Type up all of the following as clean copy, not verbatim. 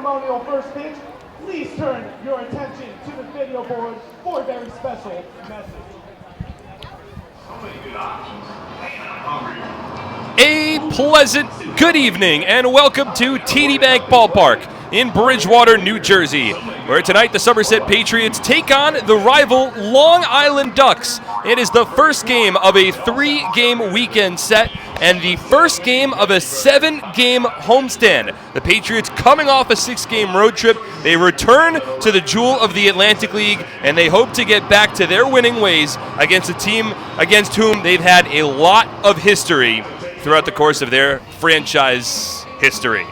ceremonial first pitch, please turn your attention to the video board for a very special message. A pleasant good evening and welcome to TD Bank Ballpark in Bridgewater, New Jersey, where tonight the Somerset Patriots take on the rival Long Island Ducks. It is the first game of a 3-game weekend set and the first game of a 7-game homestand. The Patriots coming off a 6-game road trip. They return to the jewel of the Atlantic League, and they hope to get back to their winning ways against a team against whom they've had a lot of history throughout the course of their franchise history.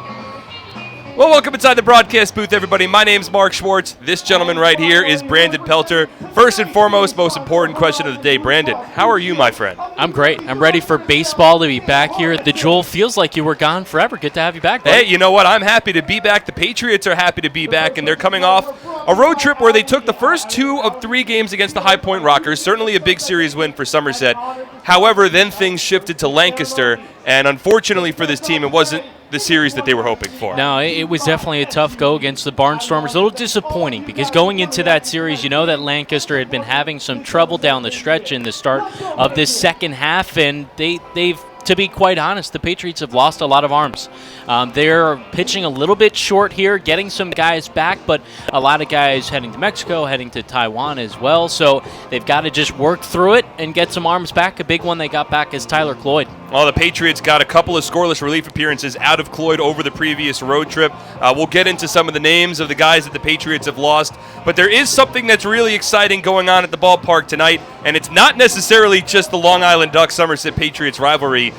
Well, welcome inside the broadcast booth, everybody. My name's Mark Schwartz. This gentleman right here is Brandon Pelter. First and foremost, most important question of the day, Brandon, how are you, my friend? I'm great. I'm ready for baseball to be back here. The Jewel feels like you were gone forever. Good to have you back, buddy. Hey, you know what? I'm happy to be back. The Patriots are happy to be back, and they're coming off a road trip where they took the first 2 of 3 games against the High Point Rockers. Certainly a big series win for Somerset. However, then things shifted to Lancaster, and unfortunately for this team, it wasn't the series that they were hoping for. No, it was definitely a tough go against the Barnstormers. A little disappointing because going into that series, you know that Lancaster had been having some trouble down the stretch in the start of this second half, and they've, to be quite honest, the Patriots have lost a lot of arms. They're pitching a little bit short here, getting some guys back, but a lot of guys heading to Mexico, heading to Taiwan as well. So they've got to just work through it and get some arms back. A big one they got back is Tyler Cloyd. Well, the Patriots got a couple of scoreless relief appearances out of Cloyd over the previous road trip. We'll get into some of the names of the guys that the Patriots have lost, but there is something that's really exciting going on at the ballpark tonight, and it's not necessarily just the Long Island Ducks Somerset Patriots rivalry.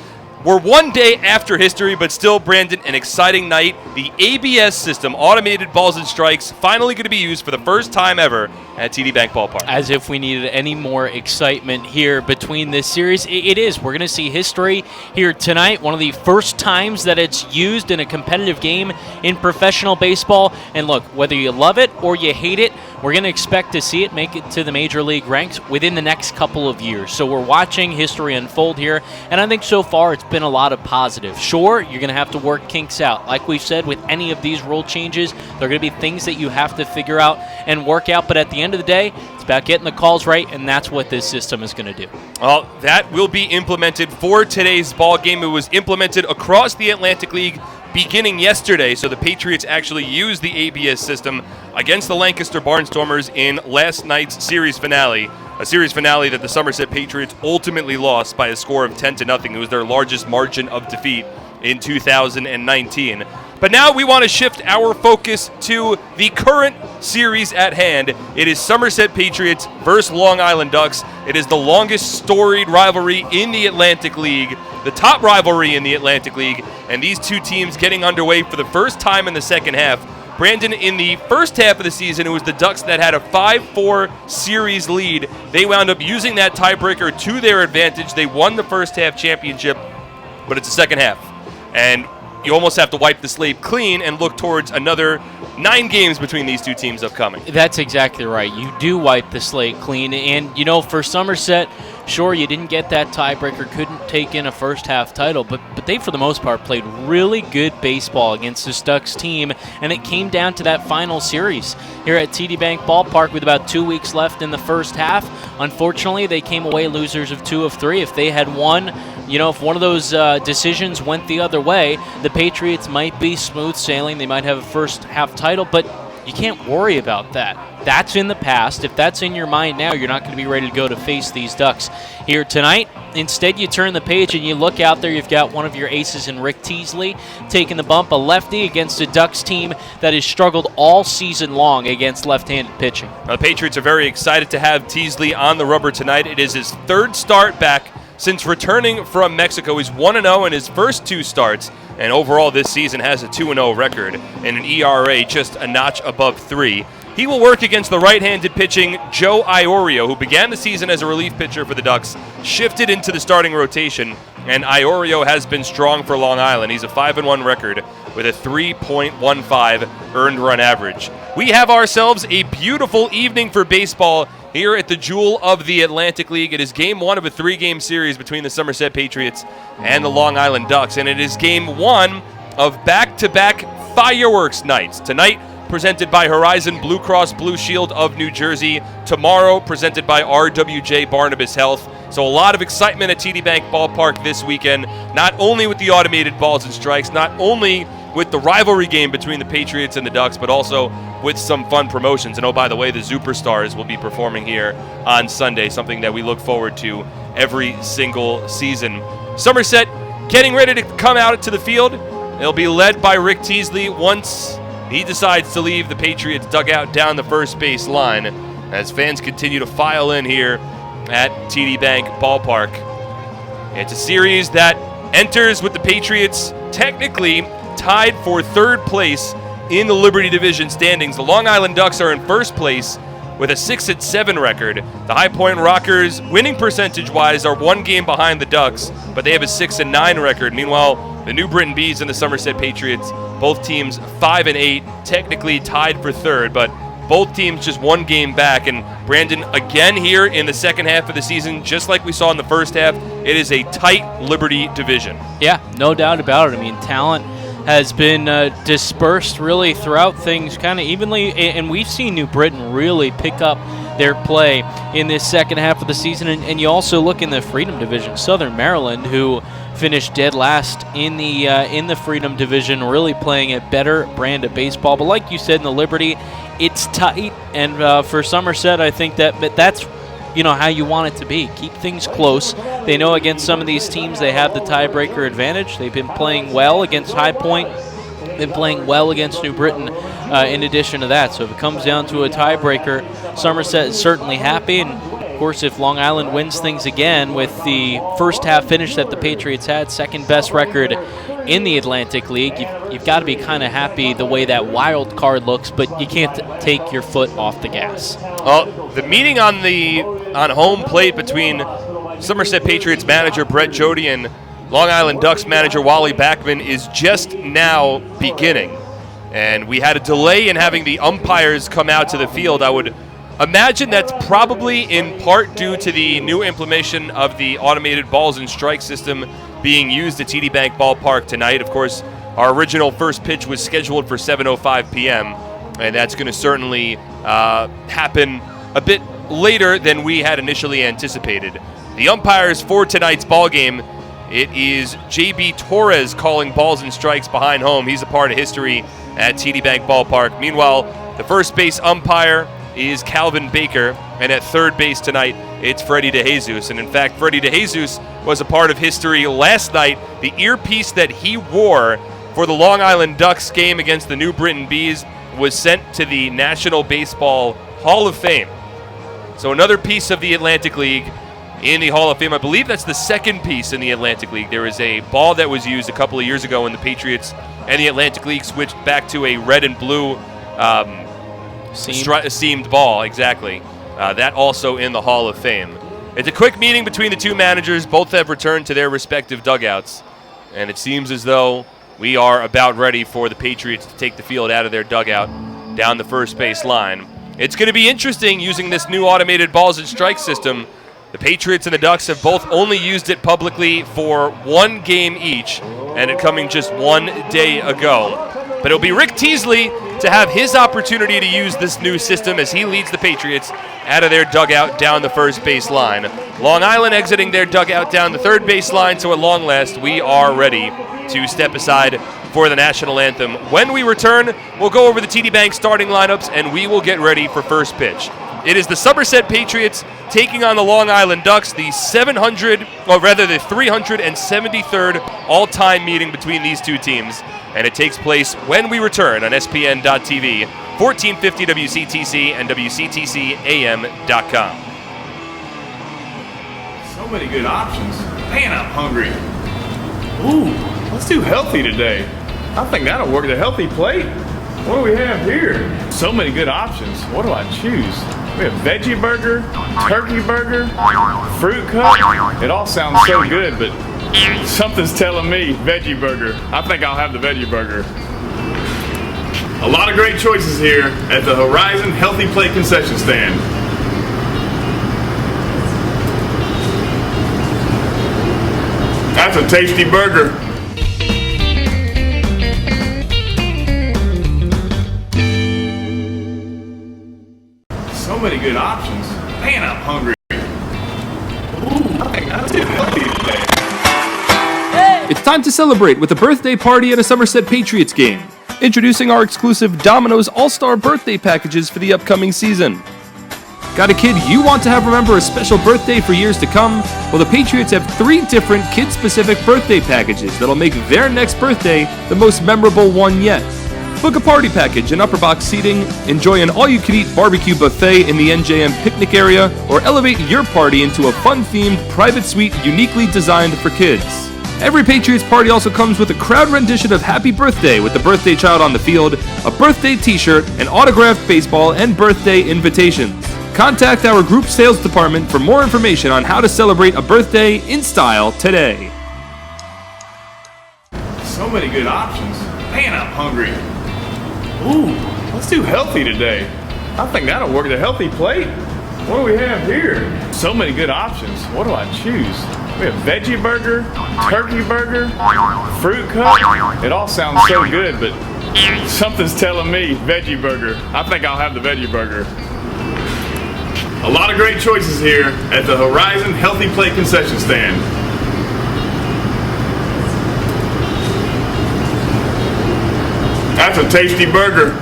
We're one day after history, but still, Brandon, an exciting night. The ABS system, automated balls and strikes, finally going to be used for the first time ever at TD Bank Ballpark. As if we needed any more excitement here between this series. It is. We're going to see history here tonight. One of the first times that it's used in a competitive game in professional baseball. And look, whether you love it or you hate it, we're going to expect to see it make it to the major league ranks within the next couple of years. So we're watching history unfold here, and I think so far it's been a lot of positive. Sure, you're going to have to work kinks out. Like we've said, with any of these rule changes, there are going to be things that you have to figure out and work out, but at the end of the day, it's about getting the calls right, and that's what this system is going to do. Well, that will be implemented for today's ball game. It was implemented across the Atlantic League beginning yesterday, so the Patriots actually used the ABS system against the Lancaster Barnstormers in last night's series finale, a series finale that the Somerset Patriots ultimately lost by a score of 10-0. It was their largest margin of defeat in 2019. But now we want to shift our focus to the current series at hand. It is Somerset Patriots versus Long Island Ducks. It is the longest storied rivalry in the Atlantic League, the top rivalry in the Atlantic League, and these two teams getting underway for the first time in the second half. Brandon, in the first half of the season, it was the Ducks that had a 5-4 series lead. They wound up using that tiebreaker to their advantage. They won the first half championship, but it's the second half. And you almost have to wipe the slate clean and look towards another 9 games between these two teams upcoming. That's exactly right. You do wipe the slate clean. And, you know, for Somerset, sure, you didn't get that tiebreaker, couldn't take in a first-half title, but they, for the most part, played really good baseball against this Ducks team, and it came down to that final series here at TD Bank Ballpark with about 2 weeks left in the first half. Unfortunately, they came away losers of 2 of 3. If they had won, you know, if one of those decisions went the other way, the Patriots might be smooth sailing. They might have a first-half title, but you can't worry about that. That's in the past. If that's in your mind now, you're not going to be ready to go to face these Ducks here tonight. Instead, you turn the page and you look out there. You've got one of your aces in Rick Teasley taking the bump, a lefty against a Ducks team that has struggled all season long against left-handed pitching. The Patriots are very excited to have Teasley on the rubber tonight. It is his 3rd start back since returning from Mexico. He's 1-0 in his first 2 starts, and overall this season has a 2-0 record and an ERA just a notch above 3. He will work against the right-handed pitching Joe Iorio, who began the season as a relief pitcher for the Ducks, shifted into the starting rotation, and Iorio has been strong for Long Island. He's a 5-1 record with a 3.15 earned run average. We have ourselves a beautiful evening for baseball here at the jewel of the Atlantic League. It is game 1 of a 3-game series between the Somerset Patriots and the Long Island Ducks, and it is game 1 of back-to-back fireworks nights. Tonight, presented by Horizon Blue Cross Blue Shield of New Jersey. Tomorrow, presented by RWJ Barnabas Health. So a lot of excitement at TD Bank Ballpark this weekend, not only with the automated balls and strikes, not only with the rivalry game between the Patriots and the Ducks, but also with some fun promotions. And oh, by the way, the Superstars will be performing here on Sunday, something that we look forward to every single season. Somerset getting ready to come out to the field. They'll be led by Rick Teasley once he decides to leave the Patriots dugout down the first base line as fans continue to file in here at TD Bank Ballpark. It's a series that enters with the Patriots technically tied for third place in the Liberty Division standings. The Long Island Ducks are in first place with a 6-7 record. The High Point Rockers, winning percentage-wise, are one game behind the Ducks, but they have a 6-9 record. Meanwhile, the New Britain Bees and the Somerset Patriots, both teams 5-8, technically tied for third, but both teams just one game back. And Brandon, again here in the second half of the season, just like we saw in the first half, it is a tight Liberty division. Yeah, no doubt about it. I mean, talent has been dispersed really throughout things kind of evenly, and we've seen New Britain really pick up their play in this second half of the season. And you also look in the Freedom Division, Southern Maryland, who finished dead last in the Freedom Division, really playing a better brand of baseball. But like you said, in the Liberty, it's tight, and for Somerset, I think that's how you want it to be. Keep things close. They know against some of these teams they have the tiebreaker advantage. They've been playing well against High Point, been playing well against New Britain in addition to that. So if it comes down to a tiebreaker, Somerset is certainly happy. And of course, if Long Island wins things again with the first half finish that the Patriots had, second best record in the Atlantic League, you've got to be kind of happy the way that wild card looks, but you can't take your foot off the gas. Well, the meeting on home plate between Somerset Patriots manager Brett Jody and Long Island Ducks manager Wally Backman is just now beginning. And we had a delay in having the umpires come out to the field. I would imagine that's probably in part due to the new implementation of the automated balls and strike system being used at TD Bank Ballpark tonight. Of course, our original first pitch was scheduled for 7:05 p.m., and that's going to certainly happen a bit later than we had initially anticipated. The umpires for tonight's ball game, it is J.B. Torres calling balls and strikes behind home. He's a part of history at TD Bank Ballpark. Meanwhile, the first base umpire is Calvin Baker, and at third base tonight, it's Freddie DeJesus. And in fact, Freddie DeJesus was a part of history last night. The earpiece that he wore for the Long Island Ducks game against the New Britain Bees was sent to the National Baseball Hall of Fame. So another piece of the Atlantic League in the Hall of Fame. I believe that's the second piece in the Atlantic League. There was a ball that was used a couple of years ago when the Patriots and the Atlantic League switched back to a red and blue seamed ball, exactly. That also in the Hall of Fame. It's a quick meeting between the two managers. Both have returned to their respective dugouts, and it seems as though we are about ready for the Patriots to take the field out of their dugout down the first base line. It's going to be interesting using this new automated balls and strike system. The Patriots and the Ducks have both only used it publicly for one game each, and it coming just 1 day ago. But it'll be Rick Teasley to have his opportunity to use this new system as he leads the Patriots out of their dugout down the first base line. Long Island exiting their dugout down the third base line, so at long last, we are ready to step aside for the national anthem. When we return, we'll go over the TD Bank starting lineups, and we will get ready for first pitch. It is the Somerset Patriots taking on the Long Island Ducks, the 373rd all-time meeting between these two teams. And it takes place when we return on SPN.TV, 1450 WCTC, and WCTCAM.com. So many good options. Man, I'm hungry. Ooh, let's do healthy today. I think that'll work. The healthy plate. What do we have here? So many good options. What do I choose? We have veggie burger, turkey burger, fruit cup. It all sounds so good, but something's telling me veggie burger. I think I'll have the veggie burger. A lot of great choices here at the Horizon Healthy Plate concession stand. That's a tasty burger. good options. Man, I'm hungry. Ooh, I think I'm too healthy today. It's time to celebrate with a birthday party at a Somerset Patriots game. Introducing our exclusive Domino's All-Star birthday packages for the upcoming season. Got a kid you want to have remember a special birthday for years to come? Well, the Patriots have 3 different kid-specific birthday packages that'll make their next birthday the most memorable one yet. Book a party package and upper box seating, enjoy an all-you-can-eat barbecue buffet in the NJM picnic area, or elevate your party into a fun-themed private suite uniquely designed for kids. Every Patriots party also comes with a crowd rendition of Happy Birthday with the birthday child on the field, a birthday t-shirt, an autographed baseball, and birthday invitations. Contact our group sales department for more information on how to celebrate a birthday in style today. So many good options. Man, I'm hungry. Ooh, let's do healthy today. I think that'll work. The healthy plate. What do we have here? So many good options. What do I choose? We have veggie burger, turkey burger, fruit cup. It all sounds so good, but something's telling me veggie burger. I think I'll have the veggie burger. A lot of great choices here at the Horizon Healthy Plate concession stand. That's a tasty burger.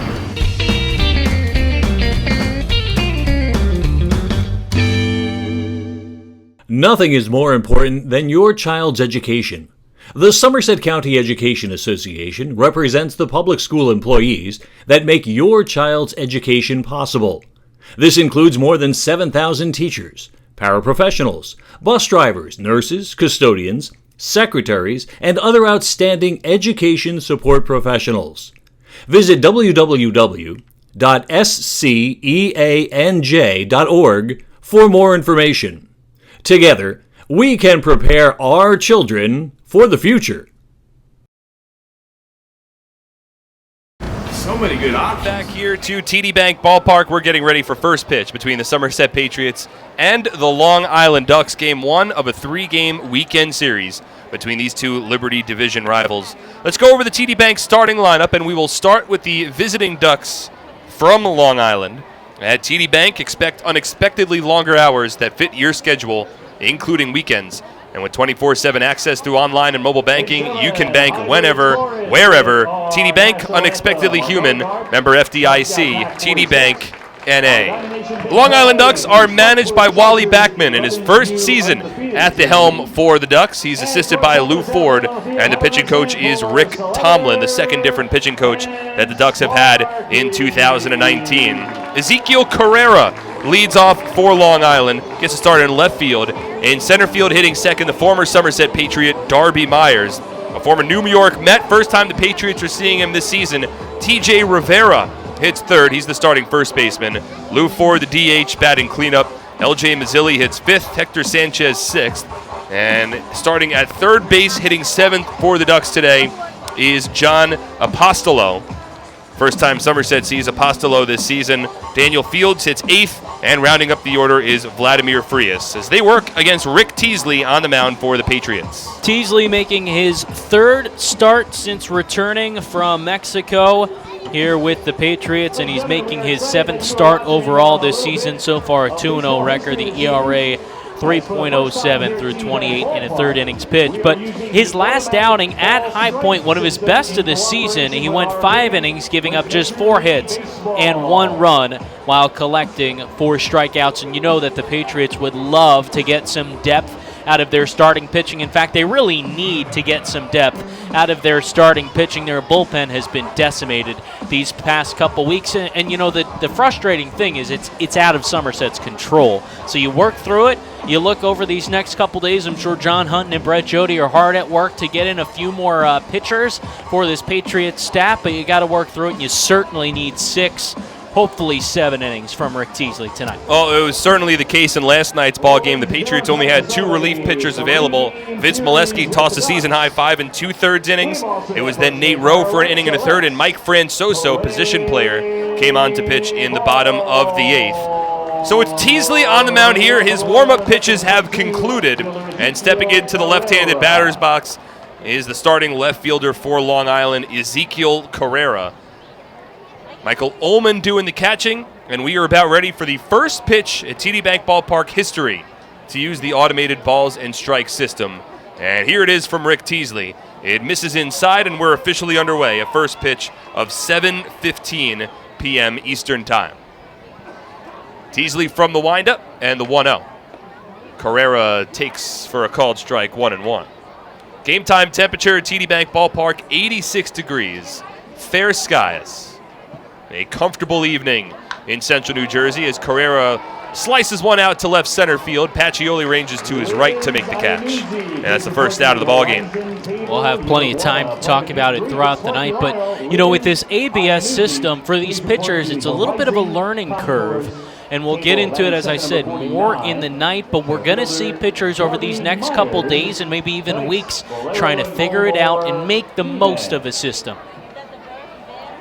Nothing is more important than your child's education. The Somerset County Education Association represents the public school employees that make your child's education possible. This includes more than 7,000 teachers, paraprofessionals, bus drivers, nurses, custodians, secretaries, and other outstanding education support professionals. Visit www.sceanj.org for more information. Together, we can prepare our children for the future. So many good options. Back here to TD Bank Ballpark, we're getting ready for first pitch between the Somerset Patriots and the Long Island Ducks, game 1 of a 3-game weekend series between these two Liberty Division rivals. Let's go over the TD Bank starting lineup, and we will start with the visiting Ducks from Long Island. At TD Bank, expect unexpectedly longer hours that fit your schedule, including weekends. And with 24/7 access through online and mobile banking, you can bank whenever, wherever. TD Bank, unexpectedly human. Member FDIC, TD Bank, NA. The Long Island Ducks are managed by Wally Backman in his first season at the helm for the Ducks. He's assisted by Lou Ford, and the pitching coach is Rick Tomlin, the second different pitching coach that the Ducks have had in 2019. Ezekiel Carrera leads off for Long Island, gets a start in left field. In center field, hitting second, the former Somerset Patriot Darby Myers. A former New York Met, first time the Patriots are seeing him this season, TJ Rivera hits third. He's the starting first baseman. Lou Ford, the DH, batting cleanup. LJ Mazzilli hits fifth. Hector Sanchez sixth. And starting at third base, hitting seventh for the Ducks today is John Apostolo. First time Somerset sees Apostolo this season. Daniel Fields hits eighth, and rounding up the order is Vladimir Frias as they work against Rick Teasley on the mound for the Patriots. Teasley making his third start since returning from Mexico here with the Patriots, and he's making his seventh start overall this season. So far, a 2-0 record. The ERA 3.07 through 28 and a third innings pitched. But his last outing at High Point, one of his best of the season, he went 5 innings, giving up just 4 hits and 1 run while collecting 4 strikeouts. And you know that the Patriots would love to get some depth out of their starting pitching. In fact, they really need to get some depth out of their starting pitching. Their bullpen has been decimated these past couple weeks, and you know, the frustrating thing is it's out of Somerset's control. So you work through it. You look over these next couple days. I'm sure John Hunt and Brett Jody are hard at work to get in a few more pitchers for this Patriots staff, but you got to work through it, and you certainly need 6, hopefully 7 innings from Rick Teasley tonight. Well, it was certainly the case in last night's ball game. The Patriots only had 2 relief pitchers available. Vince Molesky tossed a season-high 5 2/3 innings. It was then Nate Rowe for an inning and a third, and Mike Francoso, position player, came on to pitch in the bottom of the 8th. So it's Teasley on the mound here. His warm-up pitches have concluded, and stepping into the left-handed batter's box is the starting left fielder for Long Island, Ezekiel Carrera. Michael Ullman doing the catching, and we are about ready for the first pitch at TD Bank Ballpark history to use the automated balls and strike system. And here it is from Rick Teasley. It misses inside, and we're officially underway. A first pitch of 7:15 p.m. Eastern Time. Teasley from the windup and the 1-0. Carrera takes for a called strike, 1-1. Game time temperature at TD Bank Ballpark, 86 degrees. Fair skies. A comfortable evening in central New Jersey as Carrera slices one out to left center field. Pacioli ranges to his right to make the catch. And that's the first out of the ballgame. We'll have plenty of time to talk about it throughout the night, but with this ABS system, for these pitchers, it's a little bit of a learning curve. And we'll get into it, as I said, more in the night, but we're going to see pitchers over these next couple days and maybe even weeks trying to figure it out and make the most of a system.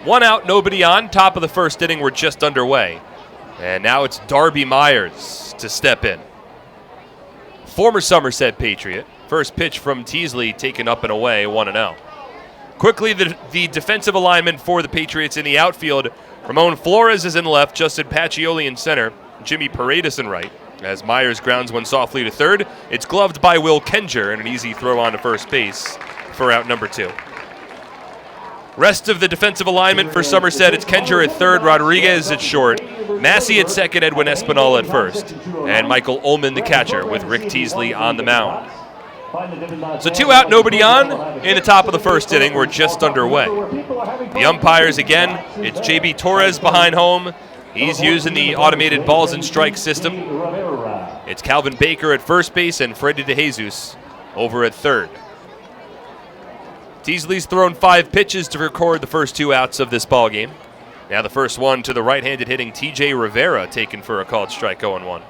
One out, nobody on. Top of the first inning, we're just underway. And now it's Darby Myers to step in. Former Somerset Patriot. First pitch from Teasley taken up and away, 1-0. Quickly, the defensive alignment for the Patriots in the outfield. Ramon Flores is in left, Justin Pacioli in center, Jimmy Paredes in right. As Myers grounds one softly to third, it's gloved by Will Kenger and an easy throw on to first base for out number 2. Rest of the defensive alignment for Somerset, it's Kenger at third, Rodriguez at short, Massey at second, Edwin Espinal at first, and Michael Ullman the catcher with Rick Teasley on the mound. So 2 out, nobody on in the top of the first inning. We're just underway. The umpires again, it's JB Torres behind home. He's using the automated balls and strike system. It's Calvin Baker at first base and Freddy DeJesus over at third. Teasley's thrown 5 pitches to record the first 2 outs of this ball game. Now the first one to the right-handed hitting TJ Rivera, taken for a called strike, 0-1.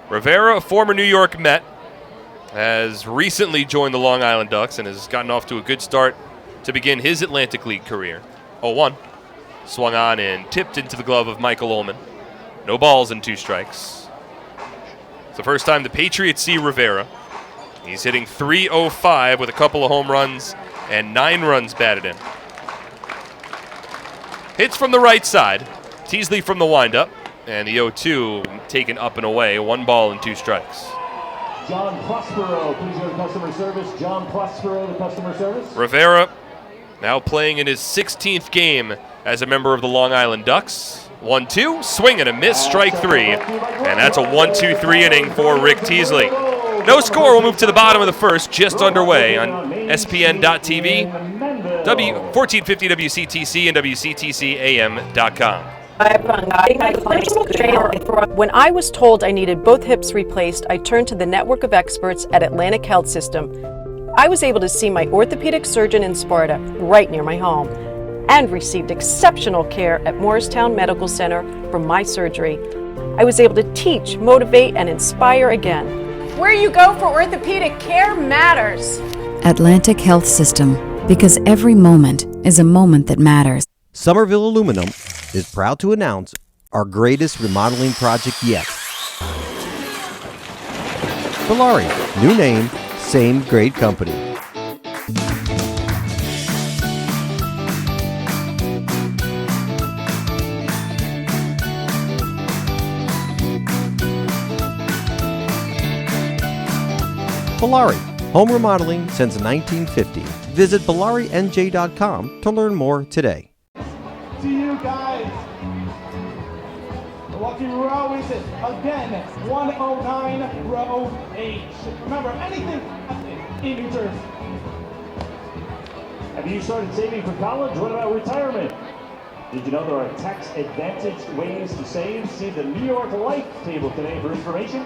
Rivera, a former New York Met, has recently joined the Long Island Ducks and has gotten off to a good start to begin his Atlantic League career. 0-1. Swung on and tipped into the glove of Michael Ullman. No balls and 2 strikes. It's the first time the Patriots see Rivera. He's hitting .305 with a couple of home runs and 9 runs batted in. Hits from the right side. Teasley from the windup. And the 0-2 taken up and away. 1 ball and 2 strikes. John Prospero, please go to customer service. John Prospero, the customer service. Rivera now playing in his 16th game as a member of the Long Island Ducks. 1-2, swing and a miss, strike 3. And that's a 1-2-3 inning for Rick Teasley. No score, we'll move to the bottom of the first, just underway on SPN.TV, 1450 WCTC, and WCTCAM.com. When I was told I needed both hips replaced, I turned to the network of experts at Atlantic Health System. I was able to see my orthopedic surgeon in Sparta, right near my home, and received exceptional care at Morristown Medical Center for my surgery. I was able to teach, motivate, and inspire again. Where you go for orthopedic care matters. Atlantic Health System, because every moment is a moment that matters. Somerville Aluminum is proud to announce our greatest remodeling project yet. Valari, new name, same great company. Valari, home remodeling since 1950. Visit ValariNJ.com to learn more today. To you guys. The lucky row is it again, 109 row H. Remember, anything in New Jersey. Have you started saving for college? What about retirement? Did you know there are tax-advantaged ways to save? See the New York Life table today for information.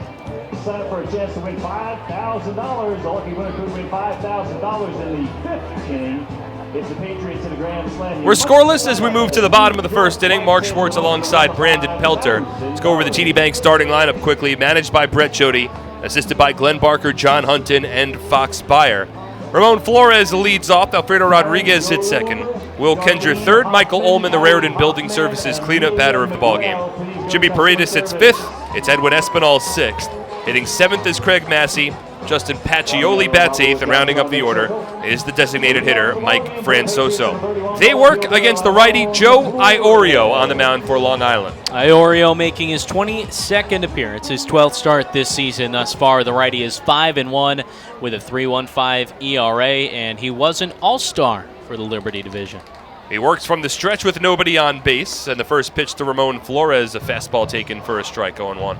Sign up for a chance to win $5,000. The lucky winner could win $5,000 in the 5th inning. If the Patriots hit a grand slam. We're scoreless as we move to the bottom of the first inning. Mark Schwartz alongside Brandon Pelter. Let's go over the TD Bank starting lineup quickly. Managed by Brett Jody, assisted by Glenn Barker, John Hunton, and Fox Beyer. Ramon Flores leads off. Alfredo Rodriguez hits second. Will Kenger third. Michael Ullman, the Raritan Building Services cleanup batter of the ballgame. Jimmy Paredes hits fifth. It's Edwin Espinal sixth. Hitting seventh is Craig Massey. Justin Pacioli bats 8th, and rounding up the order is the designated hitter, Mike Francoso. They work against the righty Joe Iorio on the mound for Long Island. Iorio making his 22nd appearance, his 12th start this season thus far. The righty is 5-1 with a 3.15 ERA, and he was an all-star for the Liberty division. He works from the stretch with nobody on base, and the first pitch to Ramon Flores, a fastball taken for a strike, 0-1.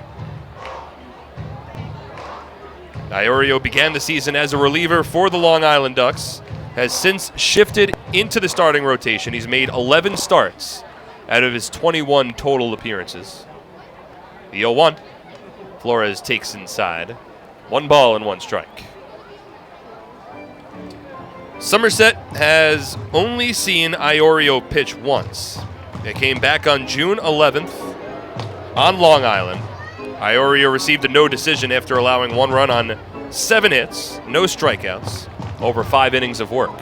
Iorio began the season as a reliever for the Long Island Ducks, has since shifted into the starting rotation. He's made 11 starts out of his 21 total appearances. The 0-1. Flores takes inside. 1 ball and 1 strike. Somerset has only seen Iorio pitch once. It came back on June 11th on Long Island. Iorio received a no decision after allowing 1 run on 7 hits, no strikeouts, over 5 innings of work.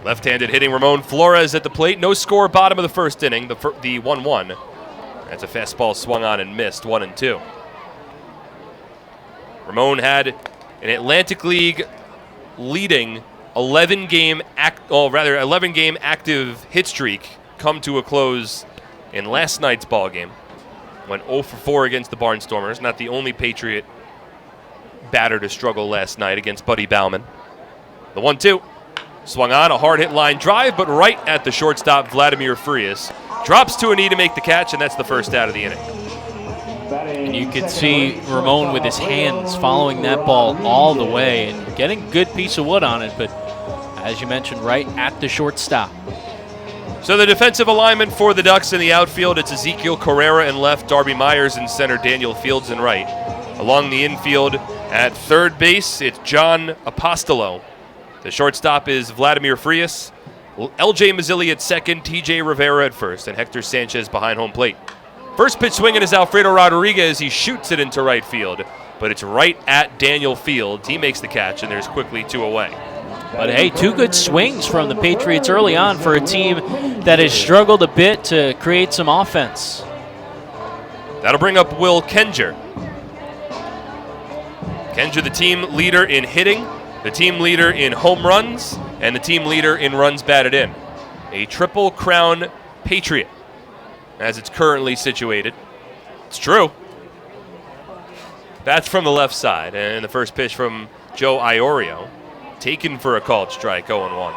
Left-handed hitting Ramon Flores at the plate. No score, bottom of the first inning, the 1-1. That's a fastball swung on and missed, 1-2. Ramon had an Atlantic League leading 11-game active hit streak come to a close in last night's ball game. Went 0 for 4 against the Barnstormers. Not the only Patriot batter to struggle last night against Buddy Bauman. The 1-2 swung on, a hard hit line drive, but right at the shortstop, Vladimir Frias. Drops to a knee to make the catch, and that's the first out of the inning. And you could see Ramon with his hands following that ball all the way and getting a good piece of wood on it, but as you mentioned, right at the shortstop. So the defensive alignment for the Ducks in the outfield, it's Ezekiel Carrera in left, Darby Myers in center, Daniel Fields in right. Along the infield at third base, it's John Apostolo. The shortstop is Vladimir Frias. LJ Mazzilli at second, TJ Rivera at first, and Hector Sanchez behind home plate. First pitch swinging is Alfredo Rodriguez. He shoots it into right field, but it's right at Daniel Fields. He makes the catch, and there's quickly 2 away. But hey, 2 good swings from the Patriots early on for a team that has struggled a bit to create some offense. That'll bring up Will Kenger. Kenger, the team leader in hitting, the team leader in home runs, and the team leader in runs batted in. A Triple Crown Patriot, as it's currently situated. It's true. That's from the left side, and the first pitch from Joe Iorio, taken for a called strike, 0-1.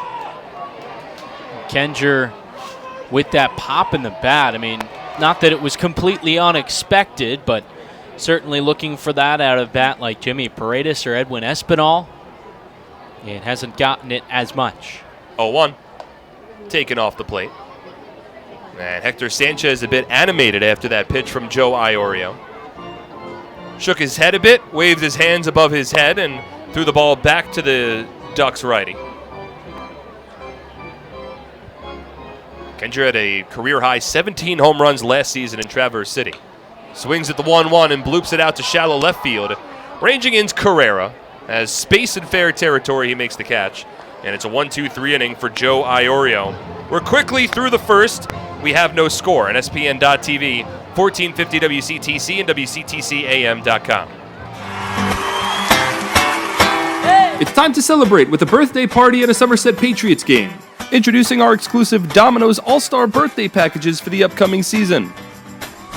Kenger with that pop in the bat. I mean, not that it was completely unexpected, but certainly looking for that out of bat like Jimmy Paredes or Edwin Espinal. And hasn't gotten it as much. 0-1, taken off the plate. And Hector Sanchez a bit animated after that pitch from Joe Iorio. Shook his head a bit, waved his hands above his head, and threw the ball back to the Ducks righty. Kenger had a career-high 17 home runs last season in Traverse City. Swings at the 1-1 and bloops it out to shallow left field. Ranging in's Carrera. As space and fair territory, he makes the catch. And it's a 1-2-3 inning for Joe Iorio. We're quickly through the first. We have no score on SPN.TV, 1450 WCTC, and WCTCAM.com. It's time to celebrate with a birthday party at a Somerset Patriots game. Introducing our exclusive Domino's All-Star birthday packages for the upcoming season.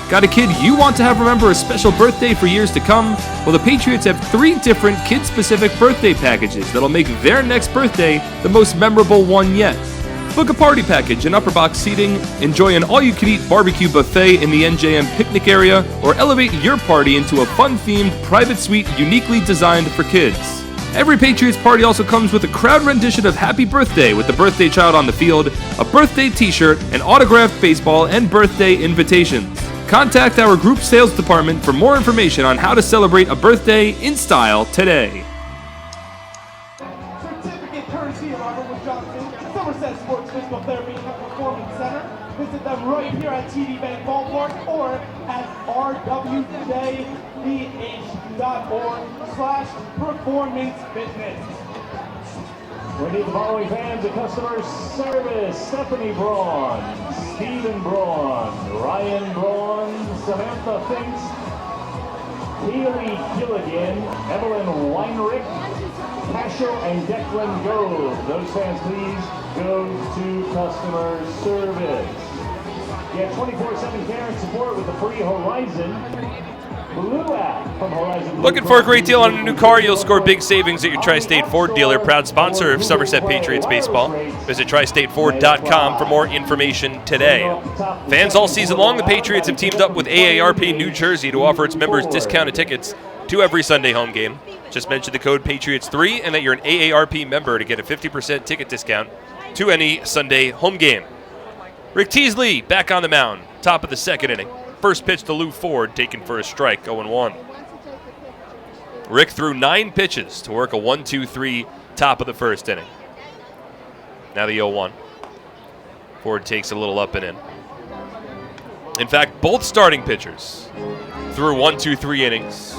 Got a kid you want to have remember a special birthday for years to come? Well, the Patriots have 3 different kid-specific birthday packages that'll make their next birthday the most memorable one yet. Book a party package and upper box seating, enjoy an all-you-can-eat barbecue buffet in the NJM picnic area, or elevate your party into a fun-themed private suite uniquely designed for kids. Every Patriots party also comes with a crowd rendition of Happy Birthday with the birthday child on the field, a birthday t-shirt, an autographed baseball, and birthday invitations. Contact our group sales department for more information on how to celebrate a birthday in style today. Certificate courtesy of Robert Wood Johnson, Somerset Sports Physical Therapy and Performance Center. Visit them right here at TD Bank Ballpark or at rwdh.org/performance fitness. We need the following fans and customer service: Stephanie Braun, Stephen Braun, Ryan Braun, Samantha Finks, Kaylee Gilligan, Evelyn Weinrich, Cashel and Declan Gove. Those fans, please go to customer service. Get 24/7 care and support with the free Horizon Blue app from Horizon Blue. Looking for a great deal on a new car? You'll score big savings at your Tri-State Ford dealer, proud sponsor of Somerset Patriots baseball. Visit tristateford.com for more information today. Fans all season long, the Patriots have teamed up with AARP New Jersey to offer its members discounted tickets to every Sunday home game. Just mention the code Patriots3 and that you're an AARP member to get a 50% ticket discount to any Sunday home game. Rick Teasley back on the mound, top of the second inning. First pitch to Lou Ford, taken for a strike, 0-1. Rick threw 9 pitches to work a 1-2-3 top of the first inning. Now the 0-1. Ford takes a little up and in. In fact, both starting pitchers threw 1-2-3 innings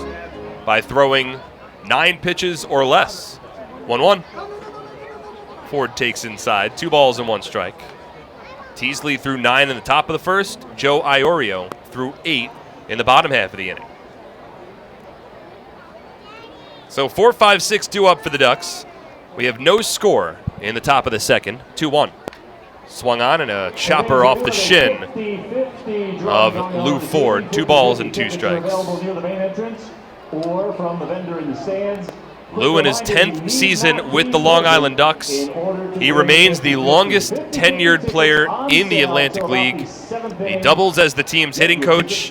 by throwing 9 pitches or less. 1-1. Ford takes inside, 2 balls and 1 strike. Teasley threw 9 in the top of the first. Joe Iorio threw 8 in the bottom half of the inning. So 4-5-6 due up for the Ducks. We have no score in the top of the second. 2-1. Swung on and a chopper off the shin of Lou Ford. 2 balls and 2 strikes. Lou in his 10th season with the Long Island Ducks. He remains the longest tenured player in the Atlantic League. He doubles as the team's hitting coach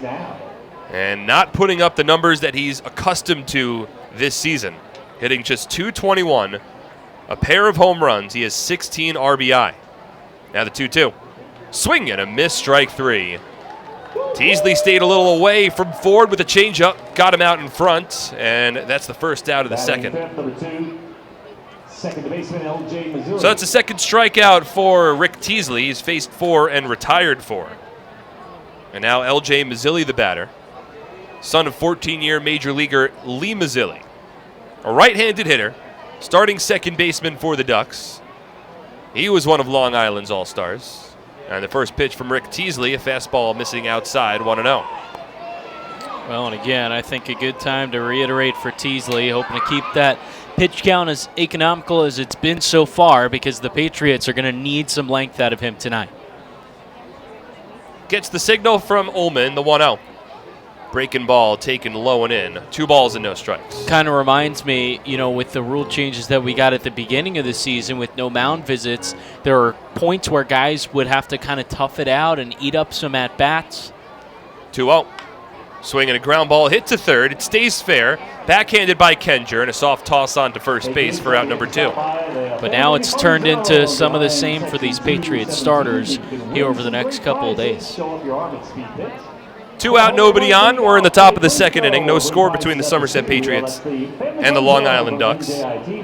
and not putting up the numbers that he's accustomed to this season. Hitting just .221, a pair of home runs. He has 16 RBI. Now the 2-2. Swing and a miss, strike 3. Teasley stayed a little away from Ford with a changeup, got him out in front, and that's the first out of the second. So that's a second strikeout for Rick Teasley. He's faced 4 and retired 4. And now L.J. Mazzilli, the batter, son of 14-year Major Leaguer Lee Mazzilli, a right-handed hitter, starting second baseman for the Ducks. He was one of Long Island's All-Stars. And the first pitch from Rick Teasley, a fastball missing outside, 1-0. Well, and again, I think a good time to reiterate for Teasley, hoping to keep that pitch count as economical as it's been so far, because the Patriots are going to need some length out of him tonight. Gets the signal from Ullman, the 1-0. Breaking ball taken low and in. 2 balls and no strikes. Kind of reminds me, with the rule changes that we got at the beginning of the season with no mound visits, there are points where guys would have to kind of tough it out and eat up some at-bats. 2-0. Swinging a ground ball, hit to third. It stays fair. Backhanded by Kenger and a soft toss on to first base for out number 2. But now it's turned into some of the same for these Patriots starters here over the next couple of days. 2 out, nobody on. We're in the top of the second inning. No score between the Somerset Patriots and the Long Island Ducks.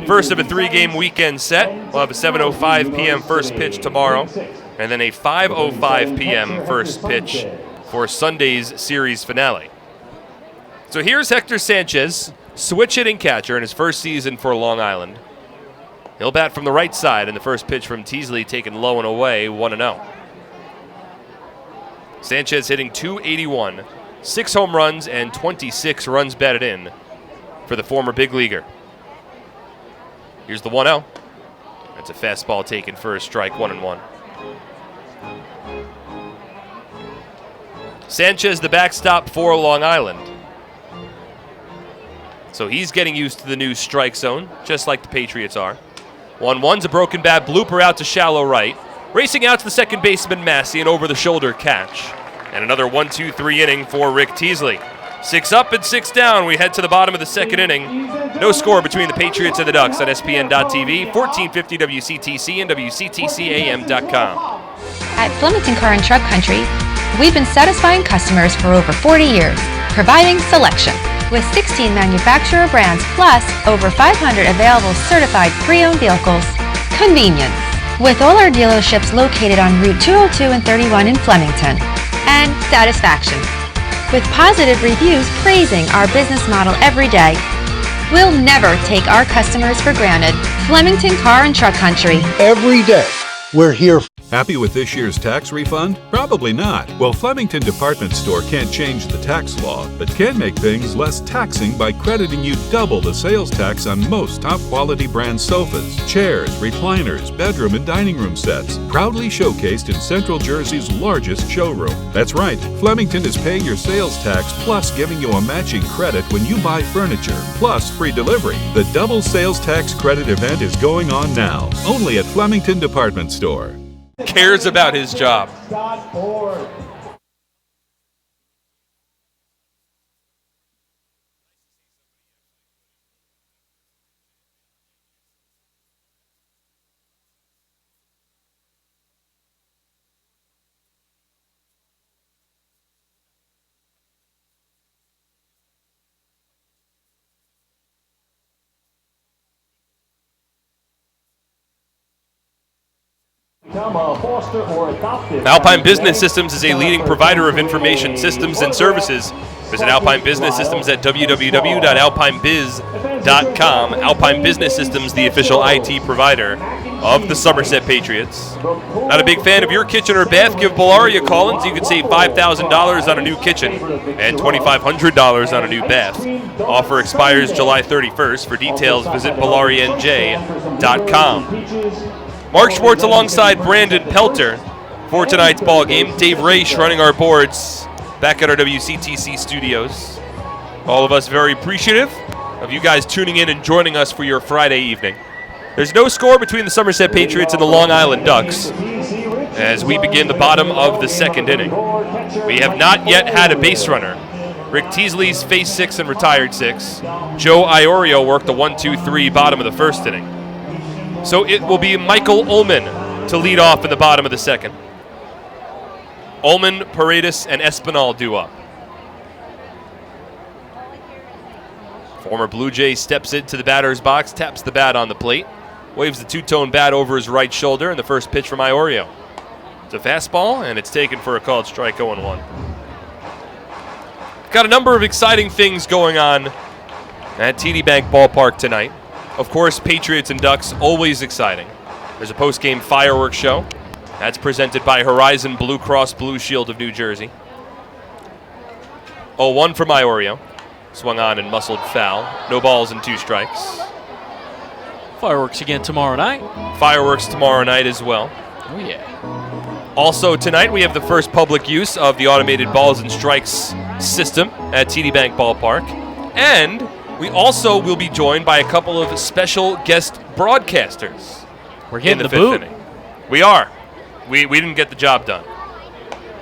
First of a 3-game weekend set. We'll have a 7:05 p.m. first pitch tomorrow, and then a 5:05 p.m. first pitch for Sunday's series finale. So here's Hector Sanchez, switch hitting catcher in his first season for Long Island. He'll bat from the right side, and the first pitch from Teasley taken low and away, 1-0. Sanchez hitting .281, 6 home runs and 26 runs batted in for the former big leaguer. Here's the 1-0. That's a fastball taken for a strike, 1-1. Sanchez, the backstop for Long Island. So he's getting used to the new strike zone, just like the Patriots are. 1-1's a broken bat, blooper out to shallow right. Racing out to the second baseman, Massey, an over-the-shoulder catch. And another 1-2-3 inning for Rick Teasley. 6 up and 6 down. We head to the bottom of the second inning. No score between the Patriots and the Ducks on SPN.TV, 1450 WCTC, and WCTCAM.com. At Flemington Car and Truck Country, we've been satisfying customers for over 40 years, providing selection. With 16 manufacturer brands plus over 500 available certified pre-owned vehicles. Convenience. With all our dealerships located on Route 202 and 31 in Flemington. And satisfaction. With positive reviews praising our business model every day. We'll never take our customers for granted. Flemington Car and Truck Country. Every day, we're here. Happy with this year's tax refund? Probably not. Well, Flemington Department Store can't change the tax law, but can make things less taxing by crediting you double the sales tax on most top-quality brand sofas, chairs, recliners, bedroom and dining room sets, proudly showcased in Central Jersey's largest showroom. That's right, Flemington is paying your sales tax plus giving you a matching credit when you buy furniture, plus free delivery. The double sales tax credit event is going on now, only at Flemington Department Store. Cares about his job. Alpine Business Systems is a leading provider of information systems and services. Visit Alpine Business Systems at www.alpinebiz.com. Alpine Business Systems, the official IT provider of the Somerset Patriots. Not a big fan of your kitchen or bath? Give Bellaria a call and you can save $5,000 on a new kitchen and $2,500 on a new bath. Offer expires July 31st. For details, visit bellarianj.com. Mark Schwartz alongside Brandon Pelter for tonight's ball game. Dave Raish running our boards back at our WCTC studios. All of us very appreciative of you guys tuning in and joining us for your Friday evening. There's no score between the Somerset Patriots and the Long Island Ducks as we begin the bottom of the second inning. We have not yet had a base runner. Rick Teasley's faced 6 and retired 6. Joe Iorio worked the 1-2-3 bottom of the first inning. So it will be Michael Ullman to lead off in the bottom of the second. Ullman, Paredes, and Espinal due up. Former Blue Jay steps into the batter's box, taps the bat on the plate, waves the two-tone bat over his right shoulder, and the first pitch from Iorio. It's a fastball, and it's taken for a called strike 0-1. Got a number of exciting things going on at TD Bank Ballpark tonight. Of course, Patriots and Ducks, always exciting. There's a post-game fireworks show. That's presented by Horizon Blue Cross Blue Shield of New Jersey. 0-1 from Iorio. Swung on and muscled foul. No balls and 2 strikes. Fireworks again tomorrow night. Fireworks tomorrow night as well. Oh, yeah. Also tonight, we have the first public use of the automated balls and strikes system at TD Bank Ballpark. And we also will be joined by a couple of special guest broadcasters. We're getting in the the boot. 5th inning. We are. We didn't get the job done.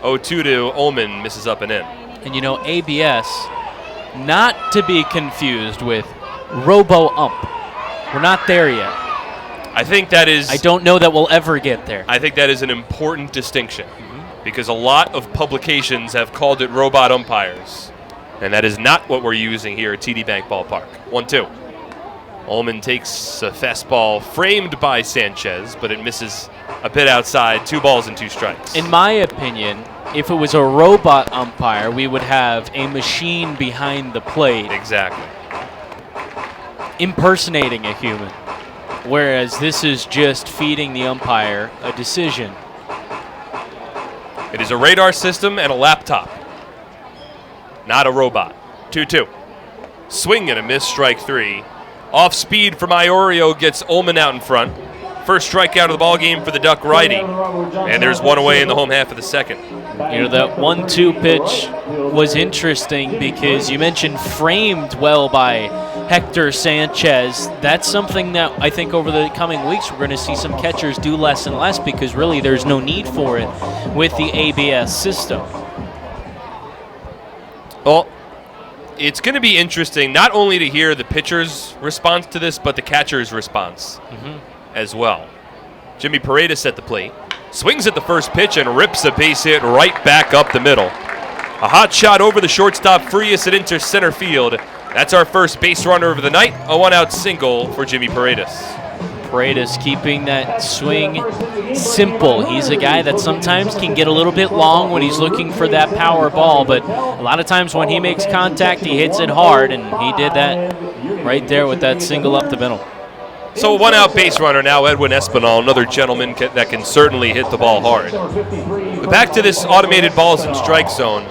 0-2 to Ullman, misses up and in. And you know, ABS, not to be confused with robo-ump. We're not there yet. I think that is... I don't know that we'll ever get there. I think that is an important distinction because a lot of publications have called it robot umpires. And that is not what we're using here at TD Bank Ballpark. 1-2. Ullman takes a fastball framed by Sanchez, but it misses a bit outside. 2 balls and 2 strikes. In my opinion, if it was a robot umpire, we would have a machine behind the plate. Exactly. Impersonating a human. Whereas this is just feeding the umpire a decision. It is a radar system and a laptop. Not a robot. 2-2. Swing and a miss, strike 3. Off speed from Iorio gets Ullman out in front. First strikeout of the ball game for the Duck righty. And there's one away in the home half of the second. You know, that 1-2 pitch was interesting because you mentioned framed well by Hector Sanchez. That's something that I think over the coming weeks we're going to see some catchers do less and less because really there's no need for it with the ABS system. Well, it's going to be interesting not only to hear the pitcher's response to this, but the catcher's response as well. Jimmy Paredes at the plate. Swings at the first pitch and rips a base hit right back up the middle. A hot shot over the shortstop, Frias, and into center field. That's our first base runner of the night. A one-out single for Jimmy Paredes. Paredes keeping that swing simple. He's a guy that sometimes can get a little bit long when he's looking for that power ball, but a lot of times when he makes contact, he hits it hard, and he did that right there with that single up the middle. So a one-out base runner now, Edwin Espinal, another gentleman that can certainly hit the ball hard. But back to this automated balls and strike zone.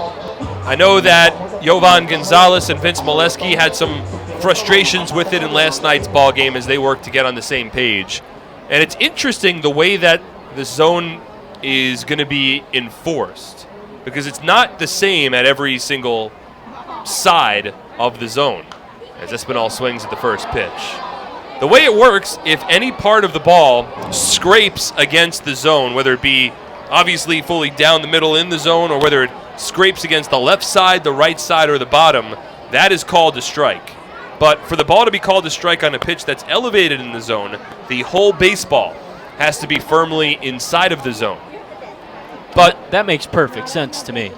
I know that Jovan Gonzalez and Vince Molesky had some frustrations with it in last night's ball game as they worked to get on the same page. And it's interesting the way that the zone is going to be enforced, because it's not the same at every single side of the zone as Espinal swings at the first pitch. The way it works, if any part of the ball scrapes against the zone, whether it be obviously fully down the middle in the zone or whether it scrapes against the left side, the right side, or the bottom, that is called a strike. But for the ball to be called a strike on a pitch that's elevated in the zone, the whole baseball has to be firmly inside of the zone. But that makes perfect sense to me.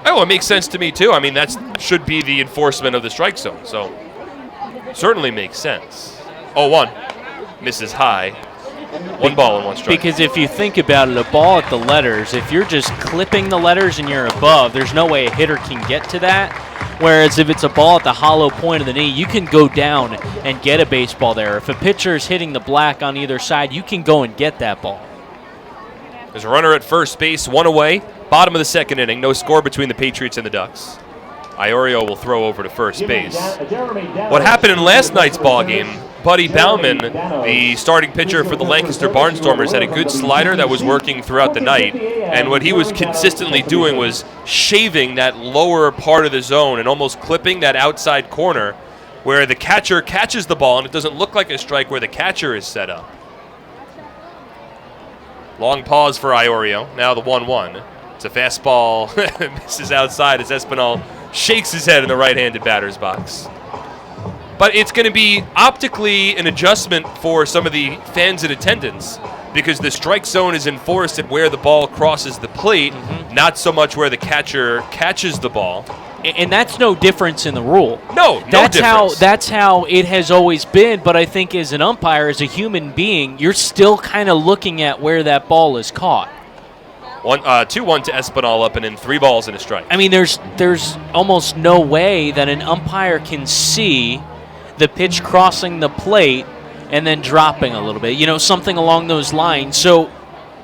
Oh, it makes sense to me too. I mean, that should be the enforcement of the strike zone, so certainly makes sense. 0-1, misses high. One ball and one strike. Because if you think about it, a ball at the letters, if you're just clipping the letters and you're above, there's no way a hitter can get to that. Whereas if it's a ball at the hollow point of the knee, you can go down and get a baseball there. If a pitcher is hitting the black on either side, you can go and get that ball. There's a runner at first base, one away. Bottom of the second inning, no score between the Patriots and the Ducks. Iorio will throw over to first base. What happened in last night's ball game, Buddy Bauman, the starting pitcher for the Lancaster Barnstormers, had a good slider that was working throughout the night. And what he was consistently doing was shaving that lower part of the zone and almost clipping that outside corner where the catcher catches the ball and it doesn't look like a strike where the catcher is set up. Long pause for Iorio. Now the 1-1. It's a fastball. Misses outside as Espinal shakes his head in the right-handed batter's box. But it's going to be optically an adjustment for some of the fans in attendance because the strike zone is enforced at where the ball crosses the plate, not so much where the catcher catches the ball. And that's no difference in the rule. No difference. That's how it has always been, but I think as an umpire, as a human being, you're still kind of looking at where that ball is caught. 2-1 to Espinal up and in 3 balls and a strike. I mean, there's almost no way that an umpire can see the pitch crossing the plate and then dropping a little bit, something along those lines. So,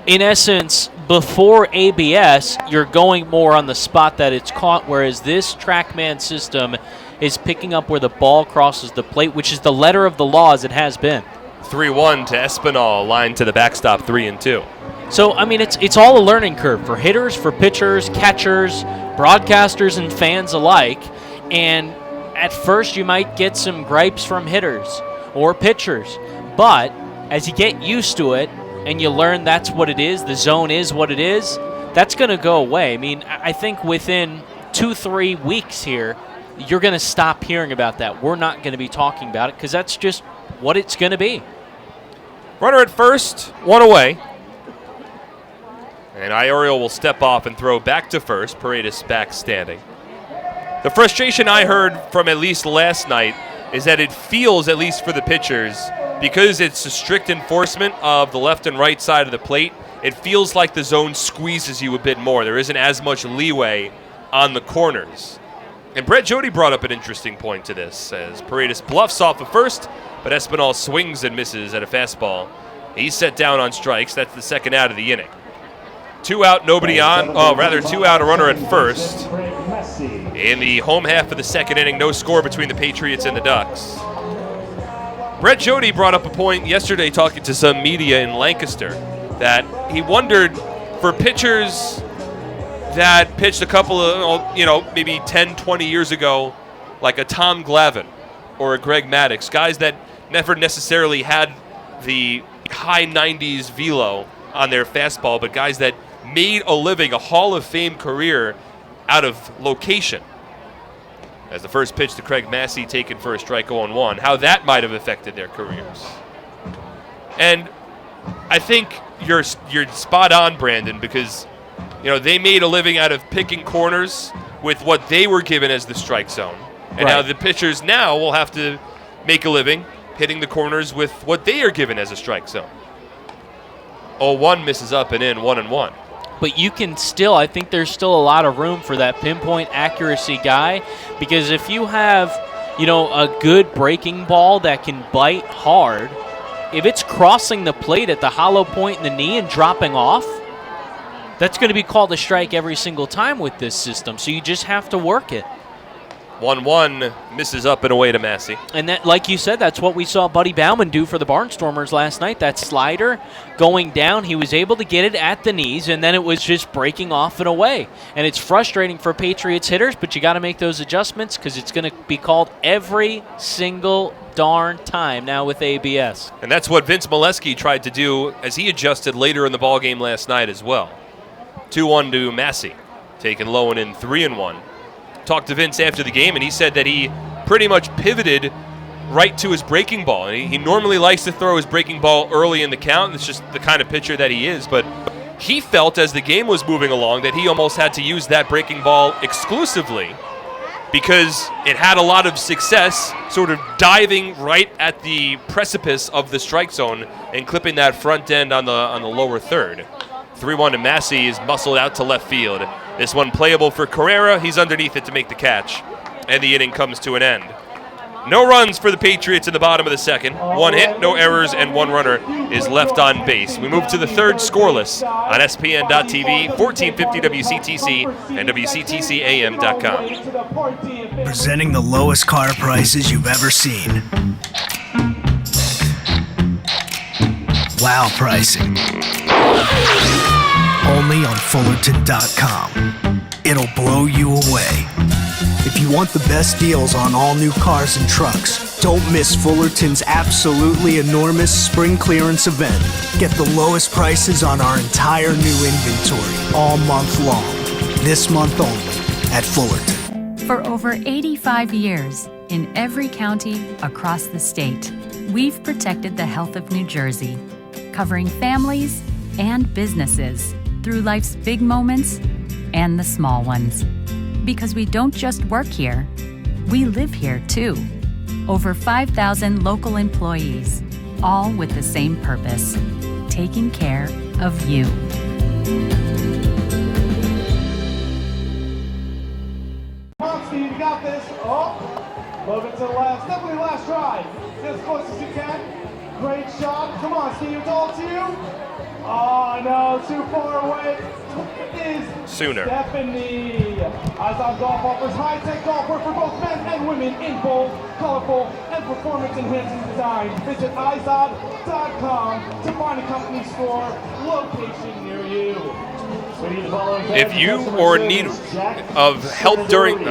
in essence, before ABS, you're going more on the spot that it's caught, whereas this TrackMan system is picking up where the ball crosses the plate, which is the letter of the law as it has been. 3-1 to Espinal, line to the backstop, 3-2. So, I mean, it's all a learning curve for hitters, for pitchers, catchers, broadcasters, and fans alike. And at first, you might get some gripes from hitters or pitchers. But as you get used to it and you learn that's what it is, the zone is what it is, that's going to go away. I mean, I think within 2-3 weeks here, you're going to stop hearing about that. We're not going to be talking about it because that's just what it's going to be. Runner at first, one away. And Iorio will step off and throw back to first. Paredes back standing. The frustration I heard from at least last night is that it feels, at least for the pitchers, because it's a strict enforcement of the left and right side of the plate, it feels like the zone squeezes you a bit more. There isn't as much leeway on the corners. And Brett Jody brought up an interesting point to this, as Paredes bluffs off of first, but Espinal swings and misses at a fastball. He's set down on strikes. That's the second out of the inning. 2 out, nobody on. 2 out, a runner at first. In the home half of the second inning, no score between the Patriots and the Ducks. Brett Jody brought up a point yesterday talking to some media in Lancaster that he wondered for pitchers that pitched a couple of, maybe 10, 20 years ago, like a Tom Glavine or a Greg Maddux, guys that never necessarily had the high 90s velo on their fastball, but guys that made a living, a Hall of Fame career out of location. As the first pitch to Craig Massey taken for a strike 0-1, how that might have affected their careers. And I think you're spot on, Brandon, because they made a living out of picking corners with what they were given as the strike zone. And now the pitchers now will have to make a living hitting the corners with what they are given as a strike zone. 0-1 misses up and in, 1-1. But you can still, I think there's still a lot of room for that pinpoint accuracy guy, because if you have, a good breaking ball that can bite hard, if it's crossing the plate at the hollow point in the knee and dropping off, that's going to be called a strike every single time with this system. So you just have to work it. 1-1 misses up and away to Massey. And that, like you said, that's what we saw Buddy Bauman do for the Barnstormers last night. That slider going down, he was able to get it at the knees, and then it was just breaking off and away. And it's frustrating for Patriots hitters, but you got to make those adjustments because it's going to be called every single darn time now with ABS. And that's what Vince Molesky tried to do as he adjusted later in the ballgame last night as well. 2-1 to Massey, taking Lowen in 3-1. Talked to Vince after the game, and he said that he pretty much pivoted right to his breaking ball. And he normally likes to throw his breaking ball early in the count. It's just the kind of pitcher that he is. But he felt as the game was moving along that he almost had to use that breaking ball exclusively because it had a lot of success sort of diving right at the precipice of the strike zone and clipping that front end on the lower third. 3-1 to Massey is muscled out to left field. This one playable for Carrera. He's underneath it to make the catch. And the inning comes to an end. No runs for the Patriots in the bottom of the second. 1 hit, no errors, and 1 runner is left on base. We move to the third scoreless on SPN.TV, 1450 WCTC, and WCTCAM.com. Presenting the lowest car prices you've ever seen. Wow pricing. Only on Fullerton.com. It'll blow you away. If you want the best deals on all new cars and trucks, don't miss Fullerton's absolutely enormous spring clearance event. Get the lowest prices on our entire new inventory all month long. This month only at Fullerton. For over 85 years, in every county across the state, we've protected the health of New Jersey, covering families and businesses through life's big moments and the small ones. Because we don't just work here, we live here too. Over 5,000 local employees, all with the same purpose, taking care of you. Come on, Steve, you got this. Oh, move it to the left. Definitely last drive. Get as close as you can. Great shot. Come on, Steve, it's all to you. Oh, no, too far away. It is Sooner. Stephanie. Izod Golf offers high-tech golfwear for both men and women in bold, colorful, and performance-enhancing design. Visit Izod.com to find a company store location near you. If you or need of help during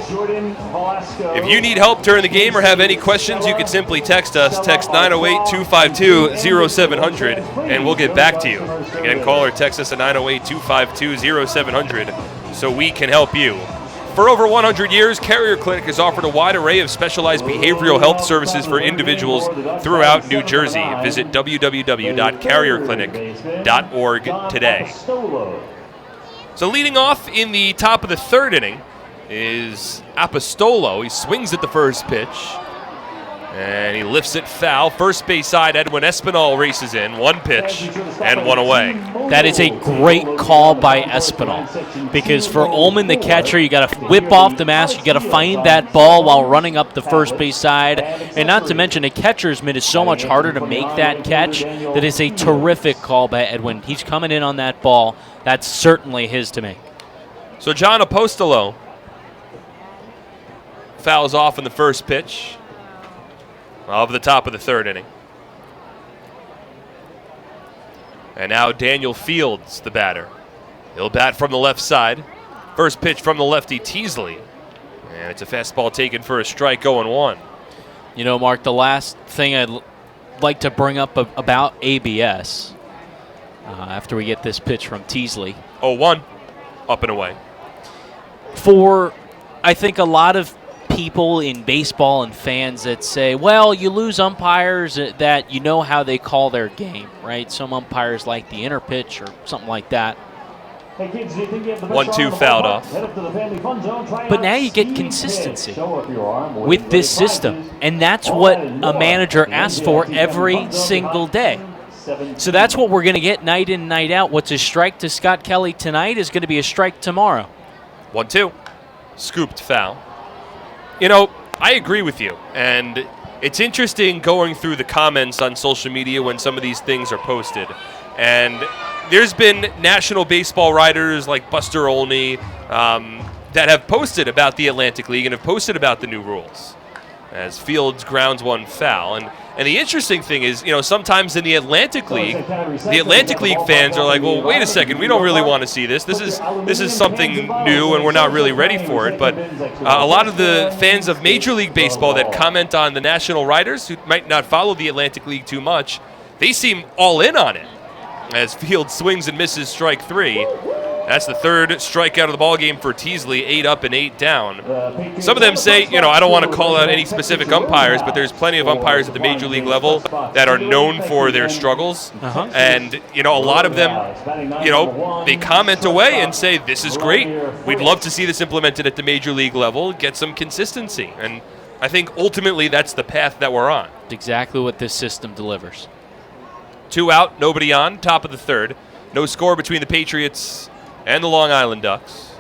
If you need help during the game or have any questions, you can simply text us. Text 908-252-0700, and we'll get back to you. Again, call or text us at 908-252-0700 so we can help you. For over 100 years, Carrier Clinic has offered a wide array of specialized behavioral health services for individuals throughout New Jersey. Visit www.carrierclinic.org today. So leading off in the top of the third inning is Apostolo. He swings at the first pitch, and he lifts it foul. First base side, Edwin Espinal races in. 1 pitch and 1 away. That is a great call by Espinal, because for Ullman, the catcher, you got to whip off the mask. You got to find that ball while running up the first base side, and not to mention a catcher's mitt is so much harder to make that catch. That is a terrific call by Edwin. He's coming in on that ball. That's certainly his to make. So John Apostolo fouls off in the first pitch of the top of the third inning. And now Daniel Fields, the batter. He'll bat from the left side. First pitch from the lefty, Teasley. And it's a fastball taken for a strike, 0-1. You know, Mark, the last thing I'd like to bring up about ABS after we get this pitch from Teasley. 0-1, up and away. For, I think, a lot of people in baseball and fans that say, well, you lose umpires that you know how they call their game, right? Some umpires like the inner pitch or something like that. 1-2 fouled off. But now you get consistency with this system, and that's what a manager asks for every single day. So that's what we're going to get night in, night out. What's a strike to Scott Kelly tonight is going to be a strike tomorrow. 1-2. Scooped foul. You know, I agree with you. And It's interesting going through the comments on social media when some of these things are posted. And there's been national baseball writers like Buster Olney that have posted about the Atlantic League and have posted about the new rules as Fields grounds one foul. And the interesting thing is, sometimes in the Atlantic League fans are like, well, wait a second, we don't really want to see this. This is something new, and we're not really ready for it. But a lot of the fans of Major League Baseball that comment on the national writers who might not follow the Atlantic League too much, they seem all in on it. As Fields swings and misses strike 3. That's the third strikeout of the ballgame for Teasley, 8 up and 8 down. Some of them say, I don't want to call out any specific umpires, but there's plenty of umpires at the Major League level that are known for their struggles. And, a lot of them, they comment away and say, this is great. We'd love to see this implemented at the Major League level, get some consistency. And I think ultimately that's the path that we're on. Exactly what this system delivers. 2 out, nobody on, top of the third. No score between the Patriots and the Long Island Ducks.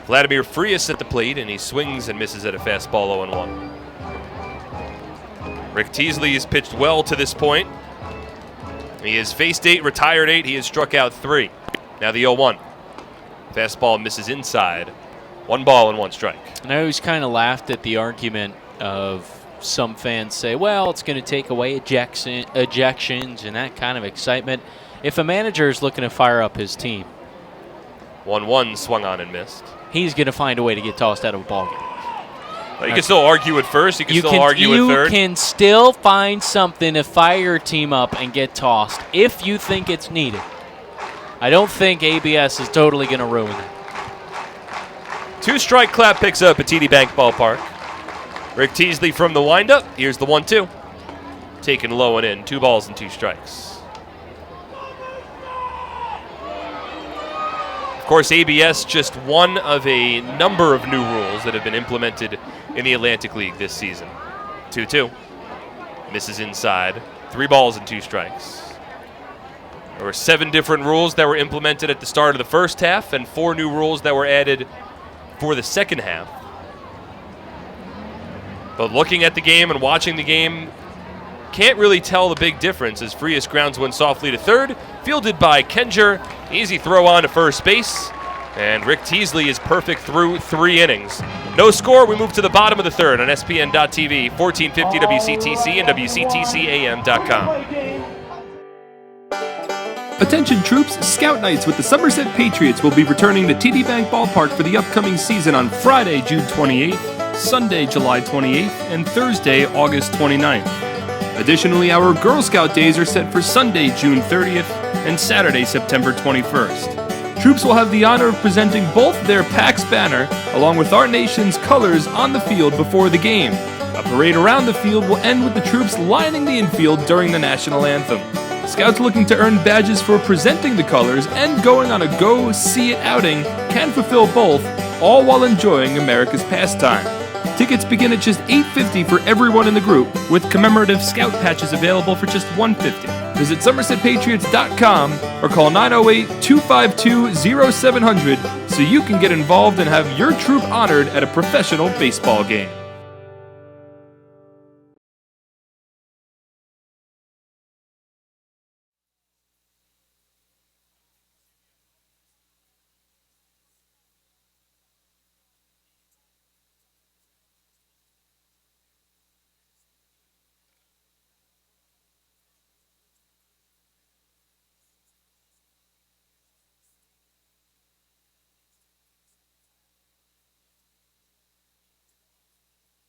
Vladimir Frias at the plate, and he swings and misses at a fastball 0-1. Rick Teasley has pitched well to this point. He has faced 8, retired 8. He has struck out 3. Now the 0-1. Fastball misses inside. 1 ball and 1 strike. And I always kind of laughed at the argument of some fans say, well, it's going to take away ejections and that kind of excitement. If a manager is looking to fire up his team, 1-1 swung on and missed. He's going to find a way to get tossed out of a ballgame. Well, you can still argue at first. You can still argue at third. You can still find something to fire your team up and get tossed if you think it's needed. I don't think ABS is totally going to ruin it. 2-strike clap picks up at TD Bank Ballpark. Rick Teasley from the windup. Here's the 1-2. Taken low and in. 2 balls and 2 strikes. Of course, ABS just one of a number of new rules that have been implemented in the Atlantic League this season. 2-2. Misses inside. 3 balls and 2 strikes. There were 7 different rules that were implemented at the start of the first half and 4 new rules that were added for the second half. But looking at the game and watching the game, can't really tell the big difference as Frias grounds one softly to third, fielded by Kenger. Easy throw on to first base, and Rick Teasley is perfect through 3 innings. No score, we move to the bottom of the third on SPN.TV, 1450 WCTC and WCTCAM.com. Attention troops, Scout Nights with the Somerset Patriots will be returning to TD Bank Ballpark for the upcoming season on Friday, June 28th, Sunday, July 28th, and Thursday, August 29th. Additionally, our Girl Scout days are set for Sunday, June 30th, and Saturday, September 21st. Troops will have the honor of presenting both their PAX banner along with our nation's colors on the field before the game. A parade around the field will end with the troops lining the infield during the national anthem. Scouts looking to earn badges for presenting the colors and going on a Go See It outing can fulfill both, all while enjoying America's pastime. Tickets begin at just $8.50 for everyone in the group, with commemorative Scout patches available for just $1.50. Visit SomersetPatriots.com or call 908-252-0700 so you can get involved and have your troop honored at a professional baseball game.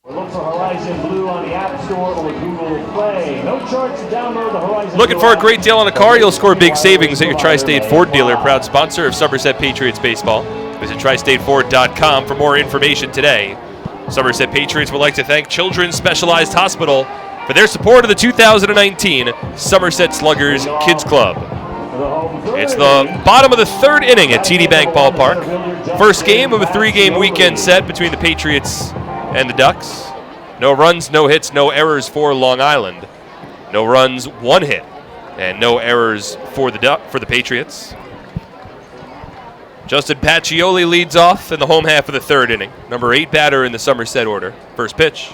Look for Horizon Blue on the App Store or Google Play. No charge to download the Horizon Looking Blue for a great deal on a car? You'll score big savings at your Tri-State Ford dealer, proud sponsor of Somerset Patriots Baseball. Visit TriStateFord.com for more information today. Somerset Patriots would like to thank Children's Specialized Hospital for their support of the 2019 Somerset Sluggers Kids Club. It's the bottom of the third inning at TD Bank Ballpark. First game of a 3-game weekend set between the Patriots and the Ducks. No runs, no hits, no errors for Long Island. No runs, 1 hit, and no errors for the Patriots. Justin Pacioli leads off in the home half of the third inning. Number 8 batter in the Somerset order. First pitch.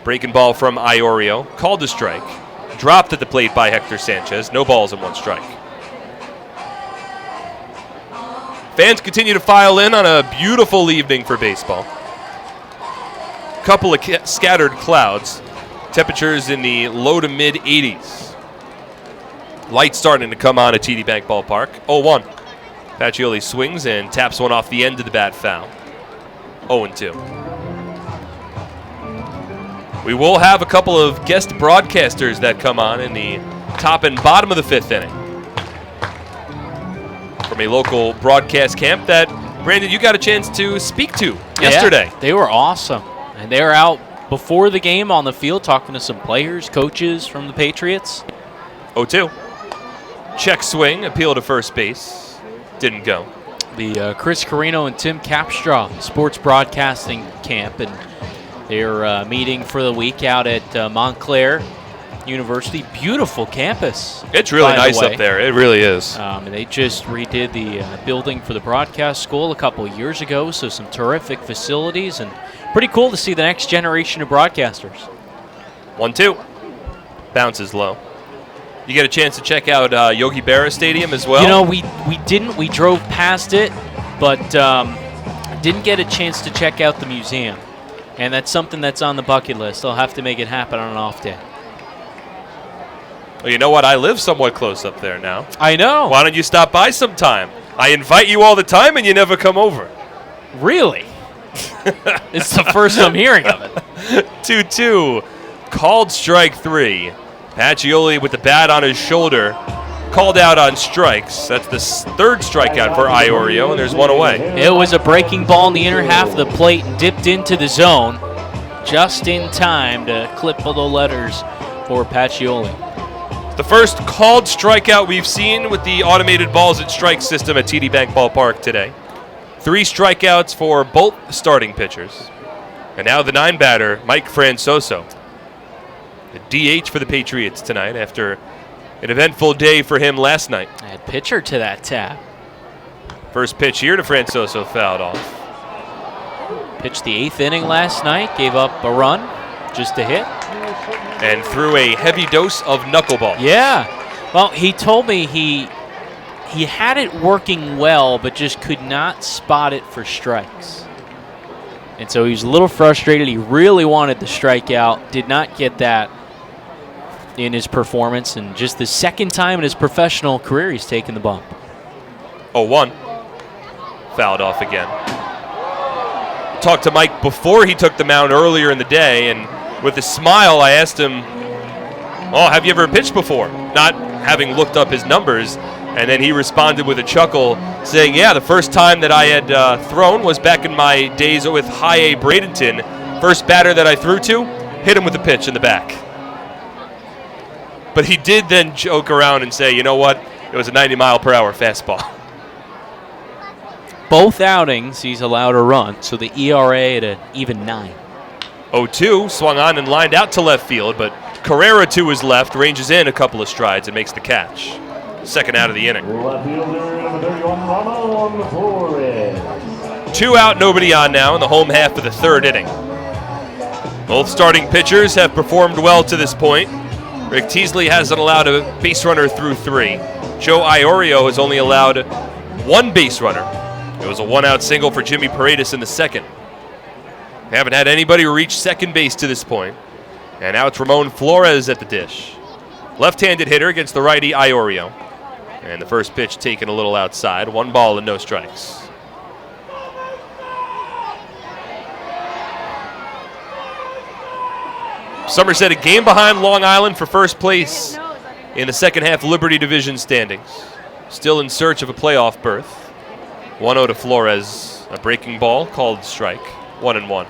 Breaking ball from Iorio. Called a strike. Dropped at the plate by Hector Sanchez. No balls and 1 strike. Fans continue to file in on a beautiful evening for baseball. Couple of scattered clouds. Temperatures in the low to mid 80s. Light starting to come on at TD Bank Ballpark. 0-1. Pacioli swings and taps one off the end of the bat foul. 0-2. We will have a couple of guest broadcasters that come on in the top and bottom of the 5th inning. From a local broadcast camp that, Brandon, you got a chance to speak to yesterday. Yeah, they were awesome. And they were out before the game on the field talking to some players, coaches from the Patriots. 0-2. Check swing, appeal to first base. Didn't go. The Chris Carino and Tim Capstraw sports broadcasting camp, and they're meeting for the week out at Montclair University. Beautiful campus. It's really nice up there. It really is. And they just redid the building for the broadcast school a couple of years ago, so some terrific facilities, and pretty cool to see the next generation of broadcasters. 1-2. Bounces low. You get a chance to check out Yogi Berra Stadium as well? You know, we didn't. We drove past it, but didn't get a chance to check out the museum. And that's something that's on the bucket list. I'll have to make it happen on an off day. Well, you know what? I live somewhat close up there now. I know. Why don't you stop by sometime? I invite you all the time and you never come over. Really? It's the first I'm hearing of it. 2-2. Called strike 3. Pacioli with the bat on his shoulder. Called out on strikes. That's the 3rd strikeout for Iorio, and there's 1 away. It was a breaking ball in the inner half of the plate and dipped into the zone just in time to clip below letters for Pacioli. The first called strikeout we've seen with the automated balls and strike system at TD Bank Ballpark today. 3 strikeouts for both starting pitchers. And now the 9-batter, Mike Francoso. The DH for the Patriots tonight after an eventful day for him last night. Add pitcher to that tab. First pitch here to Francoso, fouled off. Pitched the 8th inning last night, gave up a run, just a hit. And threw a heavy dose of knuckleball. Yeah. Well, he told me he had it working well, but just could not spot it for strikes. And so he was a little frustrated. He really wanted the strikeout, did not get that in his performance, and just the 2nd time in his professional career he's taken the bump. 0-1. Fouled off again. Talked to Mike before he took the mound earlier in the day, and with a smile I asked him, "Oh, have you ever pitched before?" Not having looked up his numbers, and then he responded with a chuckle saying, "Yeah, the first time that I had thrown was back in my days with High A Bradenton. First batter that I threw to, hit him with a pitch in the back." But he did then joke around and say, "You know what? It was a 90-mile-per-hour fastball." Both outings he's allowed a run, so the ERA at an even 9. 0-2, swung on and lined out to left field, but Carrera to his left ranges in a couple of strides and makes the catch. 2nd out of the inning. Left fielder, number 31, Ramon Flores. 2 out, nobody on now in the home half of the 3rd inning. Both starting pitchers have performed well to this point. Rick Teasley hasn't allowed a base runner through 3. Joe Iorio has only allowed 1 base runner. It was a 1-out single for Jimmy Paredes in the 2nd. They haven't had anybody reach second base to this point. And now it's Ramon Flores at the dish. Left-handed hitter against the righty Iorio. And the first pitch taken a little outside. 1 ball and no strikes. Somerset a game behind Long Island for first place in the 2nd half Liberty Division standings. Still in search of a playoff berth. 1-0 to Flores. A breaking ball called strike. 1-1.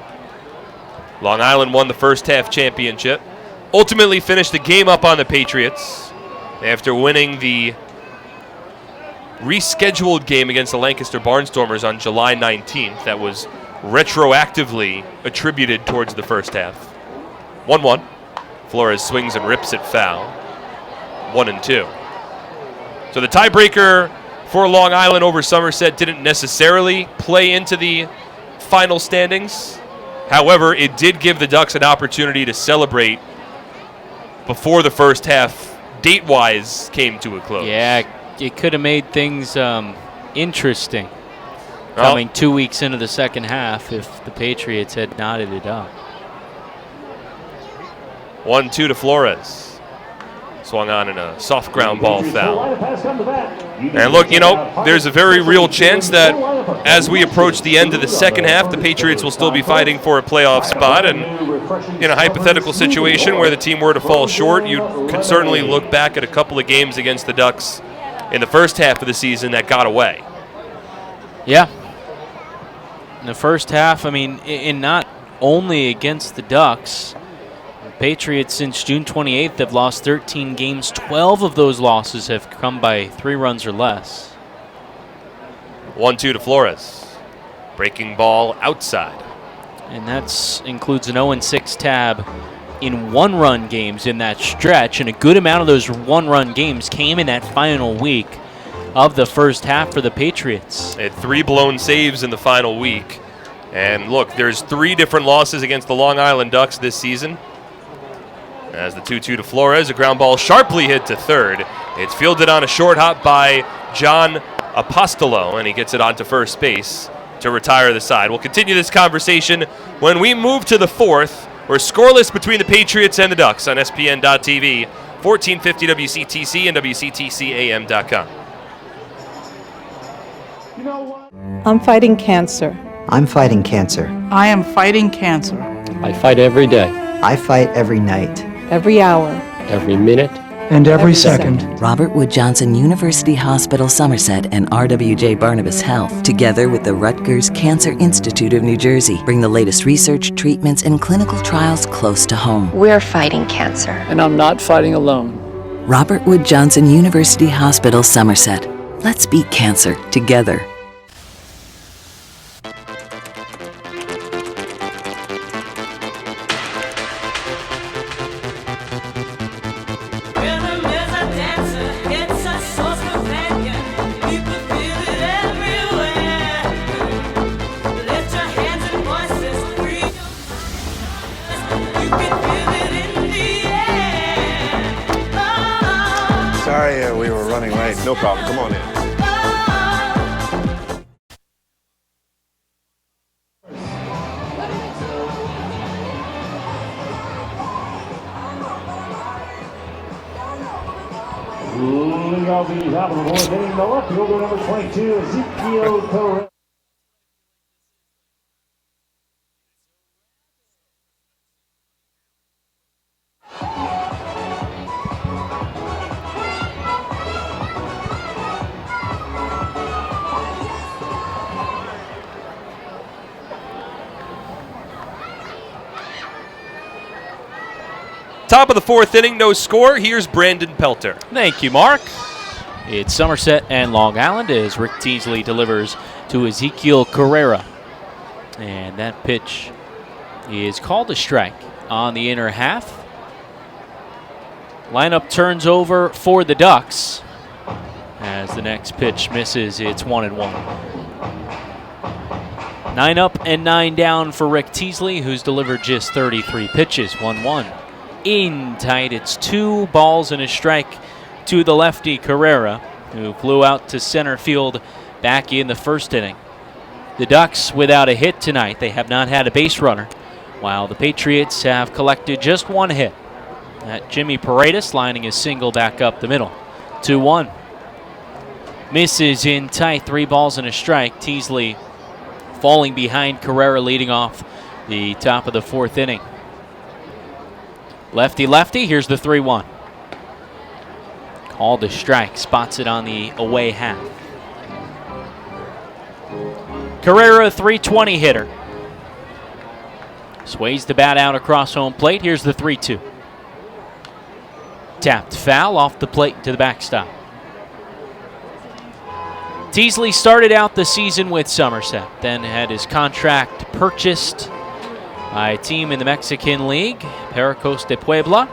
Long Island won the first half championship. Ultimately finished the game up on the Patriots after winning the rescheduled game against the Lancaster Barnstormers on July 19th. That was retroactively attributed towards the first half. 1-1. Flores swings and rips it foul. 1-2. So the tiebreaker for Long Island over Somerset didn't necessarily play into the final standings, However, it did give the Ducks an opportunity to celebrate before the first half, date-wise, came to a close. Yeah, it could have made things interesting coming 2 weeks into the second half if the Patriots had knotted it up. 1-2 to Flores. Swung on in a soft ground ball foul. And look, there's a very real chance that as we approach the end of the second half, the Patriots will still be fighting for a playoff spot. And in a hypothetical situation where the team were to fall short, you could certainly look back at a couple of games against the Ducks in the first half of the season that got away. Yeah. In the first half, and not only against the Ducks, Patriots since June 28th have lost 13 games. 12 of those losses have come by 3 runs or less. 1-2 to Flores. Breaking ball outside. And that includes an 0-6 tab in 1-run games in that stretch. And a good amount of those 1-run games came in that final week of the first half for the Patriots. They had 3 blown saves in the final week. And look, there's 3 different losses against the Long Island Ducks this season. As the 2-2 to Flores, a ground ball sharply hit to third. It's fielded on a short hop by John Apostolo, and he gets it onto first base to retire the side. We'll continue this conversation when we move to the fourth. We're scoreless between the Patriots and the Ducks on SPN.TV, 1450 WCTC and WCTCAM.com. I'm fighting cancer. I'm fighting cancer. I am fighting cancer. I fight every day. I fight every night. Every hour. Every minute. And every second. Robert Wood Johnson University Hospital Somerset and RWJ Barnabas Health, together with the Rutgers Cancer Institute of New Jersey, bring the latest research, treatments, and clinical trials close to home. We're fighting cancer. And I'm not fighting alone. Robert Wood Johnson University Hospital Somerset. Let's beat cancer together. Sorry, we were running late. No problem. Come on in. Leading off the top of the fourth inning, the left fielder, number 22, Ezekiel Correa. Top of the fourth inning, no score. Here's Brandon Pelter. Thank you, Mark. It's Somerset and Long Island as Rick Teasley delivers to Ezekiel Carrera. And that pitch is called a strike on the inner half. Lineup turns over for the Ducks as the next pitch misses. It's 1-1. 9 up and 9 down for Rick Teasley, who's delivered just 33 pitches. 1-1. In tight, it's 2 balls and a strike to the lefty Carrera, who flew out to center field back in the first inning. The Ducks without a hit tonight. They have not had a base runner, while the Patriots have collected just 1 hit. That Jimmy Paredes lining his single back up the middle. 2-1. Misses in tight, 3 balls and a strike. Teasley falling behind Carrera, leading off the top of the fourth inning. Lefty, here's the 3-1. Called a strike, spots it on the away half. Carrera, 320 hitter. Sways the bat out across home plate. Here's the 3-2. Tapped foul off the plate to the backstop. Teasley started out the season with Somerset, then had his contract purchased by a team in the Mexican League, Pericos de Puebla,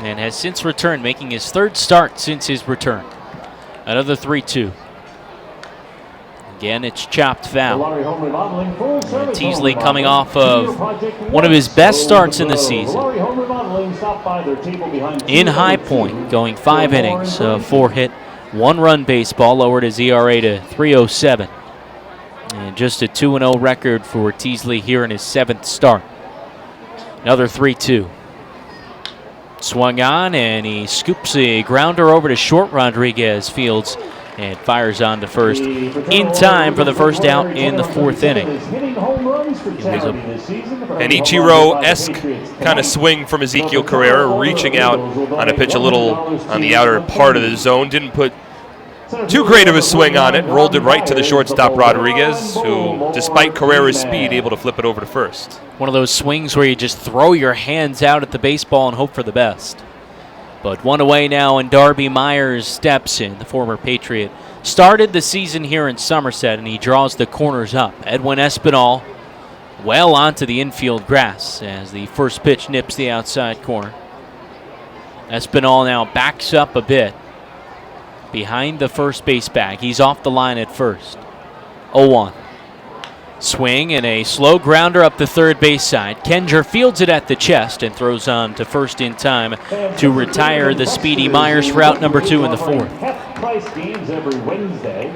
and has since returned, making his 3rd start since his return. Another 3-2. Again, it's chopped foul. Rivalry Home Remodeling full service Teasley home coming remodeling. off of one of his best starts in the season. Rivalry Home Remodeling, stop by their table behind In High Point, going 5 innings, 4-hit, 1-run baseball, lowered his ERA to 3.07. And just a 2-0 record for Teasley here in his 7th start. Another 3-2. Swung on, and he scoops a grounder over to short. Rodriguez fields and fires on to first in time for the first out in the 4th inning. hitting home runs for charity this season. An Ichiro-esque kind of swing from Ezekiel Carrera, reaching out on a pitch a little on the outer part of the zone. Didn't put too great of a swing on it. Rolled it right to the shortstop Rodriguez, who, despite Carrera's speed, able to flip it over to first. One of those swings where you just throw your hands out at the baseball and hope for the best. But one away now, and Darby Myers steps in. The former Patriot started the season here in Somerset, and he draws the corners up. Edwin Espinal well onto the infield grass as the first pitch nips the outside corner. Espinal now backs up a bit behind the first base bag. He's off the line at first. 0-1. Swing and a slow grounder up the third base side. Kenger fields it at the chest and throws on to first in time to retire the speedy Myers for out number 2 in the 4th.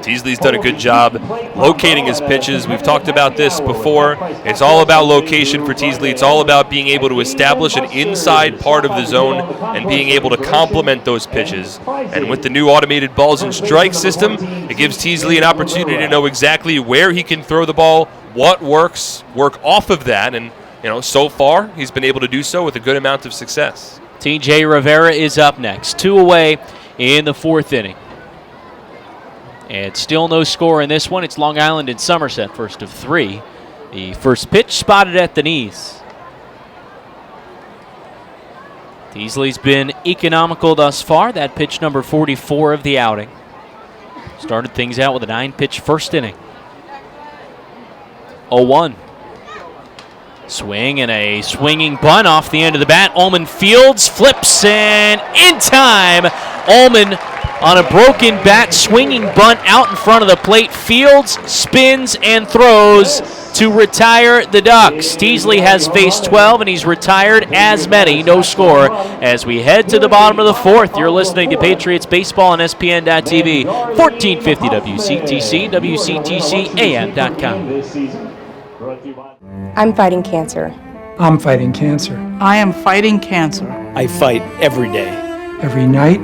Teasley's done a good job locating his pitches. We've talked about this before. It's all about location for Teasley. It's all about being able to establish an inside part of the zone and being able to complement those pitches. And with the new automated balls and strike system, it gives Teasley an opportunity to know exactly where he can throw the ball, what works, work off of that, and so far he's been able to do so with a good amount of success. TJ Rivera is up next, 2 away in the 4th inning. And still no score in this one. It's Long Island and Somerset, first of 3. The first pitch spotted at the knees. Teasley's been economical thus far. That pitch number 44 of the outing. Started things out with a 9-pitch first inning. 0-1. Swing and a swinging bunt off the end of the bat. Ullman fields, flips, and in time, Ullman on a broken bat, swinging bunt out in front of the plate, fields, spins, and throws to retire the Ducks. Teasley has faced 12, and he's retired as many. No score as we head to the bottom of the 4th. You're listening to Patriots Baseball on SPN.TV, 1450 WCTC, WCTCAM.com. I'm fighting cancer. I'm fighting cancer. I am fighting cancer. I fight every day. Every night,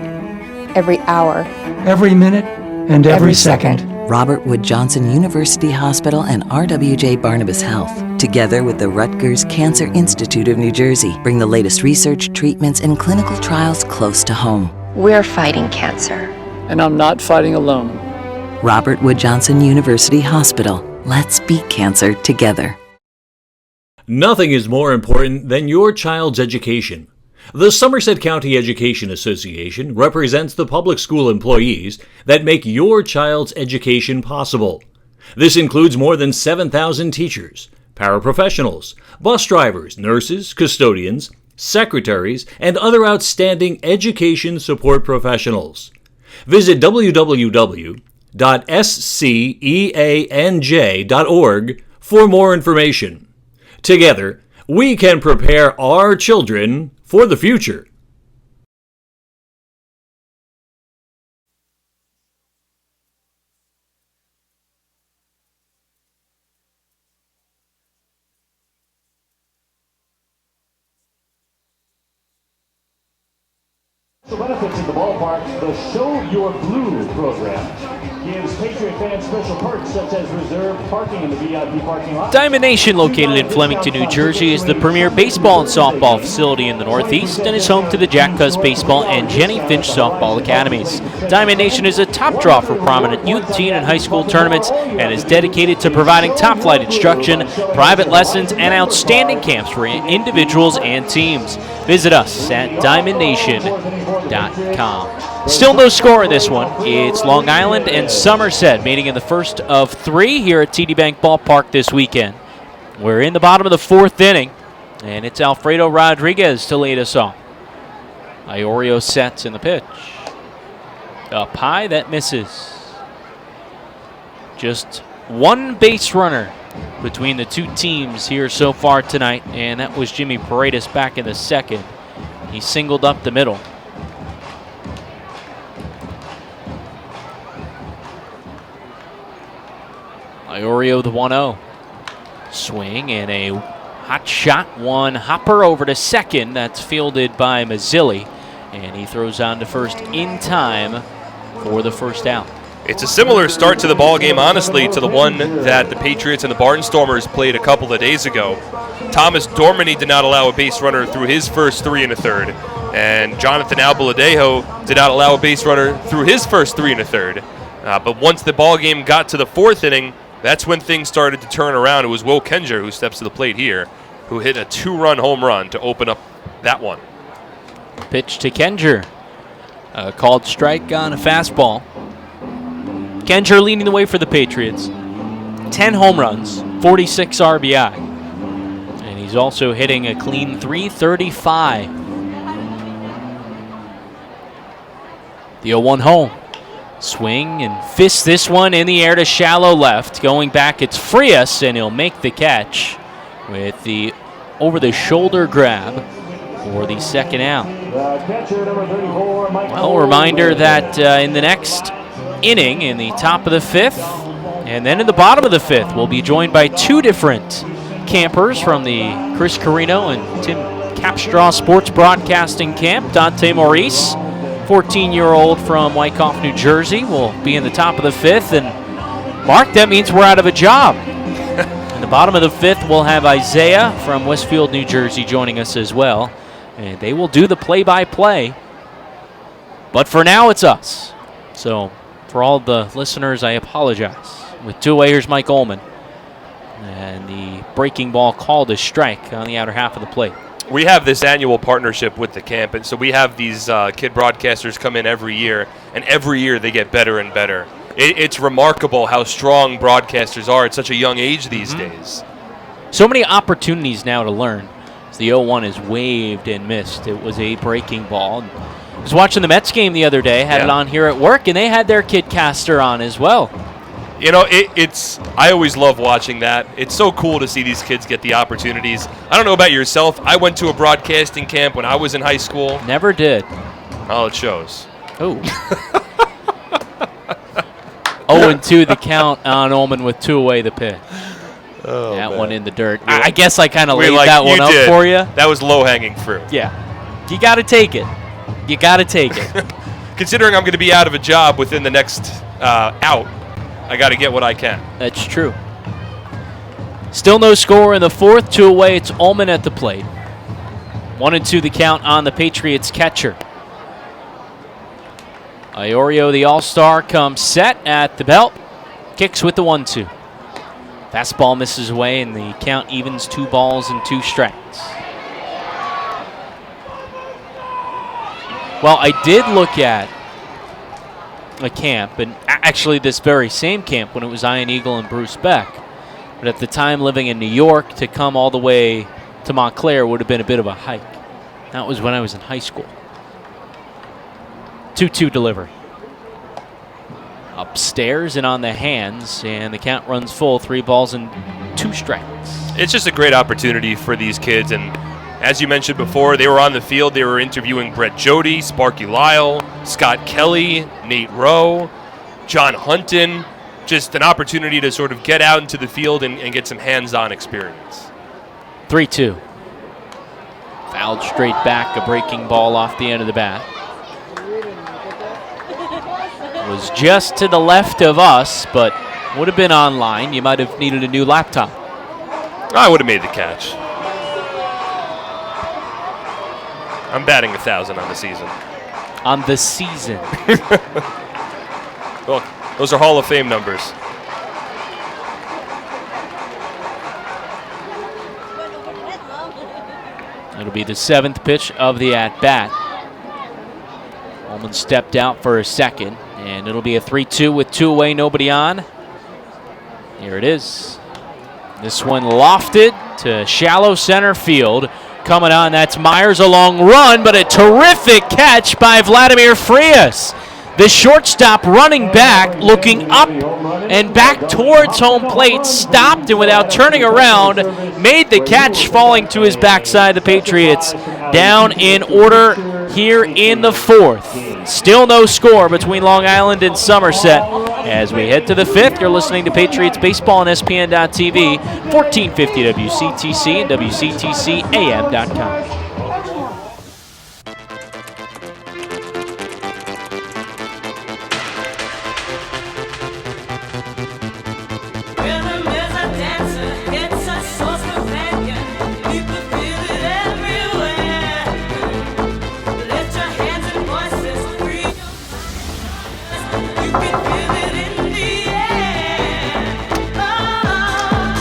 Every hour. every minute, and every second. Robert Wood Johnson University Hospital and RWJ Barnabas Health, together with the Rutgers Cancer Institute of New Jersey, bring the latest research, treatments, and clinical trials close to home. We're fighting cancer. And I'm not fighting alone. Robert Wood Johnson University Hospital. Let's beat cancer together. Nothing is more important than your child's education. The Somerset County Education Association represents the public school employees that make your child's education possible. This includes more than 7,000 teachers, paraprofessionals, bus drivers, nurses, custodians, secretaries, and other outstanding education support professionals. Visit www.sceanj.org for more information. Together, we can prepare our children for the future. The benefits in the ballpark, the Show Your Blue program gives Patriot fans special perks such as reserved parking in the VIP parking lot. Diamond Nation, located in Flemington, New Jersey, is the premier baseball and softball facility in the Northeast and is home to the Jack Cuz Baseball and Jenny Finch Softball Academies. Diamond Nation is a top draw for prominent youth, teen, and high school tournaments and is dedicated to providing top-flight instruction, private lessons, and outstanding camps for individuals and teams. Visit us at diamondnation.com. Still no score in this one. It's Long Island and Somerset meeting in the first of 3 here at TD Bank Ballpark this weekend. We're in the bottom of the 4th inning, and it's Alfredo Rodriguez to lead us off. Iorio sets in the pitch. Up high, that misses. Just one base runner between the two teams here so far tonight, and that was Jimmy Paredes back in the second. He singled up the middle. Iorio the 1-0. Swing and a hot shot, one hopper over to second. That's fielded by Mazzilli, and he throws on to first in time for the first out. It's a similar start to the ball game, honestly, to the one that the Patriots and the Barnstormers played a couple of days ago. Thomas Dormany did not allow a base runner through his first 3 1/3, and Jonathan Albaladejo did not allow a base runner through his first 3 1/3. But once the ball game got to the 4th inning, that's when things started to turn around. It was Will Kenger who steps to the plate here, who hit a 2-run home run to open up that one. Pitch to Kenger. Called strike on a fastball. Kenger leading the way for the Patriots. 10 home runs, 46 RBI. And he's also hitting a clean .335. The 0-1 home. Swing and fist this one in the air to shallow left. Going back, it's Frias, and he'll make the catch with the over-the-shoulder grab for the second out. Well, reminder that in the next inning, in the top of the 5th, and then in the bottom of the 5th, we'll be joined by two different campers from the Chris Carino and Tim Capstraw Sports Broadcasting Camp. Dante Maurice, 14-year-old from Wyckoff, New Jersey, will be in the top of the 5th. And Mark, that means we're out of a job. In the bottom of the 5th, we'll have Isaiah from Westfield, New Jersey, joining us as well. And they will do the play-by-play. But for now, it's us. So for all the listeners, I apologize. With two-away, here's Mike Ullman. And the breaking ball called a strike on the outer half of the plate. We have this annual partnership with the camp, and so we have these kid broadcasters come in every year, and every year they get better and better. It's remarkable how strong broadcasters are at such a young age these days. So many opportunities now to learn. As the 0-1 is waved and missed. It was a breaking ball. I was watching the Mets game the other day, had it on here at work, and they had their kid caster on as well. You know, I always love watching that. It's so cool to see these kids get the opportunities. I don't know about yourself. I went to a broadcasting camp when I was in high school. Never did. Oh, it shows. Oh. 0-2 the count on Ullman with two away the pitch. Oh, that man. one in the dirt. I guess I kind of laid like, that one up for you. That was low-hanging fruit. Yeah. You got to take it. You got to take it. Considering I'm going to be out of a job within the next out, I got to get what I can. That's true. Still no score in the 4th. Two away. It's Ullman at the plate. 1-2 the count on the Patriots catcher. Iorio, the all-star, comes set at the belt. Kicks with the 1-2. Fastball misses away, and the count evens 2 balls and 2 strikes. Well, I did look at a camp, and actually this very same camp when it was Ian Eagle and Bruce Beck. But at the time living in New York, to come all the way to Montclair would have been a bit of a hike. That was when I was in high school. 2-2 delivery. Upstairs and on the hands, and the count runs full, 3 balls and 2 strikes. It's just a great opportunity for these kids, and as you mentioned before, they were on the field. They were interviewing Brett Jody, Sparky Lyle, Scott Kelly, Nate Rowe, John Hunton. Just an opportunity to sort of get out into the field and get some hands-on experience. 3-2. Fouled straight back, a breaking ball off the end of the bat. Was just to the left of us, but would have been online. You might have needed a new laptop. I would have made the catch. I'm batting 1,000 on the season. On the season. Well, those are Hall of Fame numbers. It'll be the 7th pitch of the at-bat. Ullman stepped out for a second, and it'll be a 3-2 with 2 away, nobody on. Here it is. This one lofted to shallow center field. Coming on, that's Myers, a long run, but a terrific catch by Vladimir Frias. The shortstop running back, looking up and back towards home plate, stopped and without turning around, made the catch, falling to his backside. The Patriots down in order here in the fourth. Still no score between Long Island and Somerset. As we head to the fifth, you're listening to Patriots Baseball on SPN.TV, 1450 WCTC and WCTCAM.com.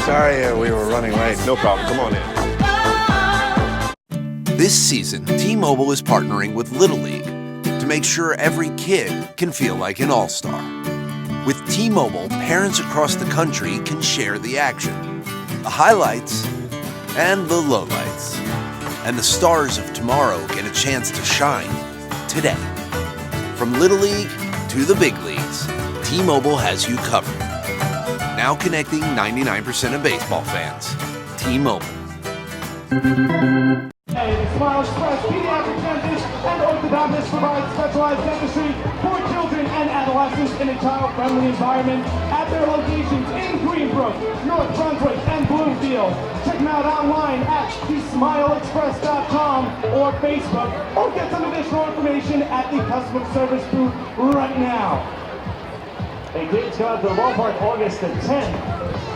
Sorry, we were running late. No problem. Come on in. This season, T-Mobile is partnering with Little League to make sure every kid can feel like an all-star. With T-Mobile, parents across the country can share the action, the highlights, and the lowlights. And the stars of tomorrow get a chance to shine today. From Little League to the big leagues, T-Mobile has you covered. Now connecting 99% of baseball fans. T-Mobile. Smile Express Pediatric Dentist and Orthodontist provides specialized dentistry for children and adolescents in a child-friendly environment at their locations in Greenbrook, North Brunswick, and Bloomfield. Check them out online at thesmileexpress.com or Facebook, or get some additional information at the customer service booth right now. Hey, kids, come out to the ballpark August the 10th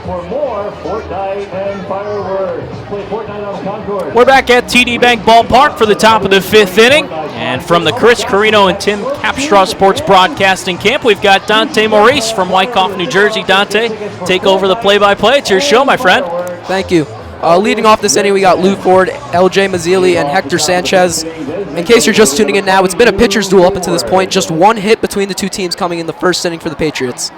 for more Fortnite and fireworks. Play Fortnite on Concord. We're back at TD Bank Ballpark for the top of the fifth inning. And from the Chris Carino and Tim Capstraw Sports Broadcasting Camp, we've got Dante Maurice from Wyckoff, New Jersey. Dante, take over the play-by-play. It's your show, my friend. Thank you. Leading off this inning, we got Lou Ford, LJ Mazzilli, and Hector Sanchez. In case you're just tuning in now, it's been a pitcher's duel up until this point. Just one hit between the two teams coming in the first inning for the Patriots.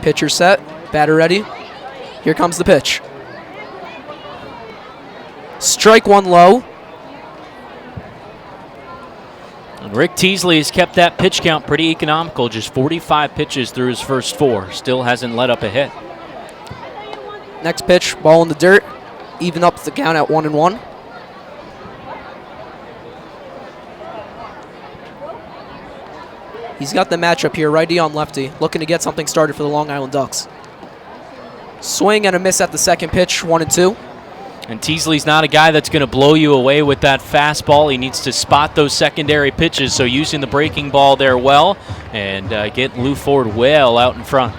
Pitcher set, batter ready. Here comes the pitch. Strike one low. And Rick Teasley has kept that pitch count pretty economical, just 45 pitches through his first four. Still hasn't let up a hit. Next pitch, ball in the dirt. Even up the count at 1-1. He's got the matchup here, righty on lefty, looking to get something started for the Long Island Ducks. Swing and a miss at the second pitch, 1-2. And Teasley's not a guy that's going to blow you away with that fastball. He needs to spot those secondary pitches, so using the breaking ball there well and get Lou Ford well out in front.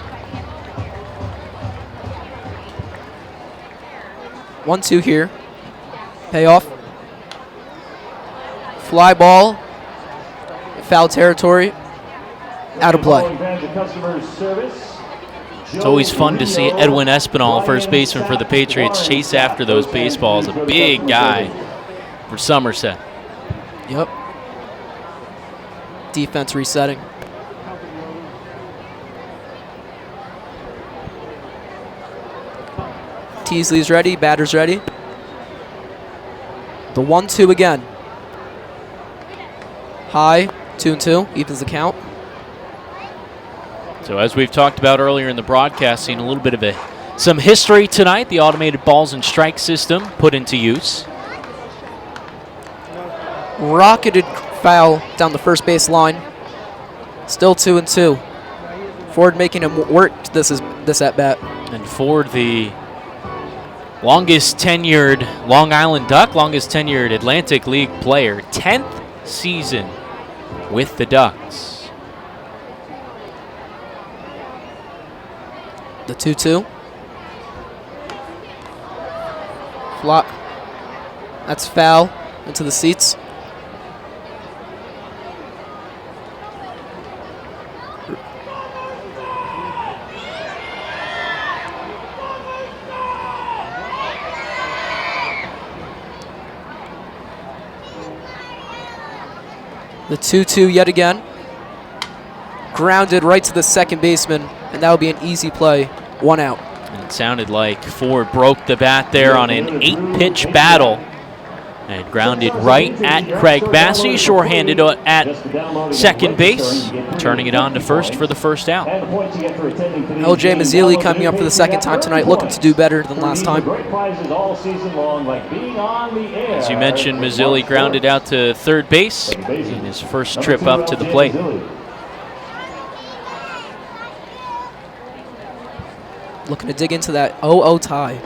1-2 here. Payoff. Fly ball. Foul territory. Out of play. It's always fun to see Edwin Espinal, first baseman for the Patriots, chase after those baseballs. A big guy for Somerset. Yep. Defense resetting. Teasley's ready, batter's ready. The 1-2 again. High, 2-2, evens the count. So as we've talked about earlier in the broadcast, seeing a little bit of some history tonight, the automated balls and strike system put into use. Rocketed foul down the first base line. Still 2-2. Ford making him work this at bat. And Ford, the longest tenured Long Island Duck, longest tenured Atlantic League player, 10th season with the Ducks. The 2-2. Flop. That's foul into the seats. The 2-2 yet again. Grounded right to the second baseman, and that would be an easy play. 1 out. And it sounded like Ford broke the bat there on an 8-pitch battle And grounded right at Craig Massey, short-handed at second base, turning it on to first for the first out. LJ Mazzilli coming up for the second time tonight, looking to do better than last time. As you mentioned, Mazzilli grounded out to third base in his first trip up to the plate. Looking to dig into that 0-0 tie.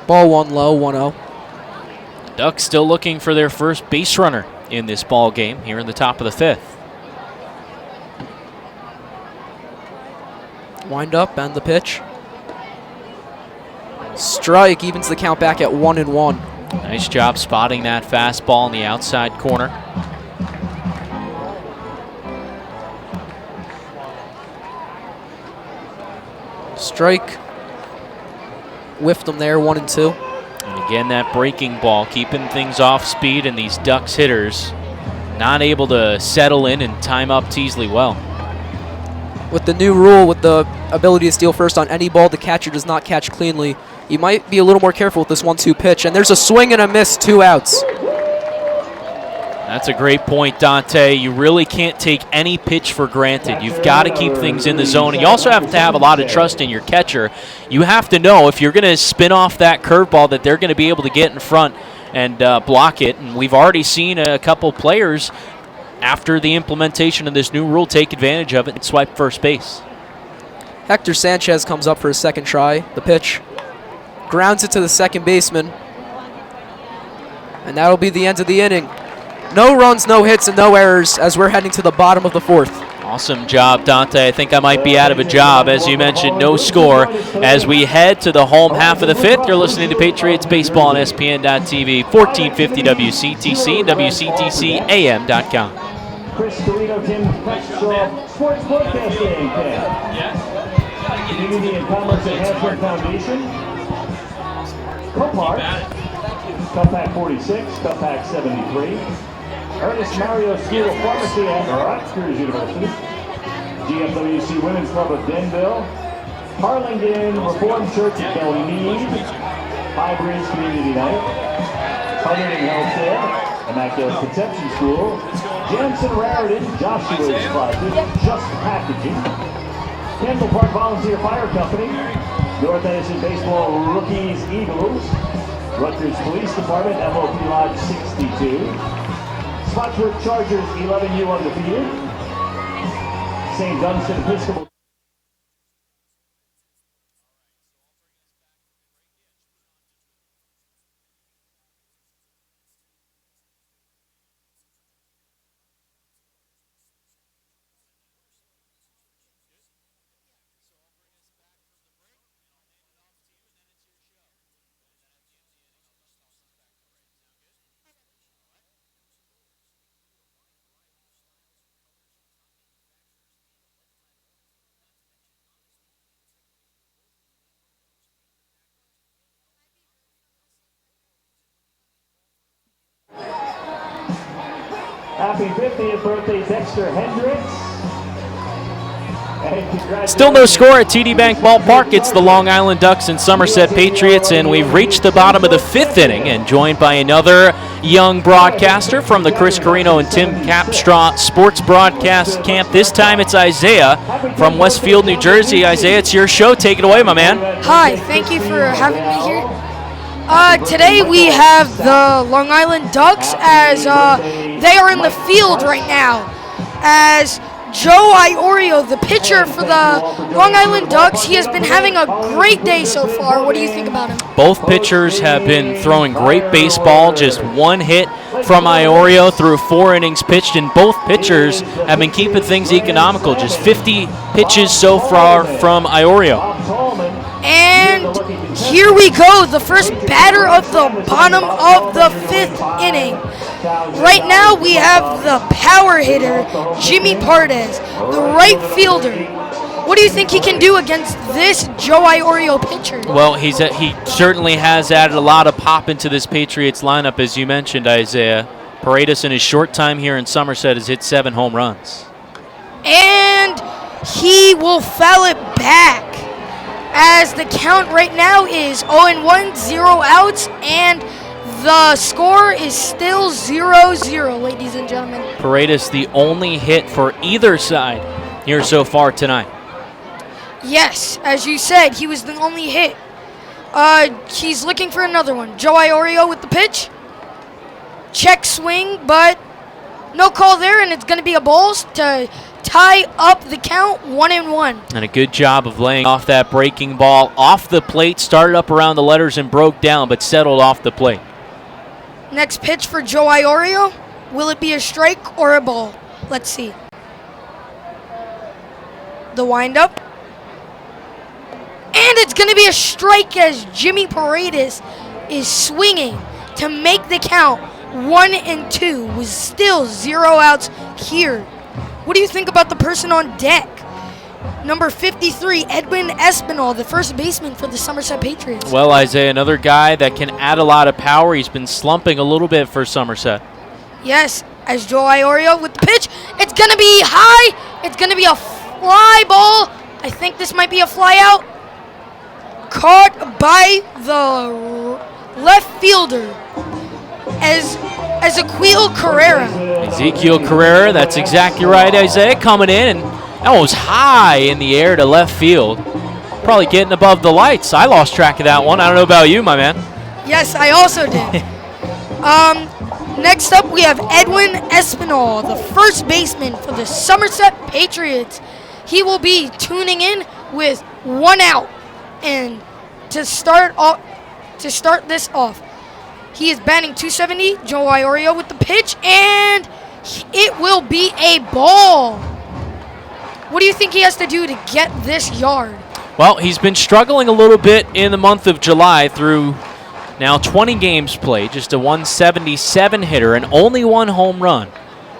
Ball one low, 1-0. Ducks still looking for their first base runner in this ball game here in the top of the fifth. Wind up and the pitch. Strike evens the count back at 1-1. Nice job spotting that fastball in the outside corner. Strike. Whiffed him there, 1-2. And again, that breaking ball keeping things off speed, and these Ducks hitters not able to settle in and time up Teasley well. With the new rule, with the ability to steal first on any ball the catcher does not catch cleanly, you might be a little more careful with this 1-2 pitch. And there's a swing and a miss, 2 outs. That's a great point, Dante. You really can't take any pitch for granted. You've got to keep things in the zone. And you also have to have a lot of trust in your catcher. You have to know if you're going to spin off that curveball that they're going to be able to get in front and block it. And we've already seen a couple players after the implementation of this new rule take advantage of it and swipe first base. Hector Sanchez comes up for his second try. The pitch grounds it to the second baseman. And that'll be the end of the inning. No runs, no hits, and no errors as we're heading to the bottom of the fourth. Awesome job, Dante. I think I might be out of a job. As you mentioned, no score. As we head to the home half of the fifth, you're listening to Patriots Baseball on ESPN.TV, 1450 WCTC, and WCTCAM.com. Chris Carino, Tim Petzoff, Sports Broadcasting. Community and Commerce Enhancement Foundation. Copart. Cuppack 46, Cuppack 73. Ernest Mario School of Pharmacy at Rutgers University. GFWC Women's Club of Denville. Harlingen Reformed Church of Bellmead. Highbridge Community Night. Harding Healthcare. Immaculate Conception School. Jansen Raritan, Joshua's Closet, Just Packaging. Kendall Park Volunteer Fire Company. North Edison Baseball Rookies Eagles. Rutgers Police Department, MOP Lodge 62. Spotswood Chargers 11U undefeated. St. Dunstan Episcopal. Happy 50th birthday, Dexter Hendricks. Still no score at TD Bank Ballpark. It's the Long Island Ducks and Somerset Patriots, and we've reached the bottom of the fifth inning and joined by another young broadcaster from the Chris Carino and Tim Capstraw Sports Broadcast Camp. This time it's Isaiah from Westfield, New Jersey. Isaiah, it's your show. Take it away, my man. Hi, thank you for having me here. Today we have the Long Island Ducks as they are in the field right now. As Joe Iorio, the pitcher for the Long Island Ducks, he has been having a great day so far. What do you think about him? Both pitchers have been throwing great baseball. Just one hit from Iorio through 4 innings pitched, and both pitchers have been keeping things economical. Just 50 pitches so far from Iorio. And here we go, the first batter of the bottom of the fifth inning. Right now we have the power hitter, Jimmy Pardes, the right fielder. What do you think he can do against this Joe Iorio pitcher? Well, he certainly has added a lot of pop into this Patriots lineup, as you mentioned, Isaiah. Paredes, in his short time here in Somerset, has hit 7 home runs. And he will foul it back, as the count right now is 0-1, 0 outs, and The score is still 0-0, ladies and gentlemen. Paredes the only hit for either side here so far tonight. Yes, as you said, he was the only hit. He's looking for another one. Joe Iorio with the pitch. Check swing, but no call there, and it's going to be a ball to tie up the count 1-1. And a good job of laying off that breaking ball off the plate. Started up around the letters and broke down, but settled off the plate. Next pitch for Joe Iorio. Will it be a strike or a ball? Let's see. The windup. And it's going to be a strike as Jimmy Paredes is swinging to make the count 1-2 with still 0 outs here. What do you think about the person on deck? Number 53, Edwin Espinal, the first baseman for the Somerset Patriots. Well, Isaiah, another guy that can add a lot of power. He's been slumping a little bit for Somerset. Yes, as Joe Iorio with the pitch. It's going to be high. It's going to be a fly ball. I think this might be a fly out. Caught by the left fielder as Ezequiel Carrera. Ezequiel Carrera, that's exactly right, Isaiah, coming in, and that one was high in the air to left field. Probably getting above the lights. I lost track of that one. I don't know about you, my man. Yes, I also did. Next up, we have Edwin Espinal, the first baseman for the Somerset Patriots. He will be tuning in with 1 out. And to start this off, he is batting .270. Joe Iorio with the pitch, and it will be a ball. What do you think he has to do to get this yard? Well, he's been struggling a little bit in the month of July through now 20 games played, just a 177 hitter and only 1 home run.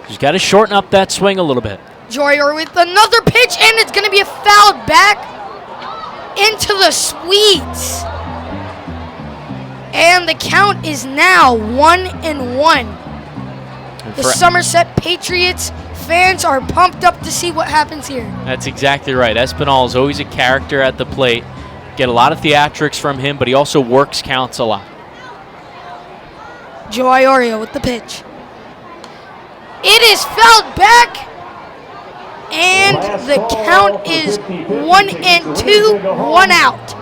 He's got to shorten up that swing a little bit. Joe Iorio with another pitch, and it's going to be a foul back into the sweets. And the count is now 1-1. The Somerset Patriots fans are pumped up to see what happens here. That's exactly right. Espinal is always a character at the plate. Get a lot of theatrics from him, but he also works counts a lot. Joe Iorio with the pitch. It is fouled back. And the count is 1-2, 1 out.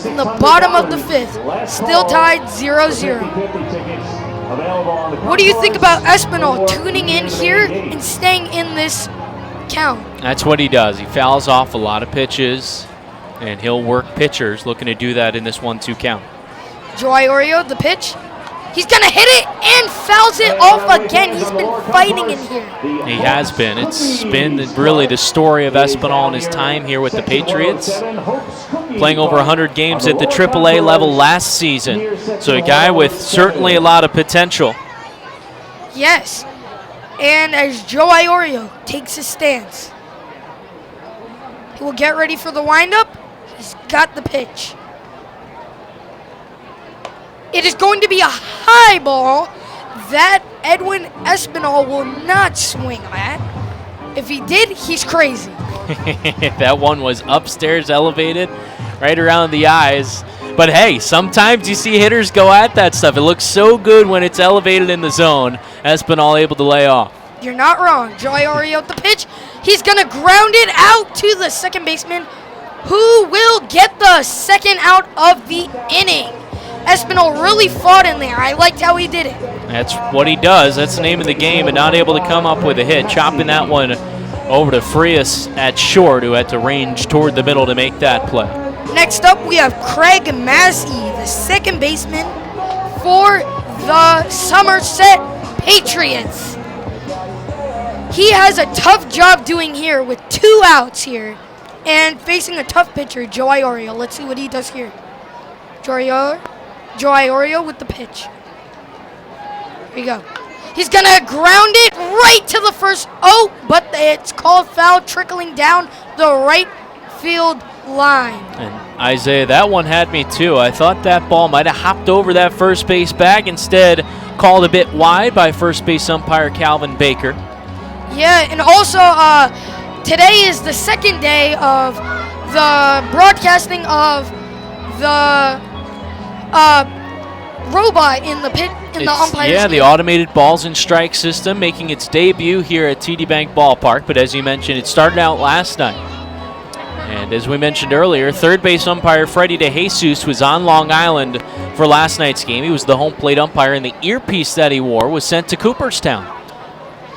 In the bottom of the 5th, still tied 0-0. What do you think about Espinal tuning in here and staying in this count? That's what he does. He fouls off a lot of pitches, and he'll work pitchers looking to do that in this 1-2 count. Joe Iorio, the pitch. He's going to hit it and fouls it off again. He's been fighting in here. He has been. It's been really the story of Espinal and his time here with the Patriots. Playing over 100 games at the AAA level last season. So a guy with certainly a lot of potential. Yes. And as Joe Iorio takes his stance, he will get ready for the windup. He's got the pitch. It is going to be a high ball that Edwin Espinal will not swing at. If he did, he's crazy. That one was upstairs elevated, right around the eyes. But hey, sometimes you see hitters go at that stuff. It looks so good when it's elevated in the zone. Espinal able to lay off. You're not wrong. Joe Iorio at the pitch. He's going to ground it out to the second baseman, who will get the second out of the inning. Espinal really fought in there. I liked how he did it. That's what he does. That's the name of the game, and not able to come up with a hit. Chopping that one over to Frias at short, who had to range toward the middle to make that play. Next up, we have Craig Massey, the second baseman for the Somerset Patriots. He has a tough job doing here with 2 outs here and facing a tough pitcher, Joe Iorio. Let's see what he does here. Joe Iorio with the pitch. Here you go. He's going to ground it right to the first. Oh, but it's called foul, trickling down the right field line. And Isaiah, that one had me too. I thought that ball might have hopped over that first base bag. Instead, called a bit wide by first base umpire Calvin Baker. Yeah, and also today is the second day of the broadcasting of the robot in the pit in the umpire's Yeah, ear. the automated balls and strike system making its debut here at TD Bank Ballpark. But as you mentioned, it started out last night. And as we mentioned earlier, third base umpire Freddie DeJesus was on Long Island for last night's game. He was the home plate umpire, and the earpiece that he wore was sent to Cooperstown.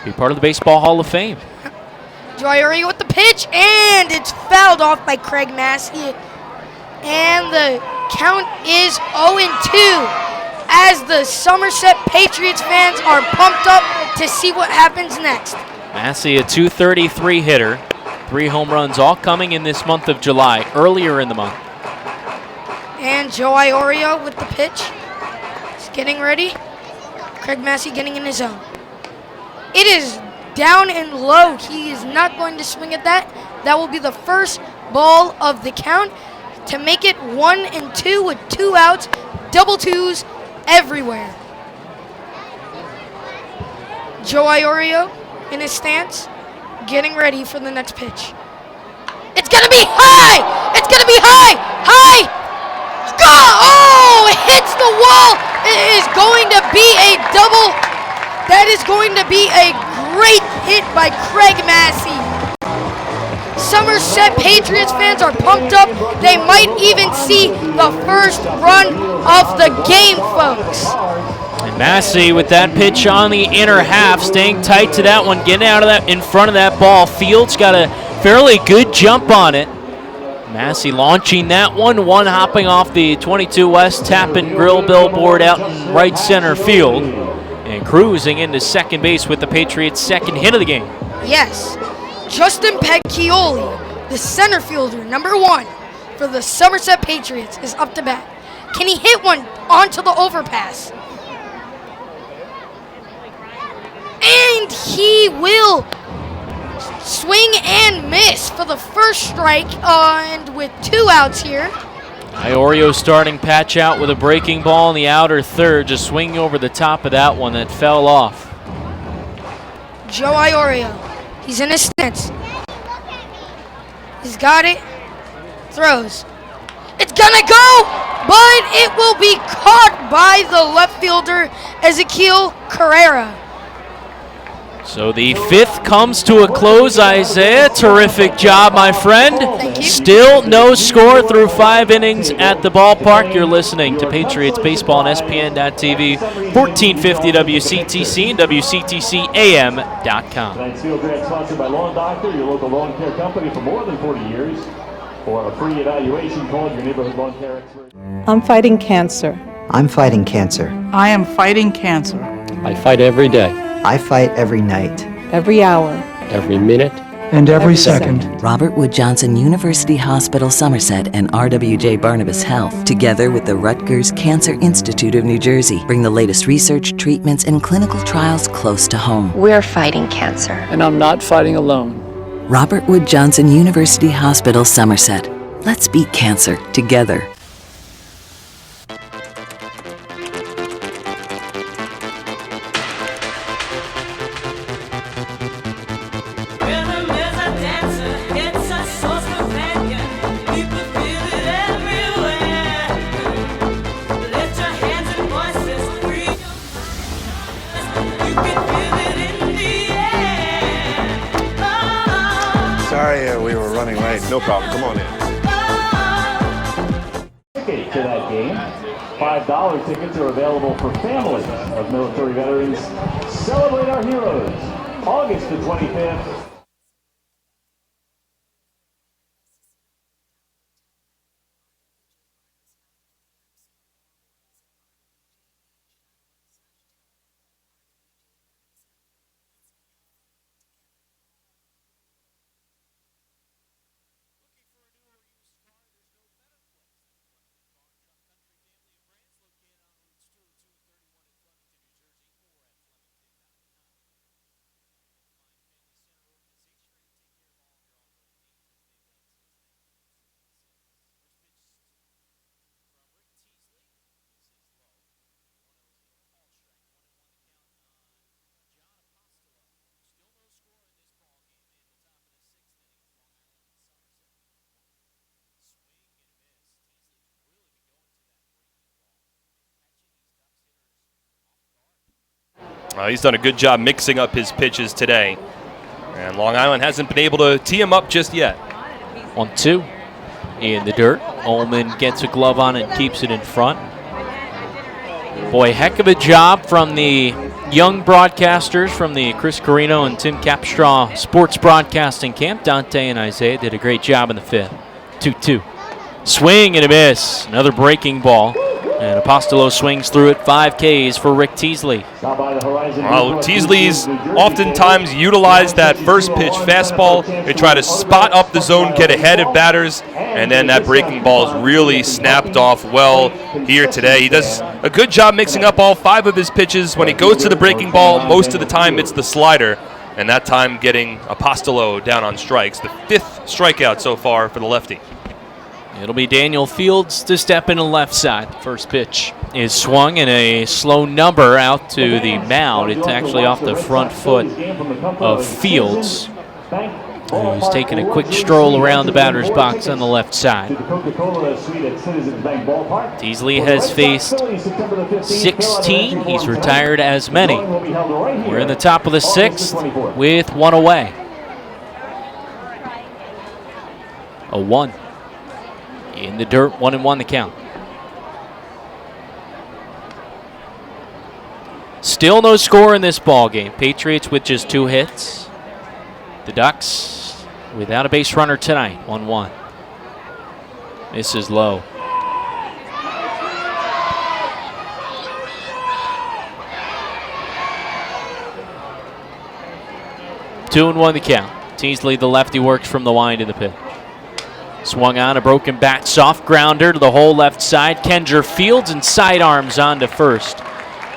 Be part of the Baseball Hall of Fame. Joy Uri with the pitch, and it's fouled off by Craig Massey. And the count is 0-2 as the Somerset Patriots fans are pumped up to see what happens next. Massey, a .233 hitter. 3 home runs, all coming in this month of July, earlier in the month. And Joe Iorio with the pitch. He's getting ready. Craig Massey getting in his zone. It is down and low. He is not going to swing at that. That will be the first ball of the count to make it 1-2 with 2 outs, double twos everywhere. Joe Iorio in his stance, getting ready for the next pitch. It's gonna be high! It's gonna be high! High! Oh, it hits the wall! It is going to be a double. That is going to be a great hit by Craig Massey. Somerset Patriots fans are pumped up. They might even see the first run of the game, folks. And Massey with that pitch on the inner half, staying tight to that one, getting out of that, in front of that ball. Fields got a fairly good jump on it. Massey launching that one hopping off the 22 West tap and grill billboard out in right center field, and cruising into second base with the Patriots' second hit of the game. Yes, Justin Pecchioli, the center fielder, number 1 for the Somerset Patriots, is up to bat. Can he hit one onto the overpass? And he will swing and miss for the first strike, and with 2 outs here. Iorio starting patch out with a breaking ball in the outer third, just swinging over the top of that one that fell off. Joe Iorio, he's in his stance. He's got it, throws. It's gonna go, but it will be caught by the left fielder, Ezequiel Carrera. So the 5th comes to a close, Isaiah. Terrific job, my friend. Thank you. Still no score through 5 innings at the ballpark. You're listening to Patriots Baseball on SPN.TV, 1450 WCTC and WCTCAM.com. Tonight's field grant sponsored by Lawn Doctor, your local lawn care company for more than 40 years. For a free evaluation, call your neighborhood lawn care expert. I'm fighting cancer. I'm fighting cancer. I am fighting cancer. I fight every day. I fight every night. Every hour. Every minute. And every second. Robert Wood Johnson University Hospital Somerset and RWJ Barnabas Health, together with the Rutgers Cancer Institute of New Jersey, bring the latest research, treatments, and clinical trials close to home. We're fighting cancer. And I'm not fighting alone. Robert Wood Johnson University Hospital Somerset. Let's beat cancer together. Sorry, we were running late. No problem. Come on in. Ticket to that game. $5 tickets are available for families of military veterans. Celebrate our heroes. August the 25th. He's done a good job mixing up his pitches today. And Long Island hasn't been able to tee him up just yet. 1-2 in the dirt. Ullman gets a glove on it and keeps it in front. Boy, heck of a job from the young broadcasters from the Chris Carino and Tim Capstraw sports broadcasting camp. Dante and Isaiah did a great job in the fifth. 2-2. Swing and a miss. Another breaking ball. And Apostolo swings through it. 5 Ks for Rick Teasley. Well, Teasley's oftentimes utilized that first pitch fastball. They try to spot up the zone, get ahead of batters, and then that breaking ball is really snapped off well here today. He does a good job mixing up all 5 of his pitches. When he goes to the breaking ball, most of the time it's the slider, and that time getting Apostolo down on strikes. The 5th strikeout so far for the lefty. It'll be Daniel Fields to step in the left side. First pitch is swung in a slow number out to the mound. It's actually off the front foot of Fields, who's taking a quick stroll around the batter's box on the left side. Teasley has faced 16. He's retired as many. We're in the top of the 6th with 1 away. A 1. In the dirt, 1-1 the count. Still no score in this ball game. Patriots with just 2 hits. The Ducks without a base runner tonight, 1-1. This is low. Two and 1 the count. Teasley, the lefty, works from the wind of the pitch. Swung on, a broken bat, soft grounder to the whole left side. Kendra Fields and sidearms on to first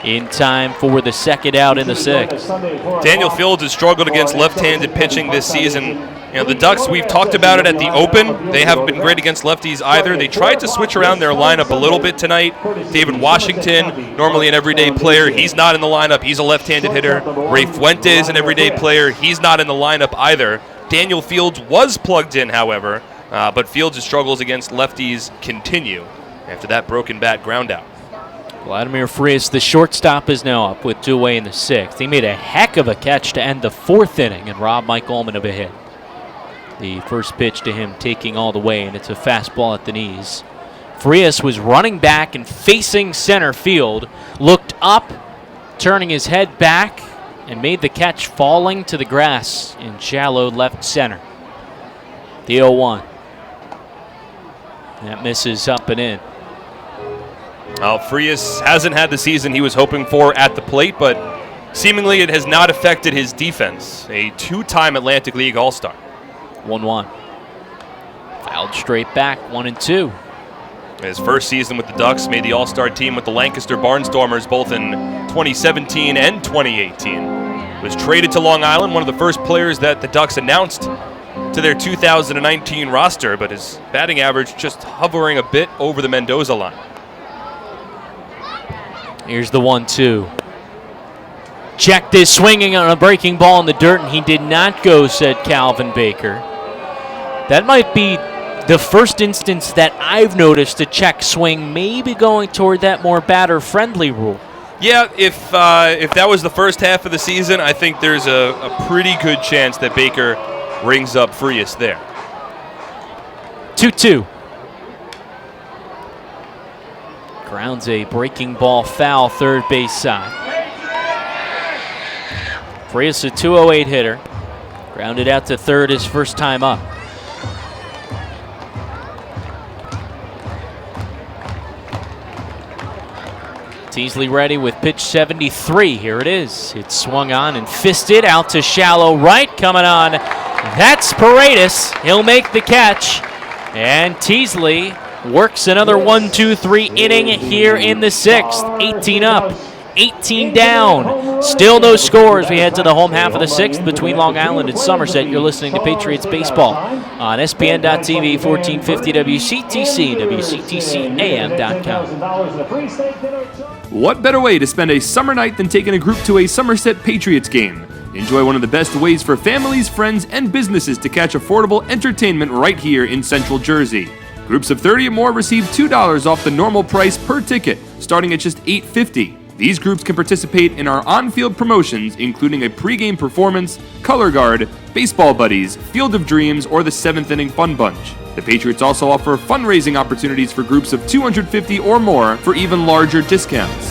in time for the second out in the 6th. Daniel Fields has struggled against left-handed pitching this season. You know, the Ducks, we've talked about it at the Open. They haven't been great against lefties either. They tried to switch around their lineup a little bit tonight. David Washington, normally an everyday player, he's not in the lineup. He's a left-handed hitter. Ray Fuentes, an everyday player, he's not in the lineup either. Daniel Fields was plugged in, however. But Fields' struggles against lefties continue after that broken bat ground out. Vladimir Frias, the shortstop, is now up with 2 away in the 6th. He made a heck of a catch to end the 4th inning and rob Mike Ullman of a hit. The first pitch to him taking all the way, and it's a fastball at the knees. Frias was running back and facing center field, looked up, turning his head back, and made the catch falling to the grass in shallow left center. The 0-1. That misses up and in. Well, Frias hasn't had the season he was hoping for at the plate, but seemingly it has not affected his defense. A 2-time Atlantic League All-Star. 1-1. Fouled straight back, 1-2. His first season with the Ducks, made the All-Star team with the Lancaster Barnstormers both in 2017 and 2018. Was traded to Long Island, one of the first players that the Ducks announced to their 2019 roster, but his batting average just hovering a bit over the Mendoza line. Here's the 1-2. Checked is swinging on a breaking ball in the dirt, and he did not go, said Calvin Baker. That might be the first instance that I've noticed a check swing maybe going toward that more batter-friendly rule. Yeah, if that was the first half of the season, I think there's a pretty good chance that Baker rings up Frias there. 2-2. Grounds a breaking ball foul third base side. Frias, a 208 hitter. Grounded out to third his first time up. Teasley ready with pitch 73. Here it is. It's swung on and fisted out to shallow right. Coming on. That's Paredes. He'll make the catch. And Teasley works another 1-2-3 inning here in the 6th. 18 up, 18 down. Still no scores. We head to the home half of the 6th between Long Island and Somerset. You're listening to Patriots Baseball on SPN.TV, 1450 WCTC, WCTCAM.com. What better way to spend a summer night than taking a group to a Somerset Patriots game? Enjoy one of the best ways for families, friends, and businesses to catch affordable entertainment right here in Central Jersey. Groups of 30 or more receive $2 off the normal price per ticket, starting at just $8.50. These groups can participate in our on-field promotions, including a pregame performance, color guard, baseball buddies, field of dreams, or the 7th inning fun bunch. The Patriots also offer fundraising opportunities for groups of 250 or more for even larger discounts.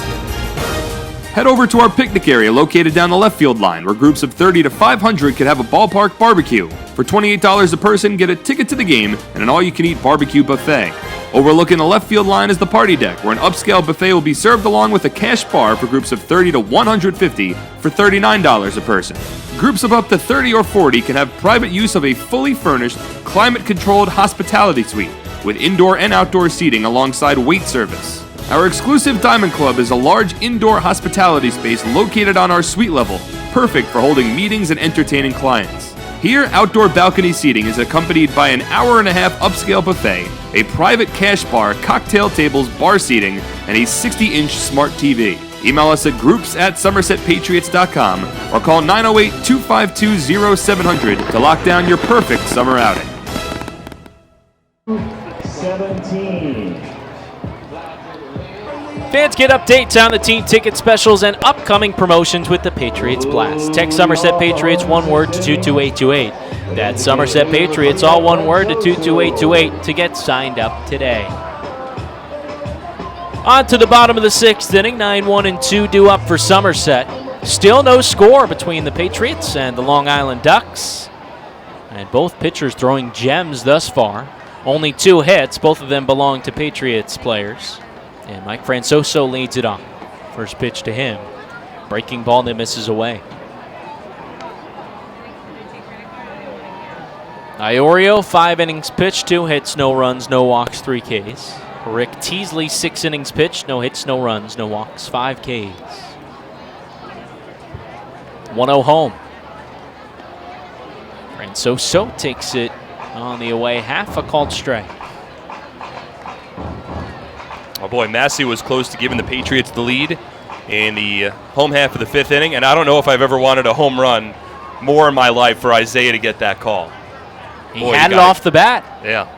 Head over to our picnic area located down the left field line, where groups of 30 to 500 can have a ballpark barbecue. For $28 a person, get a ticket to the game and an all-you-can-eat barbecue buffet. Overlooking the left field line is the party deck, where an upscale buffet will be served along with a cash bar for groups of 30 to 150 for $39 a person. Groups of up to 30 or 40 can have private use of a fully furnished, climate-controlled hospitality suite with indoor and outdoor seating alongside wait service. Our exclusive Diamond Club is a large indoor hospitality space located on our suite level, perfect for holding meetings and entertaining clients. Here, outdoor balcony seating is accompanied by an hour-and-a-half upscale buffet, a private cash bar, cocktail tables, bar seating, and a 60-inch smart TV. Email us at groups@somersetpatriots.com or call 908-252-0700 to lock down your perfect summer outing. 17. Fans get updates on the team ticket specials and upcoming promotions with the Patriots Blast. Text Somerset Patriots one word to 22828. That's Somerset Patriots all one word to 22828 to get signed up today. On to the bottom of the 6th inning, 9-1 and 2 due up for Somerset. Still no score between the Patriots and the Long Island Ducks. And both pitchers throwing gems thus far. Only 2 hits, both of them belong to Patriots players. And Mike Francoso leads it off. First pitch to him. Breaking ball that misses away. Iorio, 5 innings pitched, 2 hits, no runs, no walks, 3 Ks. Rick Teasley, 6 innings pitched, no hits, no runs, no walks, 5 Ks. 1-0 home. Francoso takes it on the away half, a called strike. Oh boy, Massey was close to giving the Patriots the lead in the home half of the 5th inning, and I don't know if I've ever wanted a home run more in my life for Isaiah to get that call. He had it off the bat. Yeah.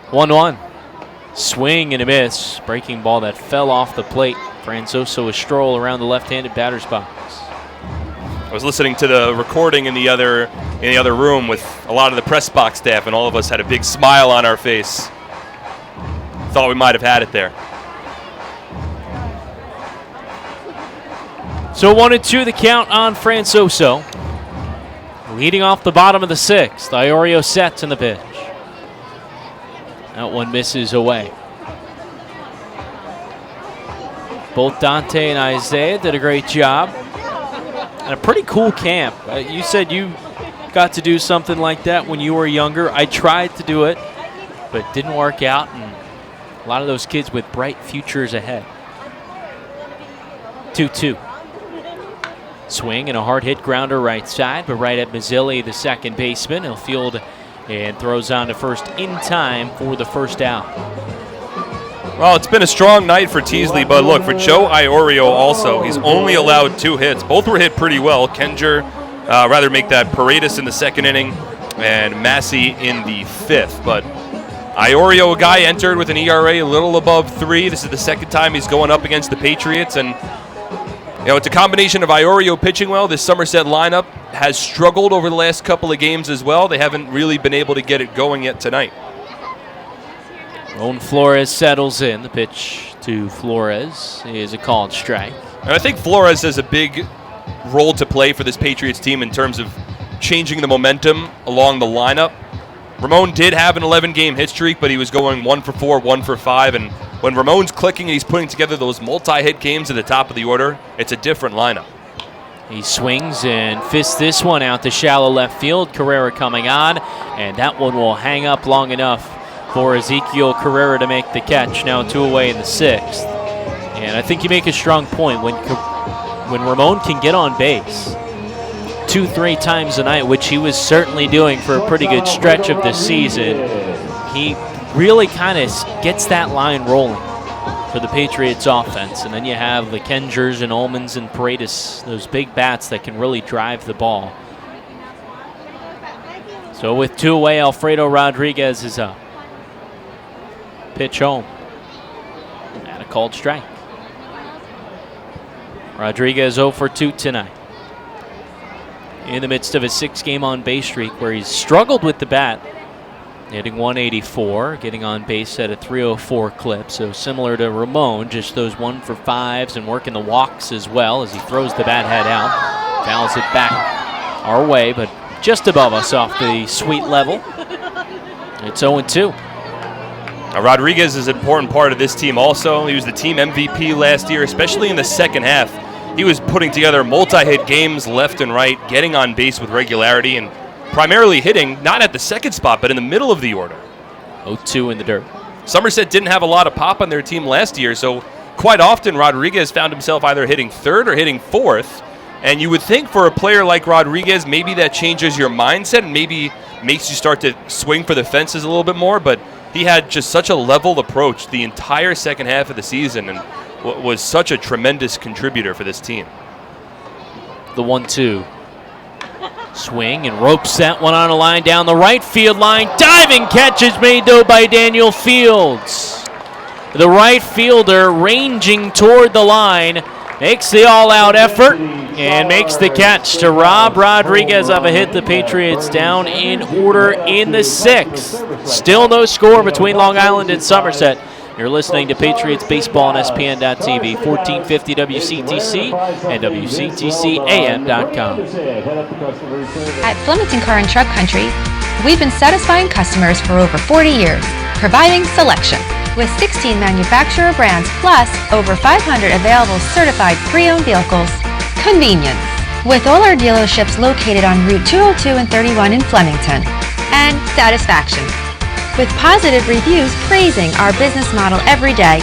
1-1. Swing and a miss. Breaking ball that fell off the plate. Francoso a stroll around the left-handed batter's box. I was listening to the recording in the other room with a lot of the press box staff, and all of us had a big smile on our face. Thought we might have had it there. So 1-2 the count on Francoso. Leading off the bottom of the 6th. Iorio sets in the pitch. That one misses away. Both Dante and Isaiah did a great job. And a pretty cool camp. You said you got to do something like that when you were younger. I tried to do it, but it didn't work out. And a lot of those kids with bright futures ahead. 2-2. Swing and a hard hit grounder right side, but right at Mazzilli, the second baseman. He'll field and throws on to first in time for the first out. Well, it's been a strong night for Teasley, but look, for Joe Iorio also, he's only allowed 2 hits. Both were hit pretty well. Kenger rather make that Paredes in the 2nd inning and Massey in the 5th. But Iorio, a guy entered with an ERA a little above 3. This is the 2nd time he's going up against the Patriots, and you know, it's a combination of Iorio pitching well. This Somerset lineup has struggled over the last couple of games as well. They haven't really been able to get it going yet tonight. Ron Flores settles in. The pitch to Flores is a called strike. And I think Flores has a big role to play for this Patriots team in terms of changing the momentum along the lineup. Ramon did have an 11-game hit streak, but he was going 1 for 4, 1 for 5, and when Ramon's clicking and he's putting together those multi-hit games at the top of the order, it's a different lineup. He swings and fists this one out to shallow left field. Carrera coming on, and that one will hang up long enough for Ezekiel Carrera to make the catch. Now 2 away in the 6th. And I think you make a strong point. When Ramon can get on base 2-3 times a night, which he was certainly doing for a pretty good stretch of this season, he really kind of gets that line rolling for the Patriots offense. And then you have the Kengers and Ullmans and Paredes, those big bats that can really drive the ball. So with 2 away, Alfredo Rodriguez is up. Pitch home. And a called strike. Rodriguez 0 for 2 tonight. In the midst of a 6-game on-base streak where he's struggled with the bat, hitting 184, getting on base at a 304 clip. So similar to Ramon, just those 1-for-5s and working the walks as well as he throws the bat head out. Fouls it back our way, but just above us off the sweet level. It's 0-2. Now, Rodriguez is an important part of this team also. He was the team MVP last year, especially in the second half. He was putting together multi-hit games left and right, getting on base with regularity, and primarily hitting not at the second spot, but in the middle of the order. 0-2 in the dirt. Somerset didn't have a lot of pop on their team last year, so quite often Rodriguez found himself either hitting third or hitting fourth. And you would think for a player like Rodriguez, maybe that changes your mindset and maybe makes you start to swing for the fences a little bit more, but he had just such a leveled approach the entire second half of the season and was such a tremendous contributor for this team. The 1-2. Swing and ropes that one on a line down the right field line. Diving catch is made though by Daniel Fields. The right fielder ranging toward the line makes the all-out effort and makes the catch to rob Rodriguez of a hit. The Patriots down in order in the 6th. Still no score between Long Island and Somerset. You're listening to Patriots Baseball on SPN.TV, 1450 WCTC and WCTCAM.com. At Flemington Car and Truck Country, we've been satisfying customers for over 40 years, providing selection. With 16 manufacturer brands plus over 500 available certified pre-owned vehicles. Convenience. With all our dealerships located on Route 202 and 31 in Flemington. And satisfaction. With positive reviews praising our business model every day.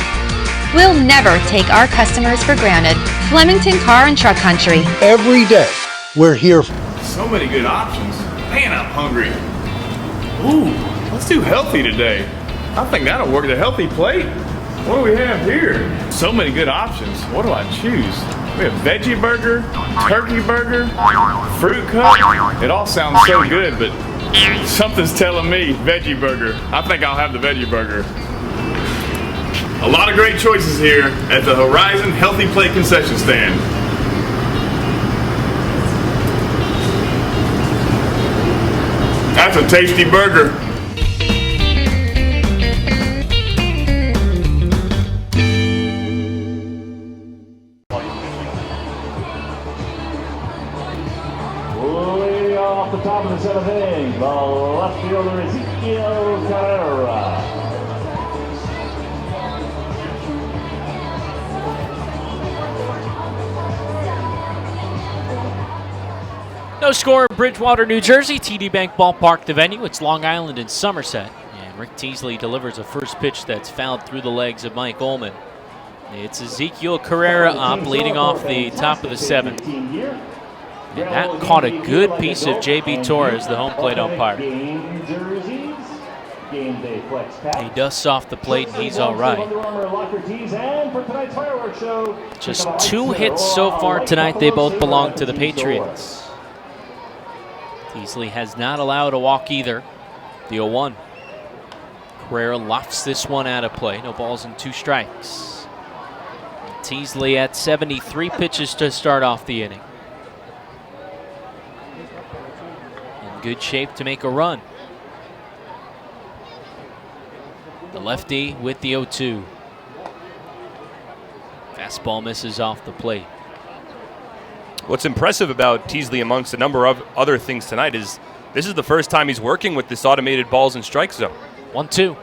We'll never take our customers for granted. Flemington Car and Truck Country. Every day, we're here. So many good options. Man, I'm hungry. Ooh, let's do healthy today. I think that'll work. The healthy plate? What do we have here? So many good options. What do I choose? We have veggie burger, turkey burger, fruit cup. It all sounds so good, but something's telling me veggie burger. I think I'll have the veggie burger. A lot of great choices here at the Horizon Healthy Plate concession stand. That's a tasty burger. Off the top of the 7th inning, the left fielder Ezekiel Carrera. No score in Bridgewater, New Jersey. TD Bank Ballpark, the venue. It's Long Island and Somerset. And Rick Teasley delivers a first pitch that's fouled through the legs of Mike Ullman. It's Ezekiel Carrera up, leading off the top of the 7th. And that caught a good piece of J.B. Torres, the home plate umpire. He dusts off the plate and he's all right. Just 2 hits so far tonight. They both belong to the Patriots. Teasley has not allowed a walk either. The 0-1. Carrera lofts this one out of play. No balls and 2 strikes. Teasley at 73 pitches to start off the inning. Good shape to make a run. The lefty with the 0-2. Fastball misses off the plate. What's impressive about Teasley amongst a number of other things tonight is this is the first time he's working with this automated balls and strike zone. 1-2.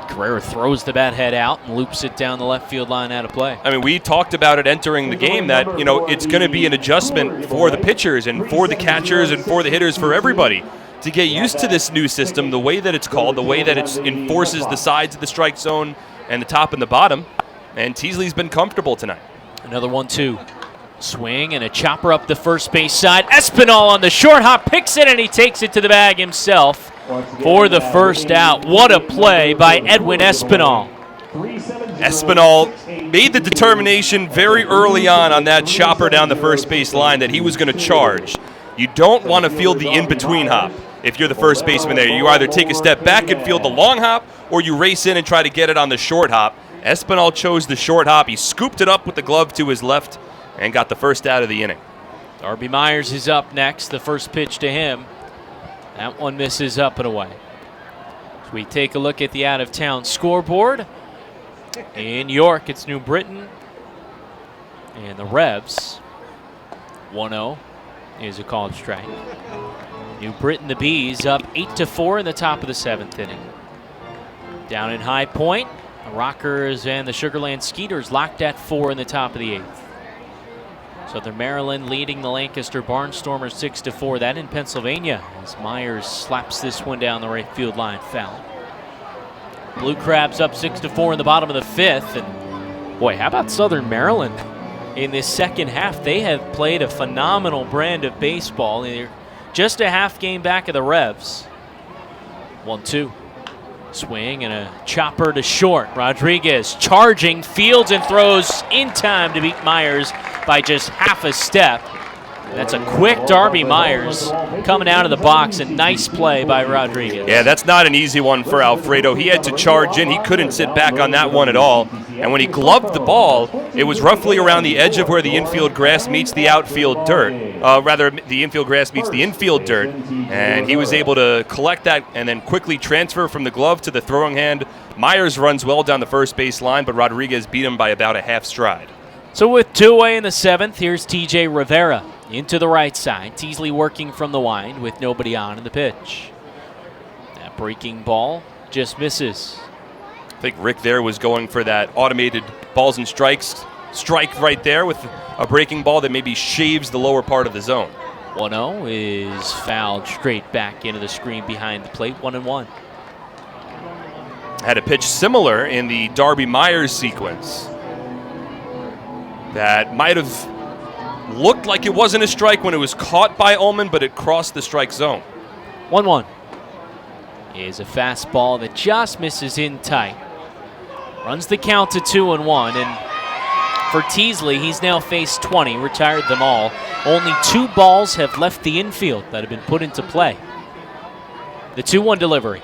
Carrera throws the bat head out and loops it down the left field line out of play. I mean, we talked about it entering the game that, you know, it's going to be an adjustment for the pitchers and for the catchers and for the hitters, for everybody to get used to this new system, the way that it's called, the way that it enforces the sides of the strike zone and the top and the bottom. And Teasley's been comfortable tonight. Another 1-2. Swing and a chopper up the first base side. Espinal on the short hop, picks it, and he takes it to the bag himself for the first out. What a play by Edwin Espinal. Espinal made the determination very early on that chopper down the first base line that he was going to charge. You don't want to field the in-between hop if you're the first baseman there. You either take a step back and field the long hop, or you race in and try to get it on the short hop. Espinal chose the short hop. He scooped it up with the glove to his left and got the first out of the inning. Darby Myers is up next. The first pitch to him. That one misses up and away. As we take a look at the out-of-town scoreboard. In York, it's New Britain. And the Revs, 1-0 is a called strike. New Britain, the Bees, up 8-4 in the top of the 7th inning. Down in High Point, the Rockers and the Sugarland Skeeters locked at 4 in the top of the 8th. Southern Maryland leading the Lancaster Barnstormers 6-4. That in Pennsylvania as Myers slaps this one down the right field line, foul. Blue Crabs up 6-4 in the bottom of the 5th. And boy, how about Southern Maryland in this second half? They have played a phenomenal brand of baseball. They're just a half game back of the Revs. 1-2. Swing and a chopper to short. Rodriguez charging, fields and throws in time to beat Myers by just half a step. That's a quick Darby Myers coming out of the box, and nice play by Rodriguez. Yeah, that's not an easy one for Alfredo. He had to charge in. He couldn't sit back on that one at all. And when he gloved the ball, it was roughly around the edge of where the infield grass meets the outfield dirt. Rather, the infield grass meets the infield dirt. And he was able to collect that and then quickly transfer from the glove to the throwing hand. Myers runs well down the first base line, but Rodriguez beat him by about a half stride. So with 2 away in the 7th, here's TJ Rivera into the right side. Teasley working from the wind with nobody on in the pitch. That breaking ball just misses. I think Rick there was going for that automated balls and strikes strike right there with a breaking ball that maybe shaves the lower part of the zone. 1-0 is fouled straight back into the screen behind the plate. 1-1. Had a pitch similar in the Darby Myers sequence that might have looked like it wasn't a strike when it was caught by Ullman, but it crossed the strike zone. 1-1 is a fastball that just misses in tight. Runs the count to 2-1, and for Teasley, he's now faced 20, retired them all. Only 2 balls have left the infield that have been put into play. The 2-1 delivery.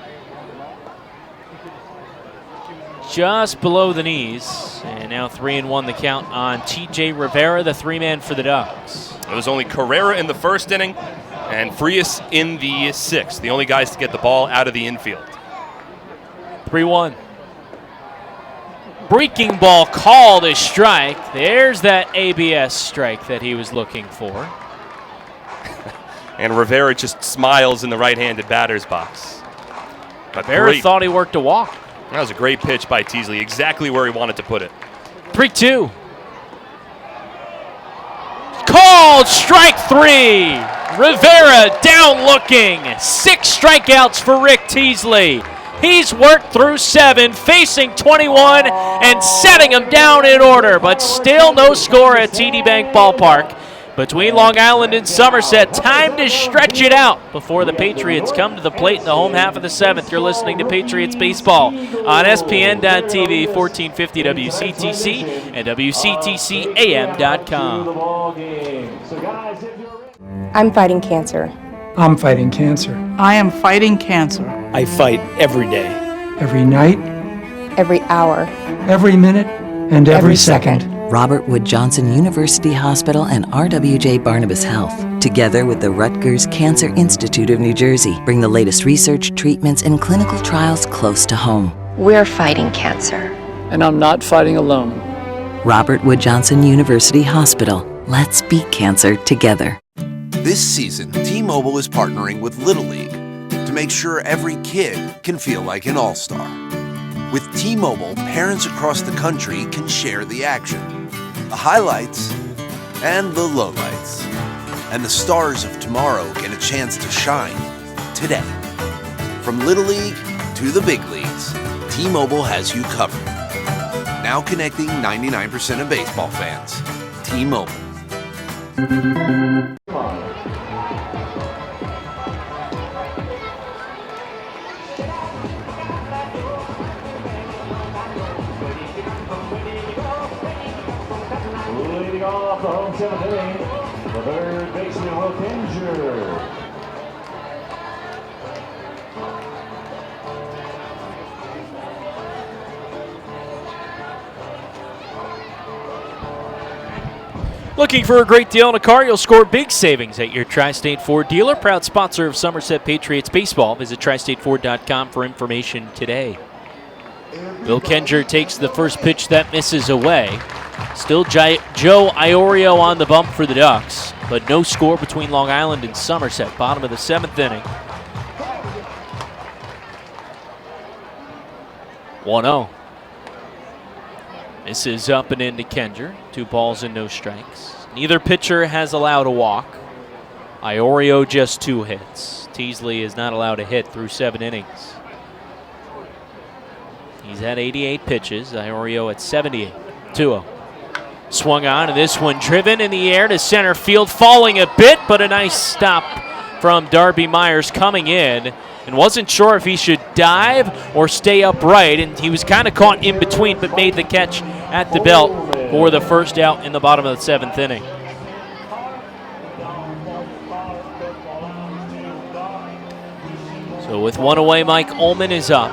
Just below the knees, and now 3-1 the count on TJ Rivera, the 3-man for the Ducks. It was only Carrera in the first inning and Frias in the 6th, the only guys to get the ball out of the infield. 3-1. Breaking ball called a strike. There's that ABS strike that he was looking for. And Rivera just smiles in the right-handed batter's box. Rivera thought he worked a walk. That was a great pitch by Teasley, exactly where he wanted to put it. 3-2. Called strike 3. Rivera down looking. 6 strikeouts for Rick Teasley. He's worked through 7, facing 21 and setting them down in order, but still no score at TD Bank Ballpark. Between Long Island and Somerset, time to stretch it out before the Patriots come to the plate in the home half of the 7th. You're listening to Patriots Baseball on SPN.TV, 1450 WCTC, and WCTCAM.com. I'm fighting cancer. I'm fighting cancer. I am fighting cancer. I fight every day. Every night. Every hour. Every minute. And every second. Robert Wood Johnson University Hospital and RWJ Barnabas Health, together with the Rutgers Cancer Institute of New Jersey, bring the latest research, treatments, and clinical trials close to home. We're fighting cancer. And I'm not fighting alone. Robert Wood Johnson University Hospital. Let's beat cancer together. This season, T-Mobile is partnering with Little League to make sure every kid can feel like an all-star. With T-Mobile, parents across the country can share the action, the highlights, and the lowlights. And the stars of tomorrow get a chance to shine today. From Little League to the big leagues, T-Mobile has you covered. Now connecting 99% of baseball fans. T-Mobile. Leading off the home 7th inning, the third baseman will injured. Looking for a great deal on a car? You'll score big savings at your Tri-State Ford dealer. Proud sponsor of Somerset Patriots baseball. Visit tristateford.com for information today. Bill Kenger takes the first pitch that misses away. Still Joe Iorio on the bump for the Ducks, but no score between Long Island and Somerset. Bottom of the 7th inning. 1-0. Misses up and into Kenger. 2 balls and no strikes. Neither pitcher has allowed a walk. Iorio just 2 hits. Teasley is not allowed a hit through 7 innings. He's had 88 pitches. Iorio at 78. 2-0. Swung on, and this one driven in the air to center field, falling a bit, but a nice stop from Darby Myers coming in. And wasn't sure if he should dive or stay upright, and he was kind of caught in between, but made the catch at the belt for the first out in the bottom of the 7th inning. So with 1 away, Mike Ullman is up.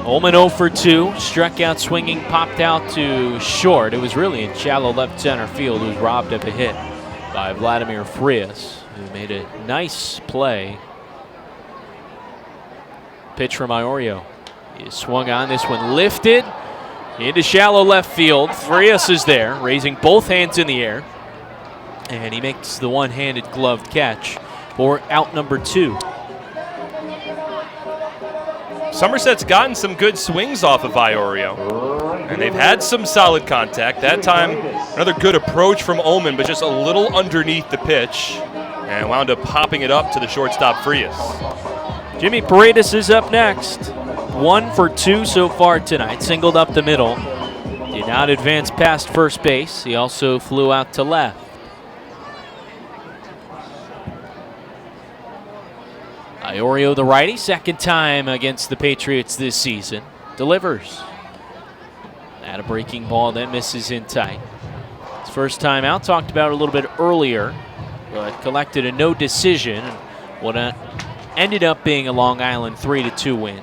Ullman 0 for 2, struck out swinging, popped out to short. It was really in shallow left center field. It was robbed of a hit by Vladimir Frias, who made a nice play. Pitch from Iorio. He swung on, this one lifted into shallow left field. Frias is there, raising both hands in the air. And he makes the one-handed gloved catch for out number 2. Somerset's gotten some good swings off of Iorio, and they've had some solid contact. That time, another good approach from Ullman, but just a little underneath the pitch, and wound up popping it up to the shortstop Frias. Jimmy Paredes is up next. 1 for 2 so far tonight. Singled up the middle. Did not advance past first base. He also flew out to left. Iorio, the righty, second time against the Patriots this season. Delivers. At a breaking ball that misses in tight. His first time out, talked about it a little bit earlier, but collected a no decision. What ended up being a Long Island 3-2 win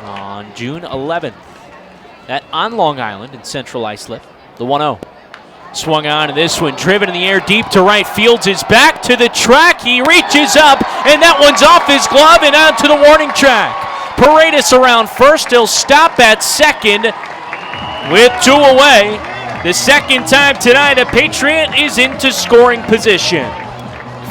on June 11th. That on Long Island in Central Islip, the 1-0. Swung on, and this one driven in the air deep to right. Fields is back to the track. He reaches up, and that one's off his glove and onto the warning track. Paredes around first. He'll stop at second with 2 away. The second time tonight a Patriot is into scoring position.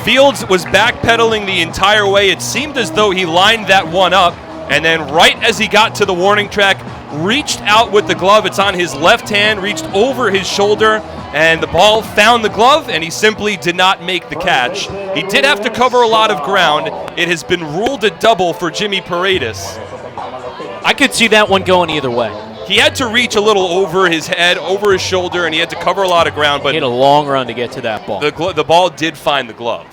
Fields was backpedaling the entire way. It seemed as though he lined that one up, and then right as he got to the warning track, reached out with the glove. It's on his left hand, reached over his shoulder, and the ball found the glove, and he simply did not make the catch. He did have to cover a lot of ground. It has been ruled a double for Jimmy Paredes. I could see that one going either way. He had to reach a little over his head, over his shoulder, and he had to cover a lot of ground. But he had a long run to get to that ball. The ball did find the glove.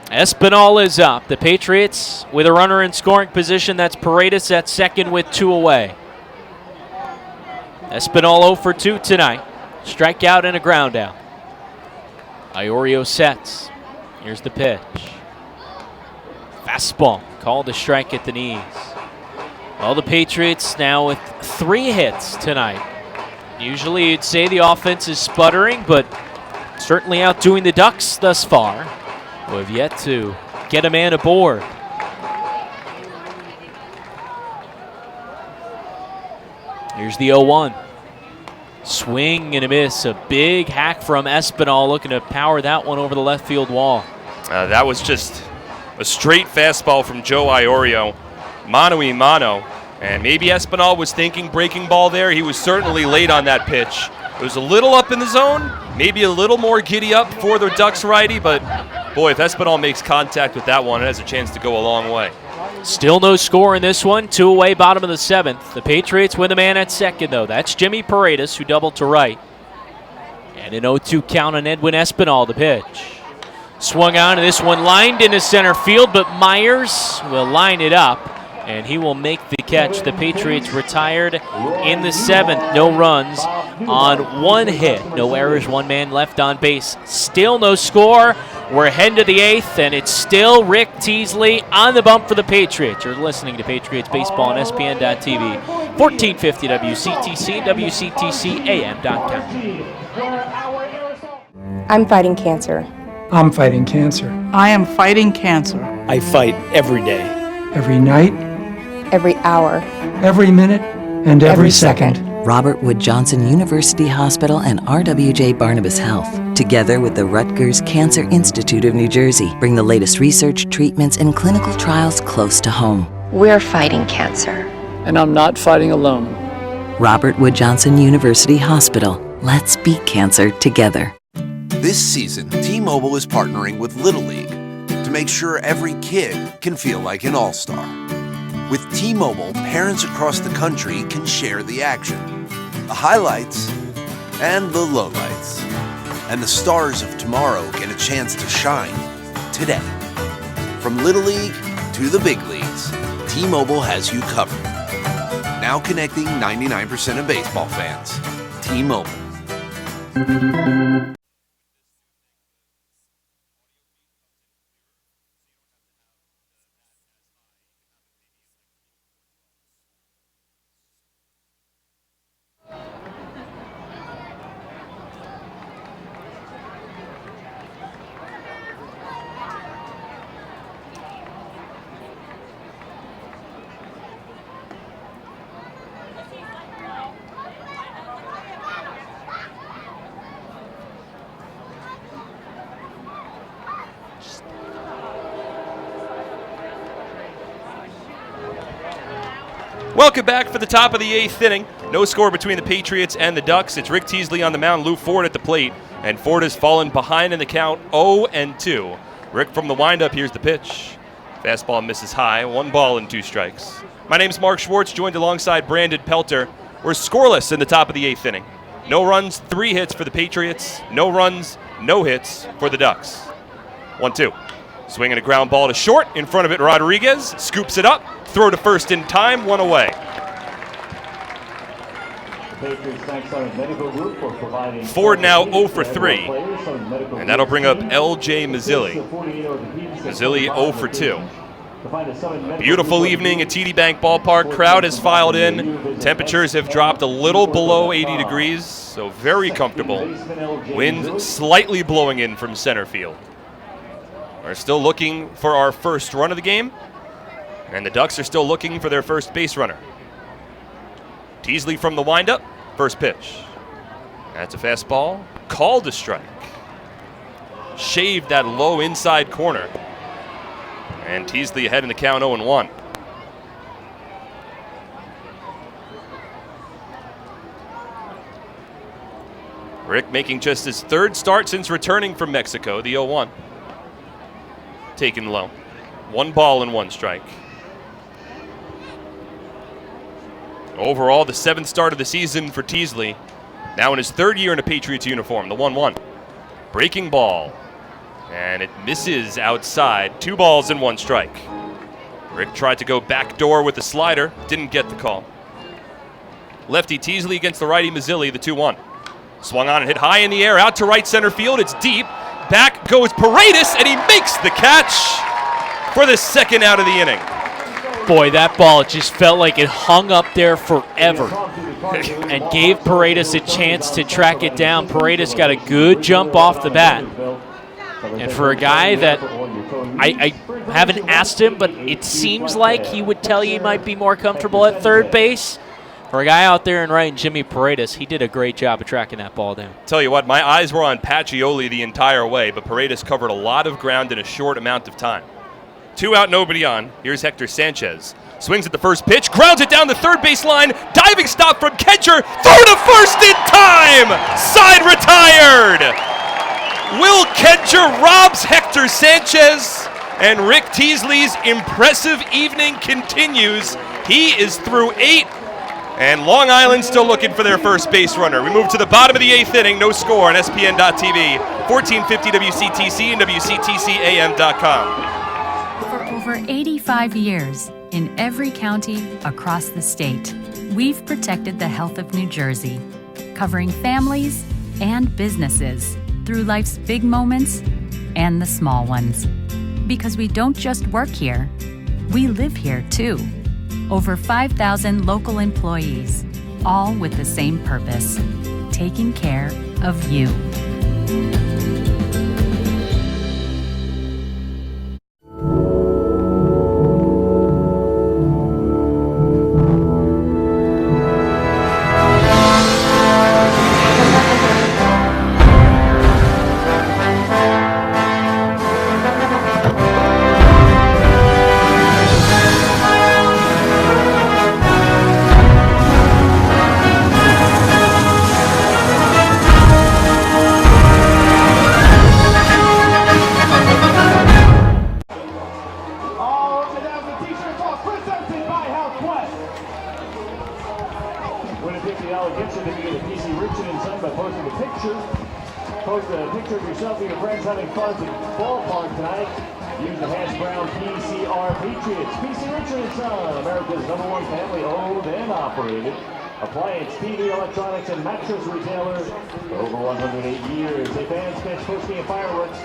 Espinal is up. The Patriots with a runner in scoring position. That's Paredes at second with 2 away. Espinal 0 for 2 tonight. Strikeout and a ground out. Iorio sets. Here's the pitch. Fastball. Called a strike at the knees. Well, the Patriots now with 3 hits tonight. Usually you'd say the offense is sputtering, but certainly outdoing the Ducks thus far, who have yet to get a man aboard. Here's the 0-1. Swing and a miss. A big hack from Espinal, looking to power that one over the left field wall. That was just a straight fastball from Joe Iorio. Mano-y-mano. And maybe Espinal was thinking breaking ball there. He was certainly late on that pitch. It was a little up in the zone, maybe a little more giddy up for the Ducks righty, but boy, if Espinal makes contact with that one, it has a chance to go a long way. Still no score in this one. 2 away, bottom of the 7th. The Patriots with a man at second, though. That's Jimmy Paredes, who doubled to right. And an 0-2 count on Edwin Espinal, the pitch. Swung on, and this one lined into center field, but Myers will line it up, and he will make the catch. The Patriots retired in the 7th. No runs on 1 hit. No errors, 1 man left on base. Still no score. We're heading to the 8th, and it's still Rick Teasley on the bump for the Patriots. You're listening to Patriots Baseball on ESPN.TV. 1450 WCTC, WCTCAM.com. I'm fighting cancer. I'm fighting cancer. I am fighting cancer. I fight every day. Every night, Every hour. every minute, and every second. Robert Wood Johnson University Hospital and RWJ Barnabas Health, together with the Rutgers Cancer Institute of New Jersey, bring the latest research, treatments, and clinical trials close to home. We're fighting cancer. And I'm not fighting alone. Robert Wood Johnson University Hospital. Let's beat cancer together. This season, T-Mobile is partnering with Little League to make sure every kid can feel like an all-star. With T-Mobile, parents across the country can share the action, the highlights, and the lowlights. And the stars of tomorrow get a chance to shine today. From Little League to the big leagues, T-Mobile has you covered. Now connecting 99% of baseball fans. T-Mobile. Welcome back for the top of the 8th inning. No score between the Patriots and the Ducks. It's Rick Teasley on the mound, Lou Ford at the plate, and Ford has fallen behind in the count 0-2. Rick from the windup, here's the pitch. Fastball misses high, 1 ball and 2 strikes. My name's Mark Schwartz, joined alongside Brandon Pelter. We're scoreless in the top of the 8th inning. No runs, 3 hits for the Patriots. No runs, no hits for the Ducks. 1-2. Swinging a ground ball to short. In front of it, Rodriguez scoops it up. Throw to first in time, 1 away. Ford now 0 for 3. And that'll bring up L.J. Mazzilli. Mazzilli 0 for 2. Beautiful evening at TD Bank Ballpark. Crowd has filed in. Temperatures have dropped a little below 80 degrees, so very comfortable. Wind slightly blowing in from center field. We're still looking for our first run of the game, and the Ducks are still looking for their first base runner. Teasley from the windup, first pitch. That's a fastball, called a strike. Shaved that low inside corner. And Teasley ahead in the count 0-1. Rick making just his 3rd start since returning from Mexico, the 0-1. Taken low. 1 ball and 1 strike. Overall, the 7th start of the season for Teasley. Now in his 3rd year in a Patriots uniform, the 1-1. Breaking ball. And it misses outside. 2 balls and 1 strike. Rick tried to go backdoor with the slider. Didn't get the call. Lefty Teasley against the righty Mazzilli, the 2-1. Swung on and hit high in the air, out to right center field. It's deep. Back goes Paredes, and he makes the catch for the 2nd out of the inning. Boy, that ball just felt like it hung up there forever and gave Paredes a chance to track it down. Paredes got a good jump off the bat. And for a guy that I haven't asked him, but it seems like he would tell you he might be more comfortable at third base. For a guy out there and right, Jimmy Paredes, he did a great job of tracking that ball down. Tell you what, my eyes were on Pacioli the entire way, but Paredes covered a lot of ground in a short amount of time. 2 out, nobody on. Here's Hector Sanchez. Swings at the first pitch, grounds it down the third base line. Diving stop from Kedger. Throw to first in time. Side retired. Will Kedger robs Hector Sanchez, and Rick Teasley's impressive evening continues. He is through 8. And Long Island still looking for their first base runner. We move to the bottom of the 8th inning. No score on SPN.TV, 1450 WCTC and WCTCAM.com. For over 85 years, in every county across the state, we've protected the health of New Jersey, covering families and businesses through life's big moments and the small ones. Because we don't just work here, we live here too. over 5,000 local employees, all with the same purpose, taking care of you. Post a picture of yourself and your friends having fun at the ballpark tonight. Use the hash brown PCR Patriots. PC Richard & Son, America's #1 family owned and operated appliance, TV, electronics, and mattress retailer for over 108 years. A fans catch post-game fireworks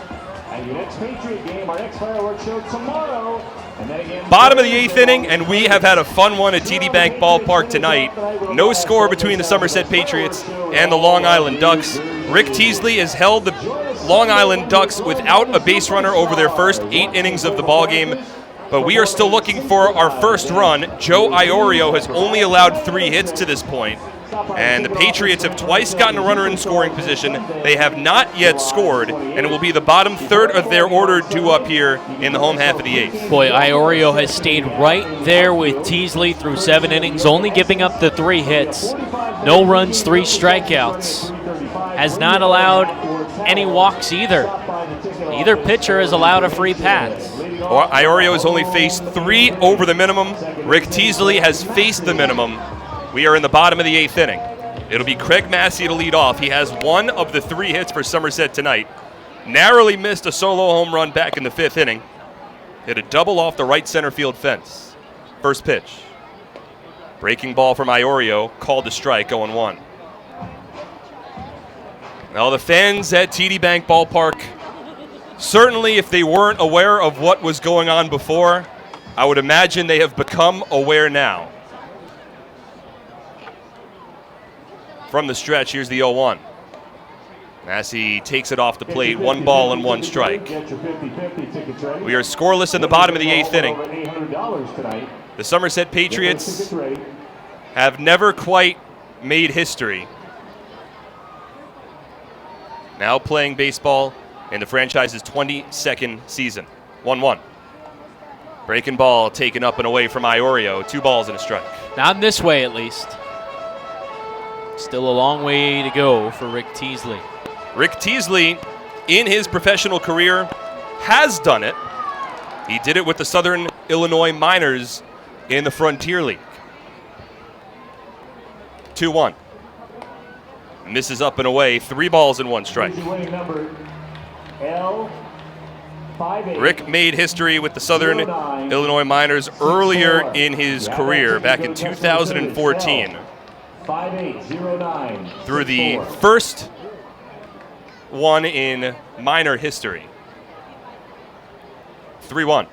at your next Patriot game. Our next fireworks show tomorrow. And then again, bottom of the 8th inning, and we have had a fun one at TD Bank Ballpark tonight. No score between the Somerset Patriots and the Long Island Ducks. Rick Teasley has held the Long Island Ducks without a base runner over their first 8 innings of the ballgame. But we are still looking for our first run. Joe Iorio has only allowed 3 hits to this point. And the Patriots have twice gotten a runner in scoring position. They have not yet scored, and it will be the bottom third of their order due up here in the home half of the 8th. Boy, Iorio has stayed right there with Teasley through 7 innings, only giving up the 3 hits. No runs, 3 strikeouts. Has not allowed any walks either. Either pitcher has allowed a free pass. Iorio has only faced 3 over the minimum. Rick Teasley has faced the minimum. We are in the bottom of the 8th inning. It'll be Craig Massey to lead off. He has 1 of the 3 hits for Somerset tonight. Narrowly missed a solo home run back in the 5th inning. Hit a double off the right center field fence. First pitch. Breaking ball from Iorio, called to strike, 0-1. Now the fans at TD Bank Ballpark, certainly if they weren't aware of what was going on before, I would imagine they have become aware now. From the stretch, here's the 0-1. Massey takes it off the plate, 1 ball and 1 strike. We are scoreless in the bottom of the 8th inning. The Somerset Patriots have never quite made history. Now playing baseball in the franchise's 22nd season. 1-1. Breaking ball taken up and away from Iorio. 2 balls and a strike. Not in this way, at least. Still a long way to go for Rick Teasley. Rick Teasley, in his professional career, has done it. He did it with the Southern Illinois Miners in the Frontier League. 2-1. Misses up and away. 3 balls and 1 strike. Rick made history with the Southern Illinois Miners earlier in his career, back in 2014. Through the first one in minor history. 3-1.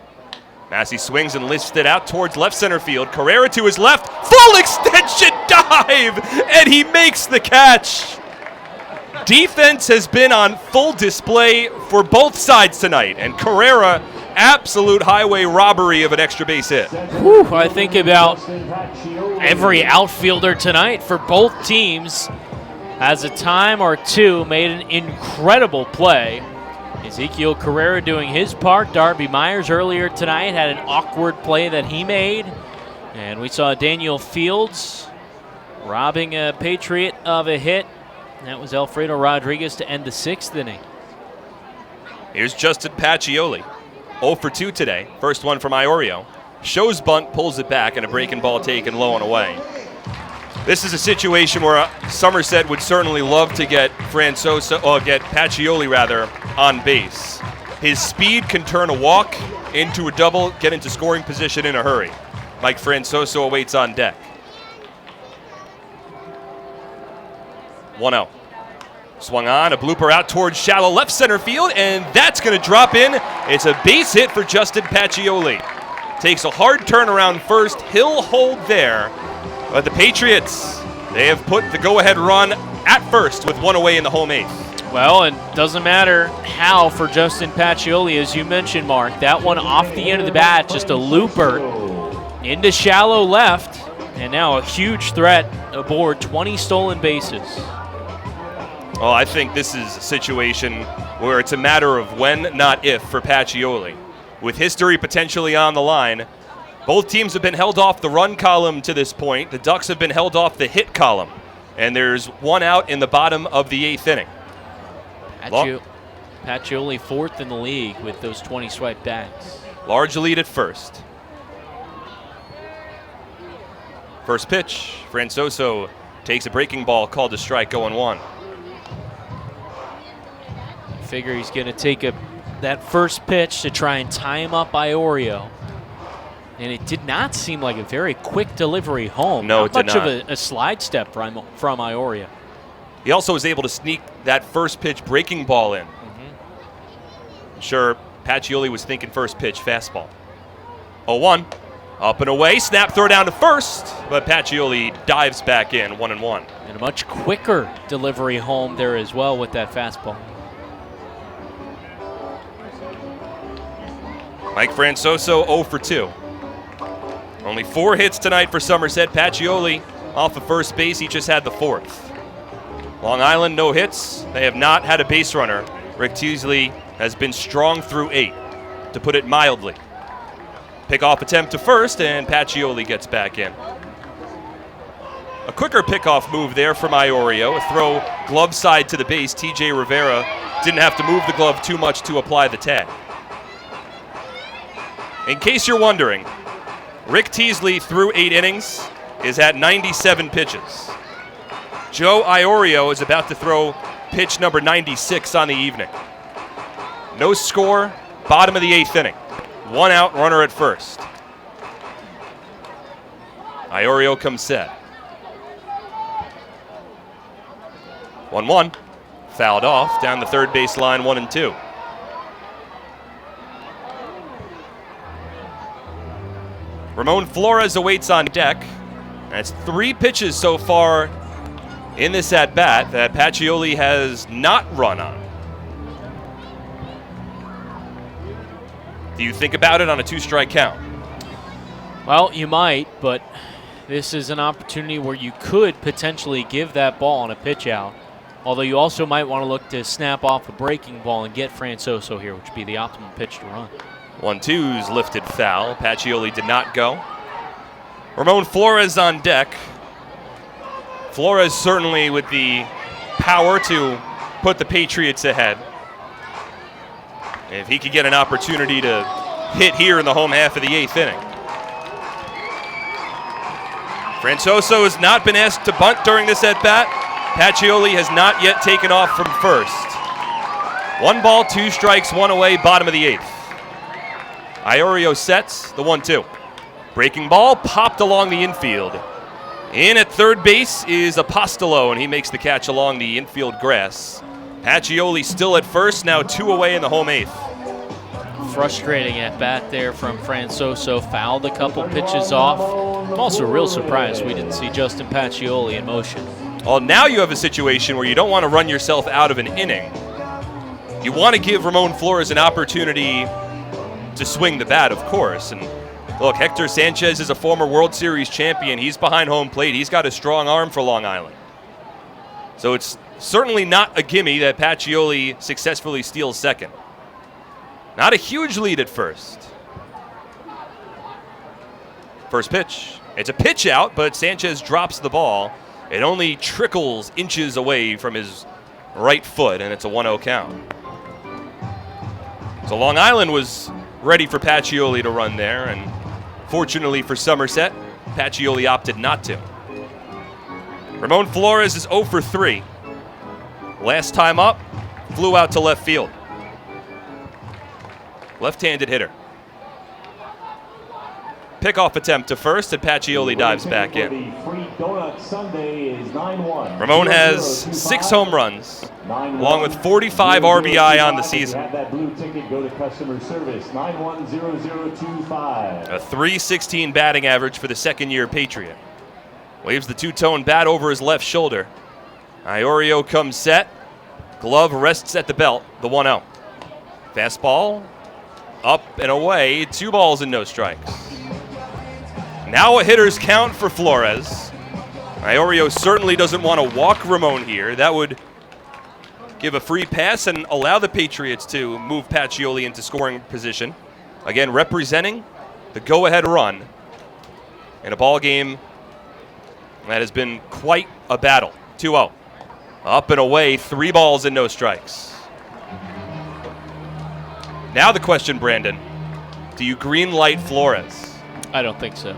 Massey swings and lifts it out towards left center field. Carrera to his left. Full extension dive! And he makes the catch. Defense has been on full display for both sides tonight. And Carrera, absolute highway robbery of an extra base hit. Whew, I think about every outfielder tonight for both teams has a time or two made an incredible play. Ezekiel Carrera doing his part. Darby Myers earlier tonight had an awkward play that he made. And we saw Daniel Fields robbing a Patriot of a hit. That was Alfredo Rodriguez to end the 6th inning. Here's Justin Pacioli. 0 for 2 today. First one from Iorio. Shows bunt, pulls it back, and a breaking ball taken low and away. This is a situation where Somerset would certainly love to get Pacioli on base. His speed can turn a walk into a double, get into scoring position in a hurry. Mike Francoso awaits on deck. 1-0. Swung on, a blooper out towards shallow left center field, and that's going to drop in. It's a base hit for Justin Pacioli. takes a hard turn around first. He'll hold there. But the Patriots, they have put the go-ahead run at first with one away in the home eighth. Well, and doesn't matter how for Justin Pacioli, as you mentioned, Mark. That one off the end of the bat, just a looper into shallow left, and now a huge threat aboard 20 stolen bases. Well, I think this is a situation where it's a matter of when, not if, for Pacioli. With history potentially on the line, both teams have been held off the run column to this point. The Ducks have been held off the hit column, and there's one out in the bottom of the eighth inning. Pacioli fourth in the league with those 20 swipe bats. Large lead at first. First pitch, Francoso takes a breaking ball called to strike, 0-1. Figure he's going to take that first pitch to try and tie him up Iorio. And it did not seem like a very quick delivery home. No, not much of a slide step from Iorio. He also was able to sneak that first pitch breaking ball in. Sure, Pacioli was thinking first pitch fastball. 0-1. Up and away, snap throw down to first, but Pacioli dives back in, 1-1. And a much quicker delivery home there as well with that fastball. Mike Francoso 0 for 2. Only 4 hits tonight for Somerset. Pacioli off of first base, he just had the 4th. Long Island, no hits. They have not had a base runner. Rick Teasley has been strong through 8, to put it mildly. Pickoff attempt to first, and Pacioli gets back in. A quicker pickoff move there from Iorio. A throw glove side to the base. TJ Rivera didn't have to move the glove too much to apply the tag. In case you're wondering, Rick Teasley through 8 innings is at 97 pitches. Joe Iorio is about to throw pitch number 96 on the evening. No score, bottom of the 8th inning. 1 out, runner at first. Iorio comes set. 1-1. Fouled off down the third base line, 1-2. Ramon Flores awaits on deck. That's 3 pitches so far in this at-bat that Pacioli has not run on. Do you think about it on a 2-strike count? Well, you might, but this is an opportunity where you could potentially give that ball on a pitch out. Although you also might want to look to snap off a breaking ball and get Francoso here, which would be the optimal pitch to run. 1-2's lifted foul. Pacioli did not go. Ramon Flores on deck. Flores certainly with the power to put the Patriots ahead. If he could get an opportunity to hit here in the home half of the 8th inning. Francoso has not been asked to bunt during this at-bat. Pacioli has not yet taken off from first. 1 ball, 2 strikes, 1 away, bottom of the 8th. Iorio sets the 1-2. Breaking ball popped along the infield. In at third base is Apostolo, and he makes the catch along the infield grass. Pacioli still at first, now 2 away in the home 8th. Frustrating at bat there from Francoso. Fouled a couple pitches off. I'm also real surprised we didn't see Justin Pacioli in motion. Well, now you have a situation where you don't want to run yourself out of an inning. You want to give Ramon Flores an opportunity to swing the bat, of course. And look, Hector Sanchez is a former World Series champion. He's behind home plate. He's got a strong arm for Long Island. So it's certainly not a gimme that Pacioli successfully steals second. Not a huge lead at first. First pitch. It's a pitch out, but Sanchez drops the ball. It only trickles inches away from his right foot, and it's a 1-0 count. So Long Island was ready for Pacioli to run there, and fortunately for Somerset, Pacioli opted not to. Ramon Flores is 0 for 3. Last time up, flew out to left field. Left-handed hitter. Pickoff attempt to first, and Pacioli dives back in. Donut Sunday is 9-1. Ramon has 6 home runs, along with 45 RBI on the season. Have that blue ticket, go to customer service, 910025. A .316 batting average for the second-year Patriot. Waves the two-tone bat over his left shoulder. Iorio comes set. Glove rests at the belt, the 1-0. Fastball, up and away, 2 balls and no strikes. Now a hitter's count for Flores. Iorio certainly doesn't want to walk Ramon here. That would give a free pass and allow the Patriots to move Pacioli into scoring position. Again, representing the go-ahead run in a ball game that has been quite a battle. 2-0. Up and away, 3 balls and no strikes. Now the question, Brandon. Do you green light Flores? I don't think so.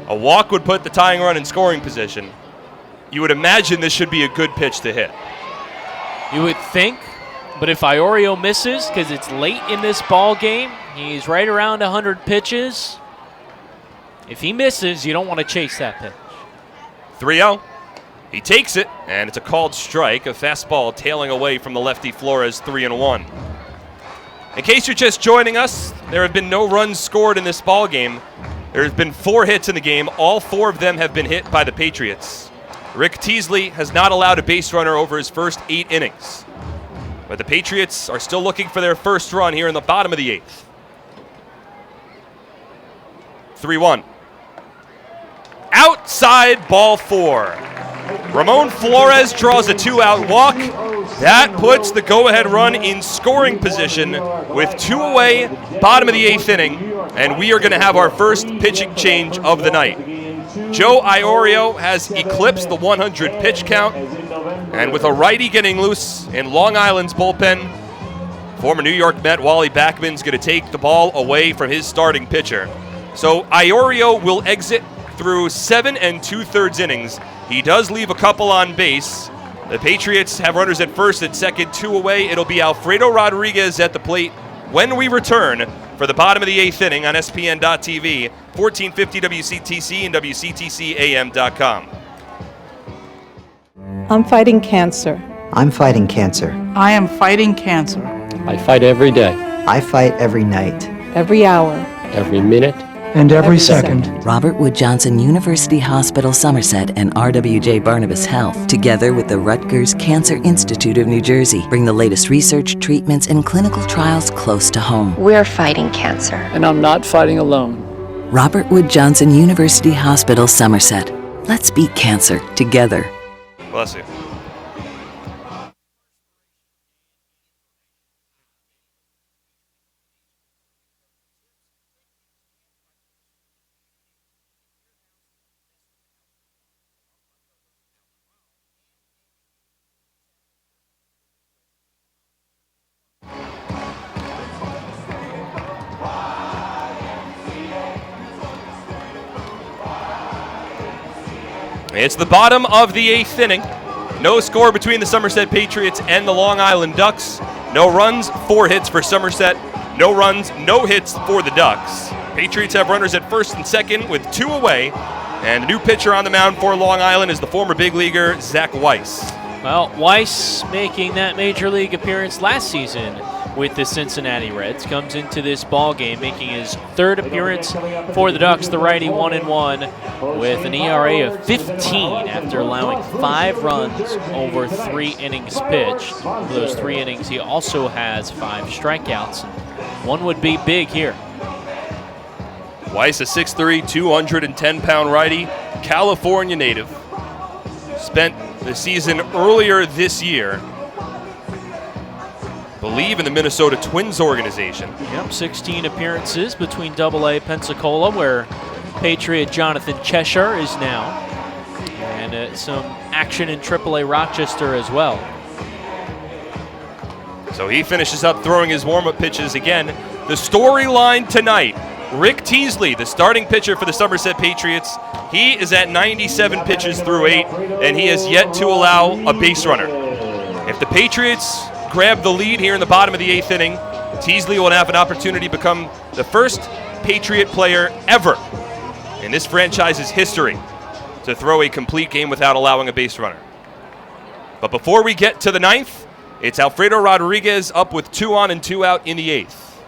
A walk would put the tying run in scoring position. You would imagine this should be a good pitch to hit. You would think, but if Iorio misses, because it's late in this ball game, he's right around 100 pitches. If he misses, you don't want to chase that pitch. 3-0. He takes it, and it's a called strike, a fastball tailing away from the lefty Flores, 3-1. In case you're just joining us, there have been no runs scored in this ball game. There have been 4 hits in the game. All 4 of them have been hit by the Patriots. Rick Teasley has not allowed a base runner over his first 8 innings. But the Patriots are still looking for their first run here in the bottom of the 8th. 3-1. Outside ball 4. Ramon Flores draws a 2-out walk. That puts the go-ahead run in scoring position with 2 away, bottom of the 8th inning, and we are going to have our first pitching change of the night. Joe Iorio has eclipsed the 100 pitch count, and with a righty getting loose in Long Island's bullpen, former New York Met Wally Backman's going to take the ball away from his starting pitcher. So Iorio will exit through 7 2/3 innings. He does leave a couple on base. The Patriots have runners at first and second, 2 away. It'll be Alfredo Rodriguez at the plate when we return for the bottom of the 8th inning on SPN.TV, 1450 WCTC and WCTCAM.com. I'm fighting cancer. I'm fighting cancer. I am fighting cancer. I fight every day, I fight every night. Every hour. every minute, and every second. Robert Wood Johnson University Hospital Somerset and RWJ Barnabas Health, together with the Rutgers Cancer Institute of New Jersey, bring the latest research, treatments, and clinical trials close to home. We're fighting cancer. And I'm not fighting alone. Robert Wood Johnson University Hospital Somerset. Let's beat cancer together. Bless you. It's the bottom of the 8th inning. No score between the Somerset Patriots and the Long Island Ducks. No runs, 4 hits for Somerset. No runs, no hits for the Ducks. Patriots have runners at first and second with 2 away. And the new pitcher on the mound for Long Island is the former big leaguer, Zach Weiss. Well, Weiss making that major league appearance last season with the Cincinnati Reds comes into this ball game making his 3rd appearance for the Ducks. The righty 1-1 with an ERA of 15 after allowing 5 runs over 3 innings pitched. For those 3 innings, he also has 5 strikeouts. One would be big here. Weiss, a 6'3", 210-pound righty, California native. Spent the season earlier this year, believe in the Minnesota Twins organization. Yep, 16 appearances between AA Pensacola, where Patriot Jonathan Cheshire is now, and some action in AAA Rochester as well. So he finishes up throwing his warm-up pitches again. The storyline tonight, Rick Teasley, the starting pitcher for the Somerset Patriots, he is at 97 pitches through 8, and he has yet to allow a base runner. If the Patriots grab the lead here in the bottom of the 8th inning, Teasley will have an opportunity to become the first Patriot player ever in this franchise's history to to throw a complete game without allowing a base runner. But before we get to the 9th, it's Alfredo Rodriguez up with 2 on and 2 out in the 8th.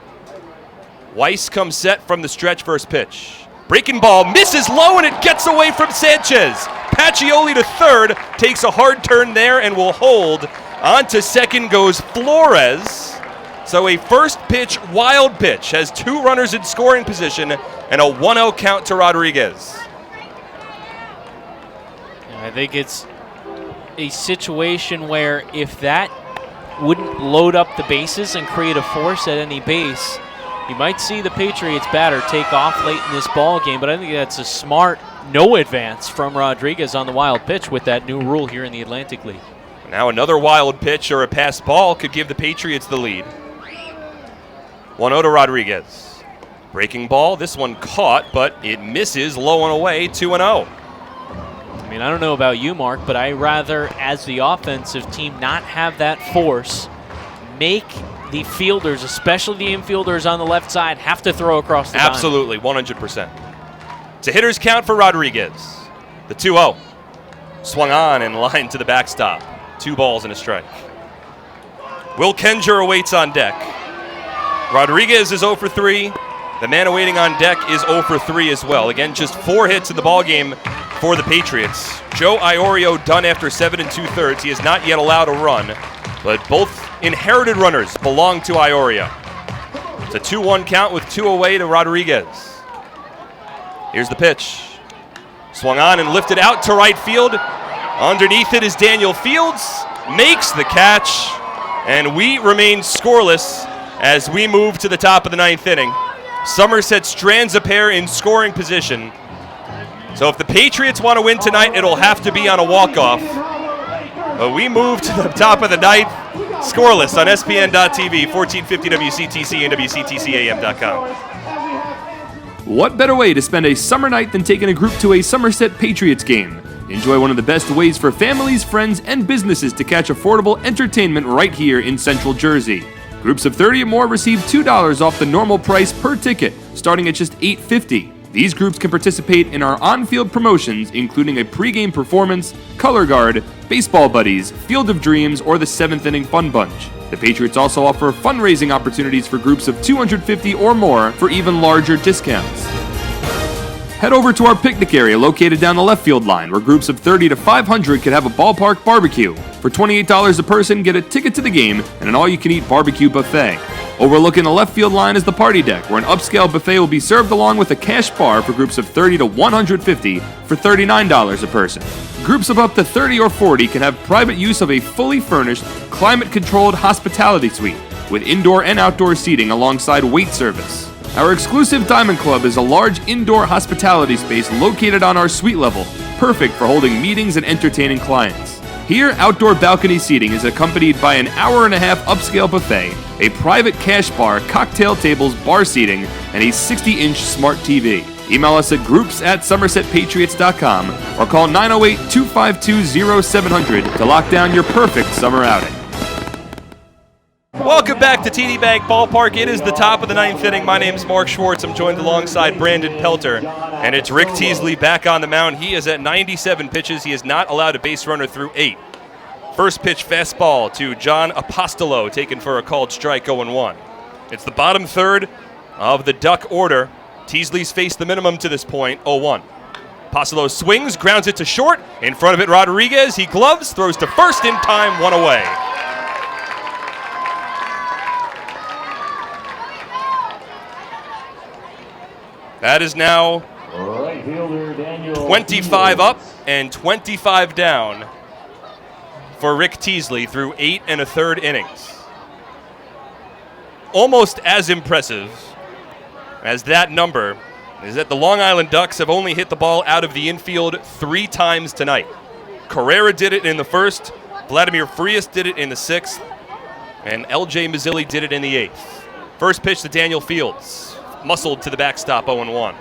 Weiss comes set from the stretch first pitch. Breaking ball, misses low, and it gets away from Sanchez. Pacioli to third, takes a hard turn there and will hold. On to second goes Flores. So a first pitch wild pitch has 2 runners in scoring position and a 1-0 count to Rodriguez. I think it's a situation where if that wouldn't load up the bases and create a force at any base, you might see the Patriots batter take off late in this ball game, but I think that's a smart no advance from Rodriguez on the wild pitch with that new rule here in the Atlantic League. Now another wild pitch or a passed ball could give the Patriots the lead. 1-0 to Rodriguez. Breaking ball, this one caught, but it misses low and away, 2-0. I mean, I don't know about you, Mark, but I rather, as the offensive team, not have that force, make the fielders, especially the infielders on the left side, have to throw across the diamond. Absolutely, 100%. It's a hitter's count for Rodriguez. The 2-0. Swung on and lined to the backstop. 2 balls and a strike. Will Kenger awaits on deck. Rodriguez is 0 for 3. The man awaiting on deck is 0 for 3 as well. Again, just 4 hits in the ballgame for the Patriots. Joe Iorio done after 7 2/3. He has not yet allowed a run, but both inherited runners belong to Iorio. It's a 2-1 count with 2 away to Rodriguez. Here's the pitch. Swung on and lifted out to right field. Underneath it is Daniel Fields. Makes the catch, and we remain scoreless as we move to the top of the 9th inning. Somerset strands a pair in scoring position. So if the Patriots want to win tonight, it'll have to be on a walk-off. But we move to the top of the 9th, scoreless on SPN.TV, 1450 WCTC and WCTCAM.com. What better way to spend a summer night than taking a group to a Somerset Patriots game? Enjoy one of the best ways for families, friends, and businesses to catch affordable entertainment right here in Central Jersey. Groups of 30 or more receive $2 off the normal price per ticket, starting at just $8.50. These groups can participate in our on-field promotions, including a pregame performance, color guard, baseball buddies, Field of Dreams, or the 7th inning fun bunch. The Patriots also offer fundraising opportunities for groups of 250 or more for even larger discounts. Head over to our picnic area located down the left field line, where groups of 30 to 500 can have a ballpark barbecue. For $28 a person, get a ticket to the game and an all-you-can-eat barbecue buffet. Overlooking the left field line is the party deck, where an upscale buffet will be served along with a cash bar for groups of 30 to 150 for $39 a person. Groups of up to 30 or 40 can have private use of a fully furnished, climate-controlled hospitality suite with indoor and outdoor seating alongside wait service. Our exclusive Diamond Club is a large indoor hospitality space located on our suite level, perfect for holding meetings and entertaining clients. Here, outdoor balcony seating is accompanied by an hour-and-a-half upscale buffet, a private cash bar, cocktail tables, bar seating, and a 60-inch smart TV. Email us at groups@somersetpatriots.com or call 908-252-0700 to lock down your perfect summer outing. Welcome back to TD Bank Ballpark. It is the top of the 9th inning. My name is Mark Schwartz. I'm joined alongside Brandon Pelter. And it's Rick Teasley back on the mound. He is at 97 pitches. He has not allowed a base runner through 8. First pitch fastball to John Apostolo, taken for a called strike, 0-1. It's the bottom third of the Duck order. Teasley's faced the minimum to this point, 0-1. Apostolo swings, grounds it to short. In front of it, Rodriguez. He gloves, throws to first in time, 1 away. That is now 25 up and 25 down for Rick Teasley through 8 1/3 innings. Almost as impressive as that number is that the Long Island Ducks have only hit the ball out of the infield 3 times tonight. Carrera did it in the first, Vladimir Frias did it in the 6th, and LJ Mazzilli did it in the 8th. First pitch to Daniel Fields. Muscled to the backstop, 0-1.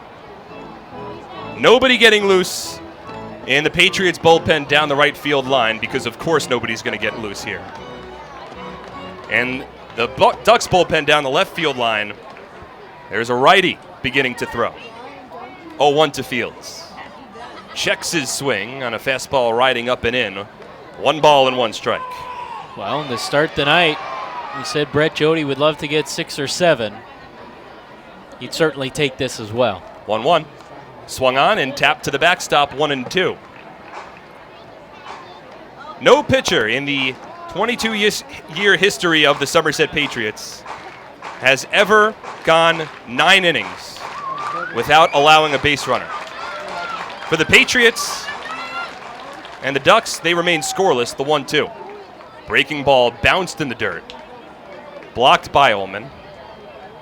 Nobody getting loose in the Patriots bullpen down the right field line, because of course nobody's going to get loose here. And the Ducks bullpen down the left field line, there's a righty beginning to throw. 0-1 to Fields. checks his swing on a fastball riding up and in. 1 ball and 1 strike. Well, to start the night, we said Brett Jody would love to get 6 or 7. He'd certainly take this as well. 1-1. Swung on and tapped to the backstop, 1-2. No pitcher in the 22-year history of the Somerset Patriots has ever gone 9 innings without allowing a base runner. For the Patriots and the Ducks, they remain scoreless, the 1-2. Breaking ball bounced in the dirt. Blocked by Ullman.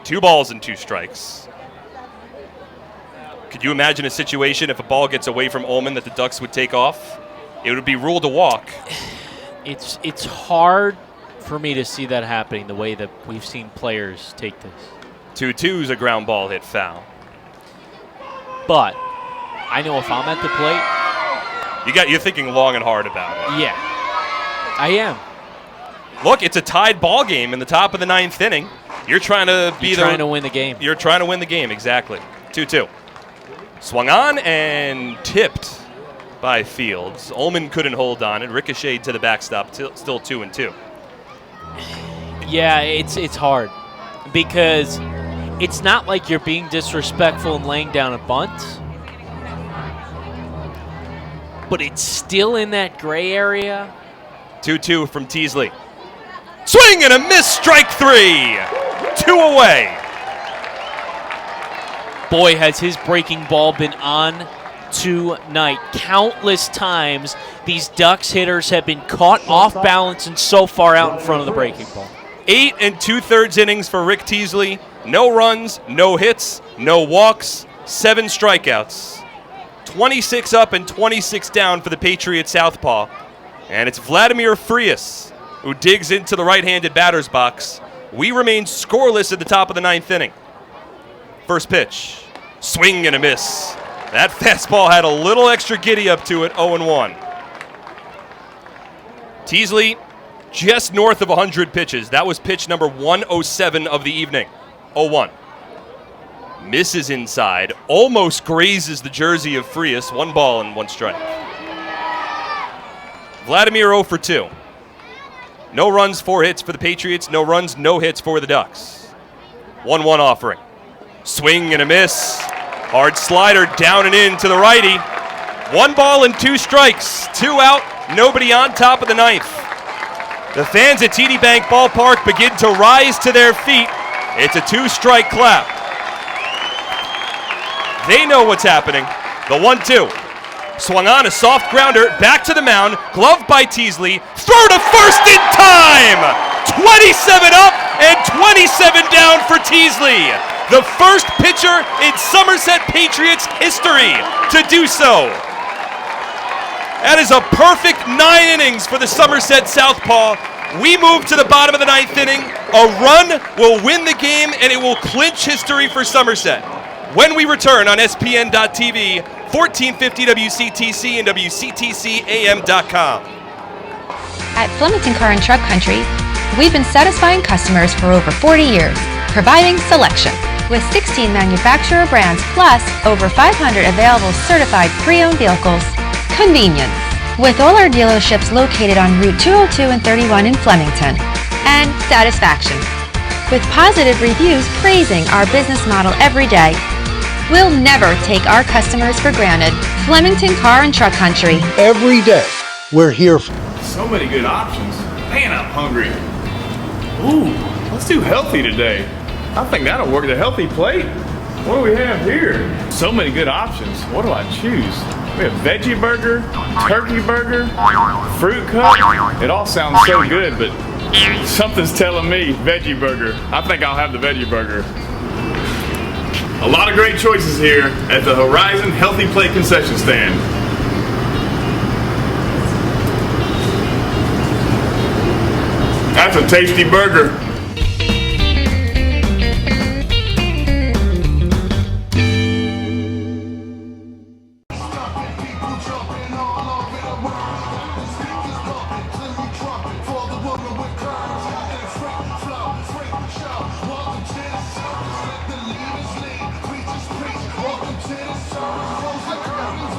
2 balls and 2 strikes. Could you imagine a situation if a ball gets away from Ullman that the Ducks would take off? It would be ruled a walk. It's hard for me to see that happening the way that we've seen players take this. 2-2 is a ground ball hit foul. But I know if I'm at the plate, you're thinking long and hard about it. Yeah, I am. Look, it's a tied ball game in the top of the 9th inning. You're trying to win the game. You're trying to win the game, exactly. 2-2. Swung on and tipped by Fields. Ullman couldn't hold on it. Ricocheted to the backstop, still 2-2. Yeah, it's hard because it's not like you're being disrespectful and laying down a bunt, but it's still in that gray area. 2-2 from Teasley. Swing and a miss, strike 3. 2 away. Boy, has his breaking ball been on tonight. Countless times these Ducks hitters have been caught off balance and so far out in front of the breaking ball. 8 2/3 innings for Rick Teasley. No runs, no hits, no walks, 7 strikeouts. 26 up and 26 down for the Patriots southpaw. And it's Vladimir Frias who digs into the right-handed batter's box. We remain scoreless at the top of the 9th inning. First pitch, swing and a miss. That fastball had a little extra giddy up to it, 0-1. Teasley, just north of 100 pitches. That was pitch number 107 of the evening, 0-1. Misses inside, almost grazes the jersey of Frias, 1 ball and 1 strike. Vladimir 0 for 2. No runs, 4 hits for the Patriots. No runs, no hits for the Ducks. 1-1 offering. Swing and a miss. Hard slider down and in to the righty. 1 ball and 2 strikes. 2 out, nobody on top of the 9th. The fans at TD Bank Ballpark begin to rise to their feet. It's a 2-strike clap. They know what's happening. The 1-2. Swung on a soft grounder, back to the mound, gloved by Teasley, throw to first in time! 27 up and 27 down for Teasley. The first pitcher in Somerset Patriots history to do so. That is a perfect 9 innings for the Somerset southpaw. We move to the bottom of the 9th inning. A run will win the game and it will clinch history for Somerset. When we return on SPN.TV, 1450 WCTC and WCTCAM.com. At Flemington Car and Truck Country, we've been satisfying customers for over 40 years, providing selection with 16 manufacturer brands plus over 500 available certified pre-owned vehicles. Convenience, with all our dealerships located on Route 202 and 31 in Flemington. And satisfaction, with positive reviews praising our business model every day. We'll never take our customers for granted. Flemington Car and Truck Country. Every day, we're here for. So many good options. Man, I'm hungry. Ooh, let's do healthy today. I think that'll work. The healthy plate. What do we have here? So many good options. What do I choose? We have veggie burger, turkey burger, fruit cup. It all sounds so good, but something's telling me veggie burger. I think I'll have the veggie burger. A lot of great choices here at the Horizon Healthy Plate concession stand. That's a tasty burger.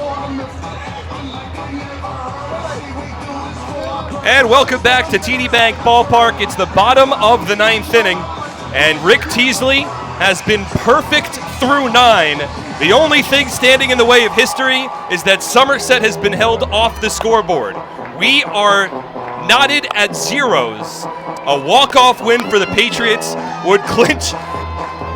Welcome to the And welcome back to TD Bank Ballpark. It's the bottom of the 9th inning, and Rick Teasley has been perfect through 9. The only thing standing in the way of history is that Somerset has been held off the scoreboard. We are knotted at zeros. A walk-off win for the Patriots would clinch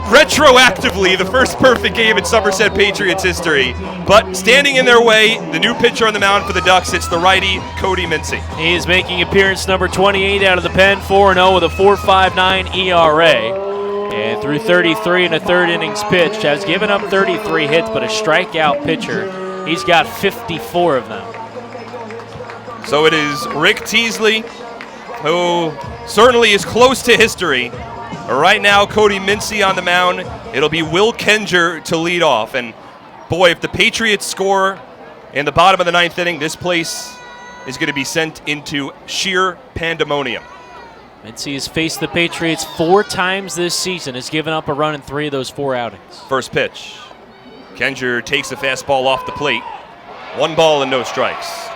retroactively the first perfect game in Somerset Patriots history. But standing in their way, the new pitcher on the mound for the Ducks, it's the righty Cody Mincy. He is making appearance number 28 out of the pen, 4-0 with a 4.59 ERA. And through 33 and a third innings pitched, has given up 33 hits, but a strikeout pitcher. He's got 54 of them. So it is Rick Teasley, who certainly is close to history. Right now, Cody Mincy on the mound. It'll be Will Kenger to lead off. And boy, if the Patriots score in the bottom of the 9th inning, this place is going to be sent into sheer pandemonium. Mincy has faced the Patriots 4 times this season, has given up a run in 3 of those 4 outings. First pitch. Kenger takes a fastball off the plate. 1 ball and no strikes.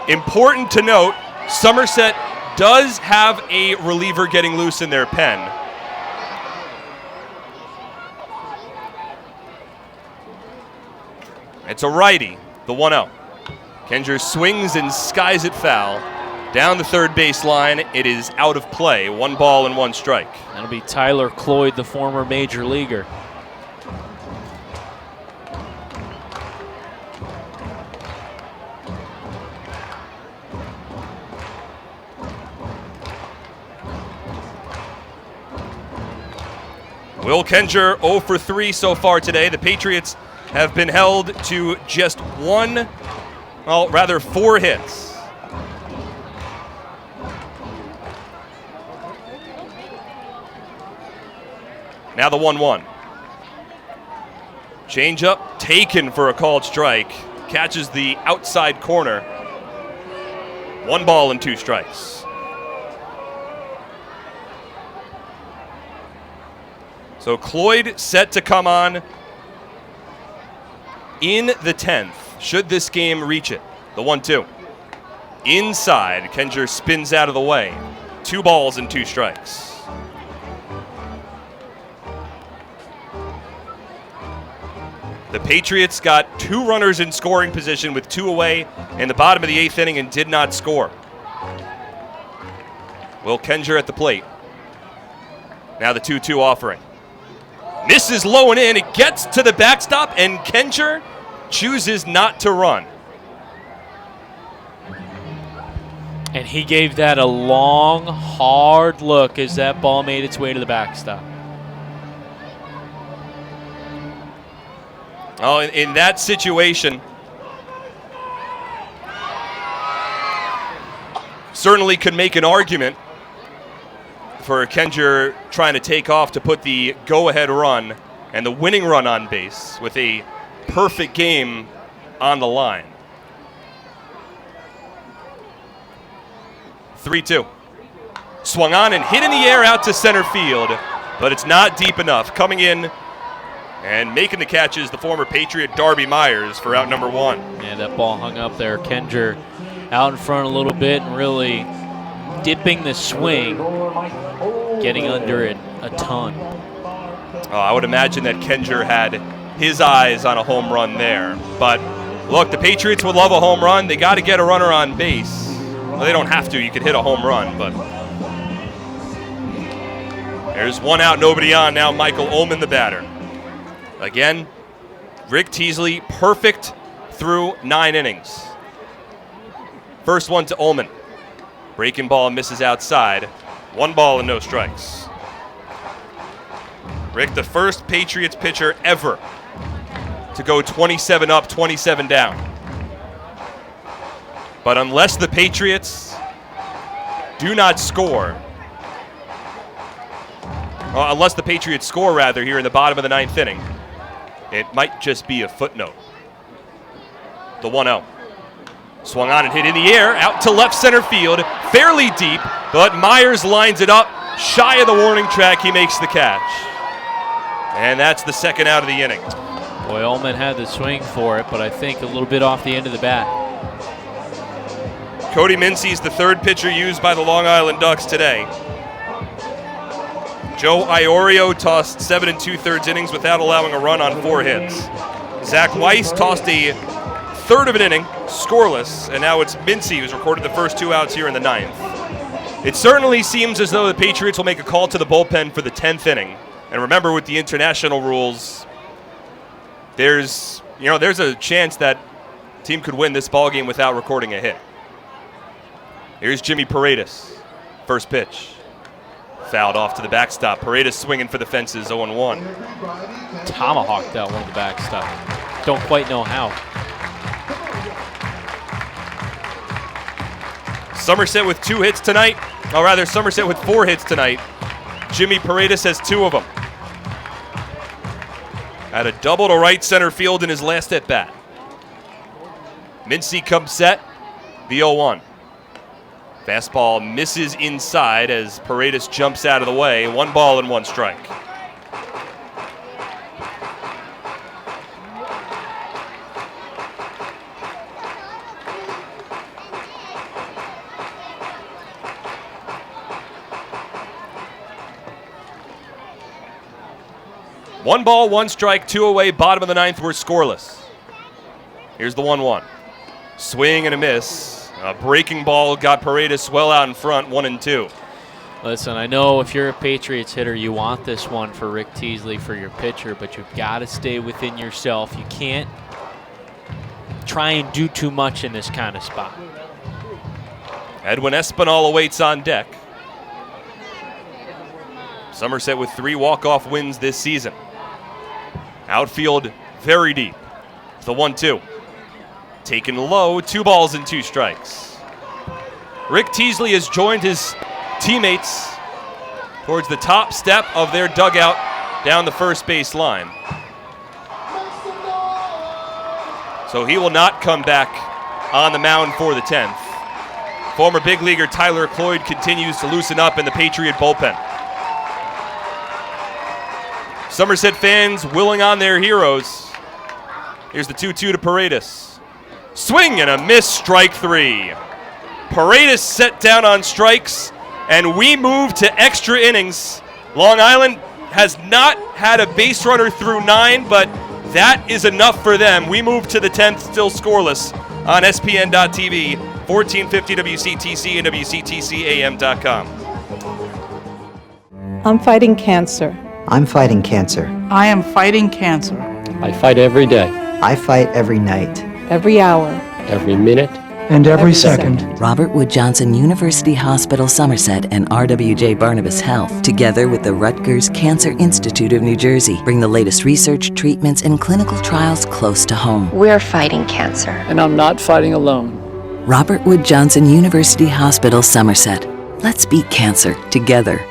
Important to note, Somerset does have a reliever getting loose in their pen. It's a righty, the 1-0. Kenger swings and skies it foul. Down the third base line, it is out of play. 1 ball and 1 strike. That'll be Tyler Cloyd, the former major leaguer. Will Kenger 0 for 3 so far today. The Patriots have been held to just 4 hits. Now the 1-1. Change-up taken for a called strike. Catches the outside corner. 1 ball and 2 strikes. So Cloyd set to come on in the 10th, should this game reach it. The 1-2. Inside, Kenger spins out of the way. 2 balls and 2 strikes. The Patriots got 2 runners in scoring position with 2 away in the bottom of the 8th inning and did not score. Will Kenger at the plate. Now the 2-2 offering. Misses low and in. It gets to the backstop, and Kenger chooses not to run. And he gave that a long, hard look as that ball made its way to the backstop. Oh, in that situation, certainly could make an argument for Kenger trying to take off to put the go-ahead run and the winning run on base with a perfect game on the line. 3-2. Swung on and hit in the air out to center field, but it's not deep enough. Coming in and making the catches, the former Patriot Darby Myers for out number 1. Yeah, that ball hung up there. Kenger out in front a little bit and really dipping the swing, getting under it a ton. I would imagine that Kenger had his eyes on a home run there. But look, the Patriots would love a home run. They got to get a runner on base. Well, they don't have to. You could hit a home run, but there's 1 out, nobody on. Now Michael Ullman, the batter. Again, Rick Teasley, perfect through 9 innings. First one to Ullman. Breaking ball misses outside. 1 ball and no strikes. Rick, the first Patriots pitcher ever to go 27 up, 27 down. But unless the Patriots do not score, unless the Patriots score, rather, here in the bottom of the 9th inning, it might just be a footnote. The 1-0. Swung on and hit in the air, out to left center field, fairly deep, but Myers lines it up, shy of the warning track, he makes the catch. And that's the 2nd out of the inning. Boy, Ullman had the swing for it, but I think a little bit off the end of the bat. Cody Mincy's the third pitcher used by the Long Island Ducks today. Joe Iorio tossed 7 2/3 innings without allowing a run on 4 hits. Zach Weiss tossed a third of an inning, scoreless, and now it's Mincy who's recorded the first 2 outs here in the 9th. It certainly seems as though the Patriots will make a call to the bullpen for the 10th inning. And remember, with the international rules, there's a chance that team could win this ball game without recording a hit. Here's Jimmy Paredes, first pitch. Fouled off to the backstop. Paredes swinging for the fences, 0-1. Tomahawked that one to the backstop. Don't quite know how. Somerset with 2 hits tonight. Or rather, Somerset with 4 hits tonight. Jimmy Paredes has 2 of them. Had a double to right center field in his last at bat. Mincy comes set, the 0-1. Fastball misses inside as Paredes jumps out of the way. 1 ball and 1 strike. One ball, 1 strike, 2 away, bottom of the 9th, we're scoreless. Here's the 1-1. Swing and a miss. A breaking ball got Paredes well out in front, 1-2. Listen, I know if you're a Patriots hitter, you want this one for Rick Teasley for your pitcher, but you've got to stay within yourself. You can't try and do too much in this kind of spot. Edwin Espinal awaits on deck. Somerset with 3 walk-off wins this season. Outfield very deep. The 1-2. Taken low, 2 balls and 2 strikes. Rick Teasley has joined his teammates towards the top step of their dugout down the first base line. So he will not come back on the mound for the 10th. Former big leaguer Tyler Cloyd continues to loosen up in the Patriot bullpen. Somerset fans willing on their heroes. Here's the 2-2 to Paredes. Swing and a miss, strike 3. Paredes set down on strikes, and we move to extra innings. Long Island has not had a base runner through 9, but that is enough for them. We move to the 10th, still scoreless on SPN.TV, 1450 WCTC and WCTCAM.com. I'm fighting cancer. I'm fighting cancer. I am fighting cancer. I fight every day, I fight every night. Every hour. every minute, and every second. Robert Wood Johnson University Hospital Somerset and RWJ Barnabas Health, together with the Rutgers Cancer Institute of New Jersey, bring the latest research, treatments, and clinical trials close to home. We're fighting cancer. And I'm not fighting alone. Robert Wood Johnson University Hospital Somerset. Let's beat cancer together.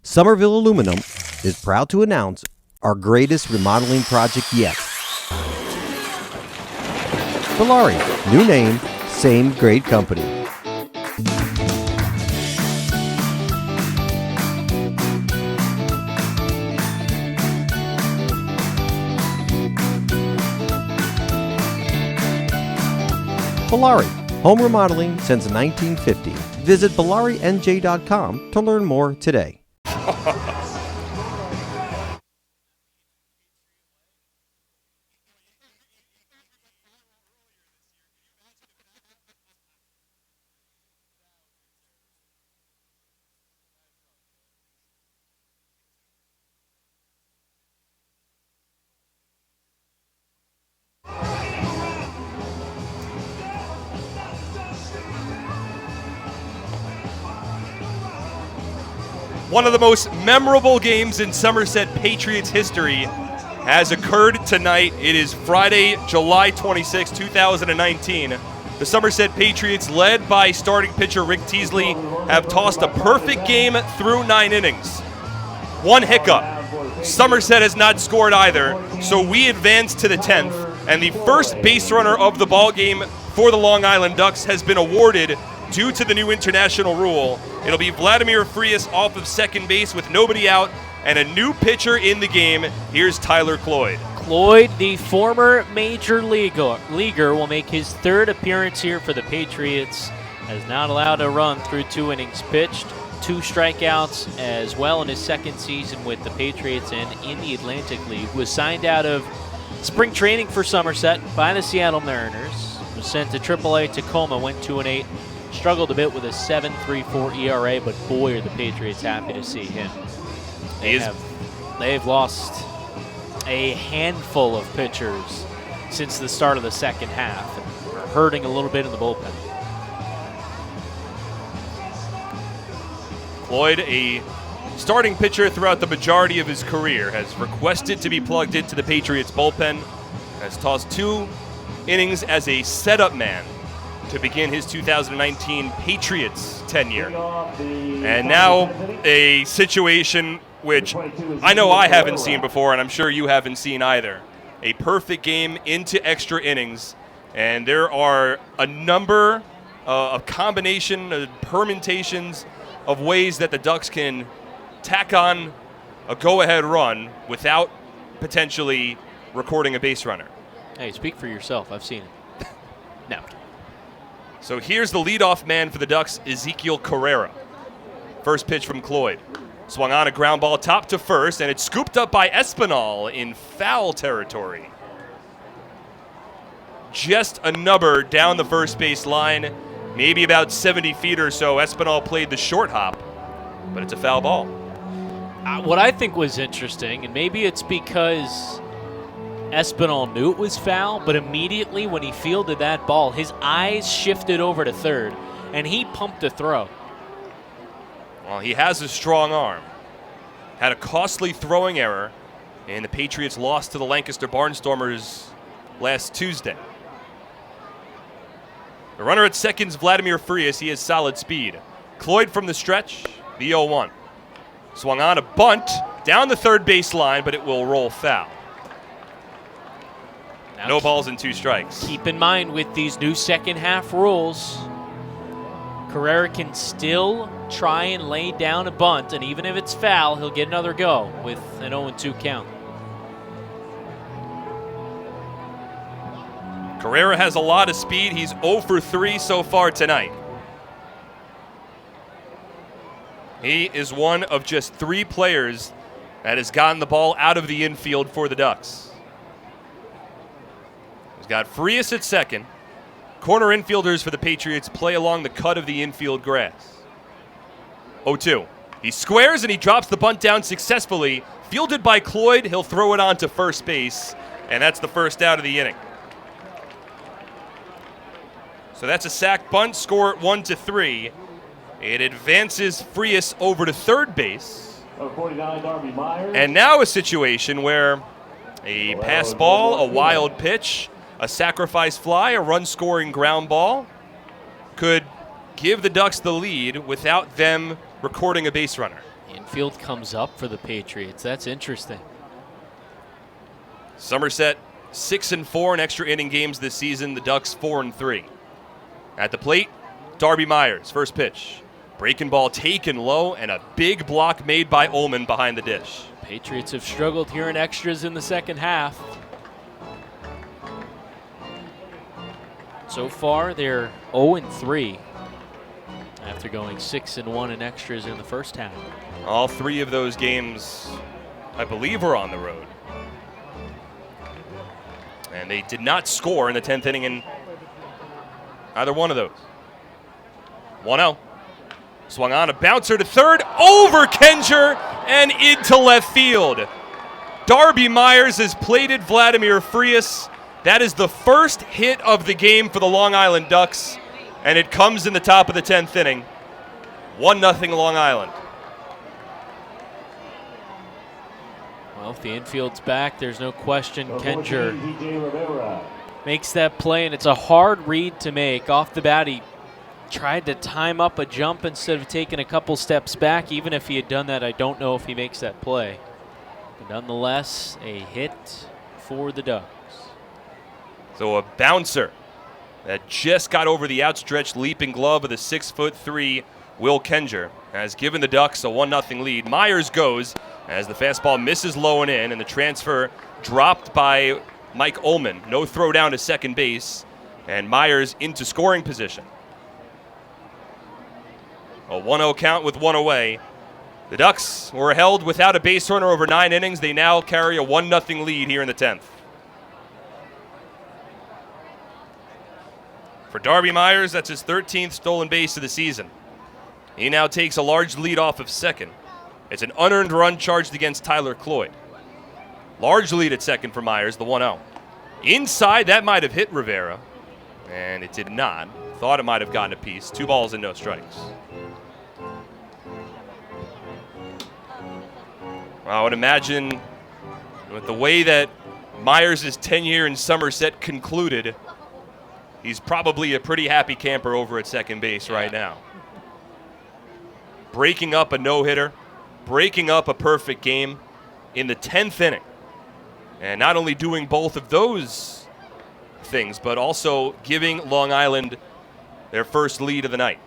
Somerville Aluminum is proud to announce our greatest remodeling project yet. Bellari, new name, same great company. Bellari, home remodeling since 1950. Visit BellariNJ.com to learn more today. One of the most memorable games in Somerset Patriots history has occurred tonight. It is Friday, July 26, 2019. The Somerset Patriots, led by starting pitcher Rick Teasley, have tossed a perfect game through 9 innings. One hiccup. Somerset has not scored either, so we advance to the 10th, and the first base runner of the ball game for the Long Island Ducks has been awarded due to the new international rule. It'll be Vladimir Frias off of second base with nobody out and a new pitcher in the game. Here's Tyler Cloyd. Cloyd, the former major leaguer, will make his 3rd appearance here for the Patriots. has not allowed a run through 2 innings pitched, 2 strikeouts as well in his second season with the Patriots and in the Atlantic League. Was signed out of spring training for Somerset by the Seattle Mariners. Was sent to AAA Tacoma, went 2-8. Struggled a bit with a 7.34 ERA, but boy, are the Patriots happy to see him. They've lost a handful of pitchers since the start of the second half. And are hurting a little bit in the bullpen. Floyd, a starting pitcher throughout the majority of his career, has requested to be plugged into the Patriots bullpen, has tossed 2 innings as a setup man to begin his 2019 Patriots tenure. And now a situation which I know I haven't seen before, and I'm sure you haven't seen either. A perfect game into extra innings, and there are a number of permutations of ways that the Ducks can tack on a go-ahead run without potentially recording a base runner. Hey, speak for yourself. I've seen it. No. So here's the leadoff man for the Ducks, Ezekiel Carrera. First pitch from Cloyd. Swung on a ground ball top to first, and it's scooped up by Espinal in foul territory. Just a nubber down the first base line, maybe about 70 feet or so. Espinal played the short hop, but it's a foul ball. What I think was interesting, and maybe it's because Espinal knew it was foul, but immediately when he fielded that ball, his eyes shifted over to third, and he pumped a throw. Well, he has a strong arm. Had a costly throwing error, and the Patriots lost to the Lancaster Barnstormers last Tuesday. The runner at second is Vladimir Frias. He has solid speed. Cloyd from the stretch, the 0-1. Swung on a bunt down the third base line, but it will roll foul. Now no balls and 2 strikes. Keep in mind with these new second half rules, Carrera can still try and lay down a bunt, and even if it's foul, he'll get another go with an 0-2 count. Carrera has a lot of speed. He's 0 for 3 so far tonight. He is one of just 3 players that has gotten the ball out of the infield for the Ducks. He's got Frias at second. Corner infielders for the Patriots play along the cut of the infield grass. 0-2. He squares and he drops the bunt down successfully. Fielded by Cloyd, he'll throw it on to first base, and that's the first out of the inning. So that's a sac bunt, score at 1-3. It advances Frias over to third base. And now a situation where a pass ball, a wild pitch, a sacrifice fly, a run-scoring ground ball could give the Ducks the lead without them recording a base runner. Infield comes up for the Patriots. That's interesting. Somerset 6-4 in extra inning games this season. The Ducks 4-3. At the plate, Darby Myers, first pitch. Breaking ball taken low, and a big block made by Ullman behind the dish. Patriots have struggled here in extras in the second half. So far, they're 0-3 after going 6-1 in extras in the first half. All 3 of those games, I believe, were on the road. And they did not score in the 10th inning in either one of those. 1-0. Swung on a bouncer to third, over Kenger and into left field. Darby Myers has plated Vladimir Frias. That is the first hit of the game for the Long Island Ducks, and it comes in the top of the 10th inning. 1-0 Long Island. Well, if the infield's back, there's no question Kenger makes that play, and it's a hard read to make. Off the bat, he tried to time up a jump instead of taking a couple steps back. Even if he had done that, I don't know if he makes that play. But nonetheless, a hit for the Ducks. So a bouncer that just got over the outstretched leaping glove of the 6'3" Will Kenger has given the Ducks a 1-0 lead. Myers goes as the fastball misses low and in, and the transfer dropped by Mike Ullman. No throw down to second base, and Myers into scoring position. A 1-0 count with one away. The Ducks were held without a base runner over 9 innings. They now carry a 1-0 lead here in the 10th. For Darby Myers, that's his 13th stolen base of the season. He now takes a large lead off of second. It's an unearned run charged against Tyler Cloyd. Large lead at second for Myers, the 1-0. Inside, that might have hit Rivera, and it did not. Thought it might have gotten a piece. 2 balls and no strikes. I would imagine with the way that Myers' tenure in Somerset concluded, he's probably a pretty happy camper over at second base right now. Breaking up a no-hitter, breaking up a perfect game in the 10th inning. And not only doing both of those things, but also giving Long Island their first lead of the night.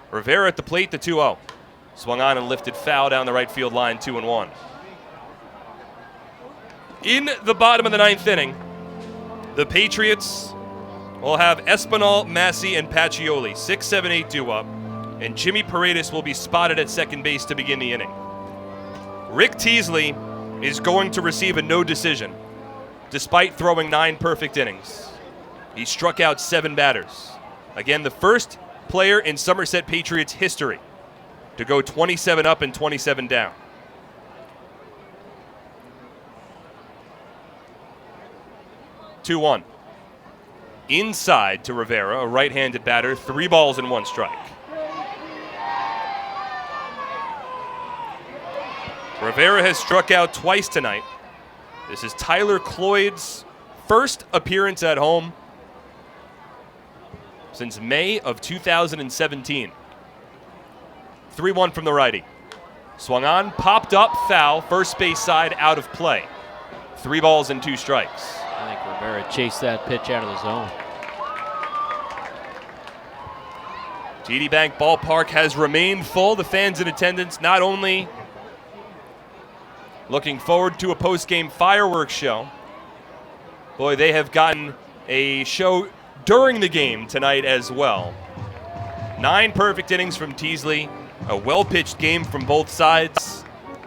Rivera at the plate, the 2-0. Swung on and lifted foul down the right field line, 2-1. In the bottom of the 9th inning, the Patriots will have Espinal, Massey, and Pacioli, 6, 7, 8 due up, and Jimmy Paredes will be spotted at second base to begin the inning. Rick Teasley is going to receive a no decision, despite throwing 9 perfect innings. He struck out 7 batters. Again, the first player in Somerset Patriots history to go 27 up and 27 down. Two-1. Inside to Rivera, a right-handed batter, 3 balls and 1 strike. Rivera has struck out twice tonight. This is Tyler Cloyd's first appearance at home since May of 2017. 3-1 from the righty. Swung on, popped up, foul, first base side, out of play. 3 balls and 2 strikes. I think Rivera chased that pitch out of the zone. TD Bank Ballpark has remained full. The fans in attendance not only looking forward to a post-game fireworks show. Boy, they have gotten a show during the game tonight as well. 9 perfect innings from Teasley. A well-pitched game from both sides.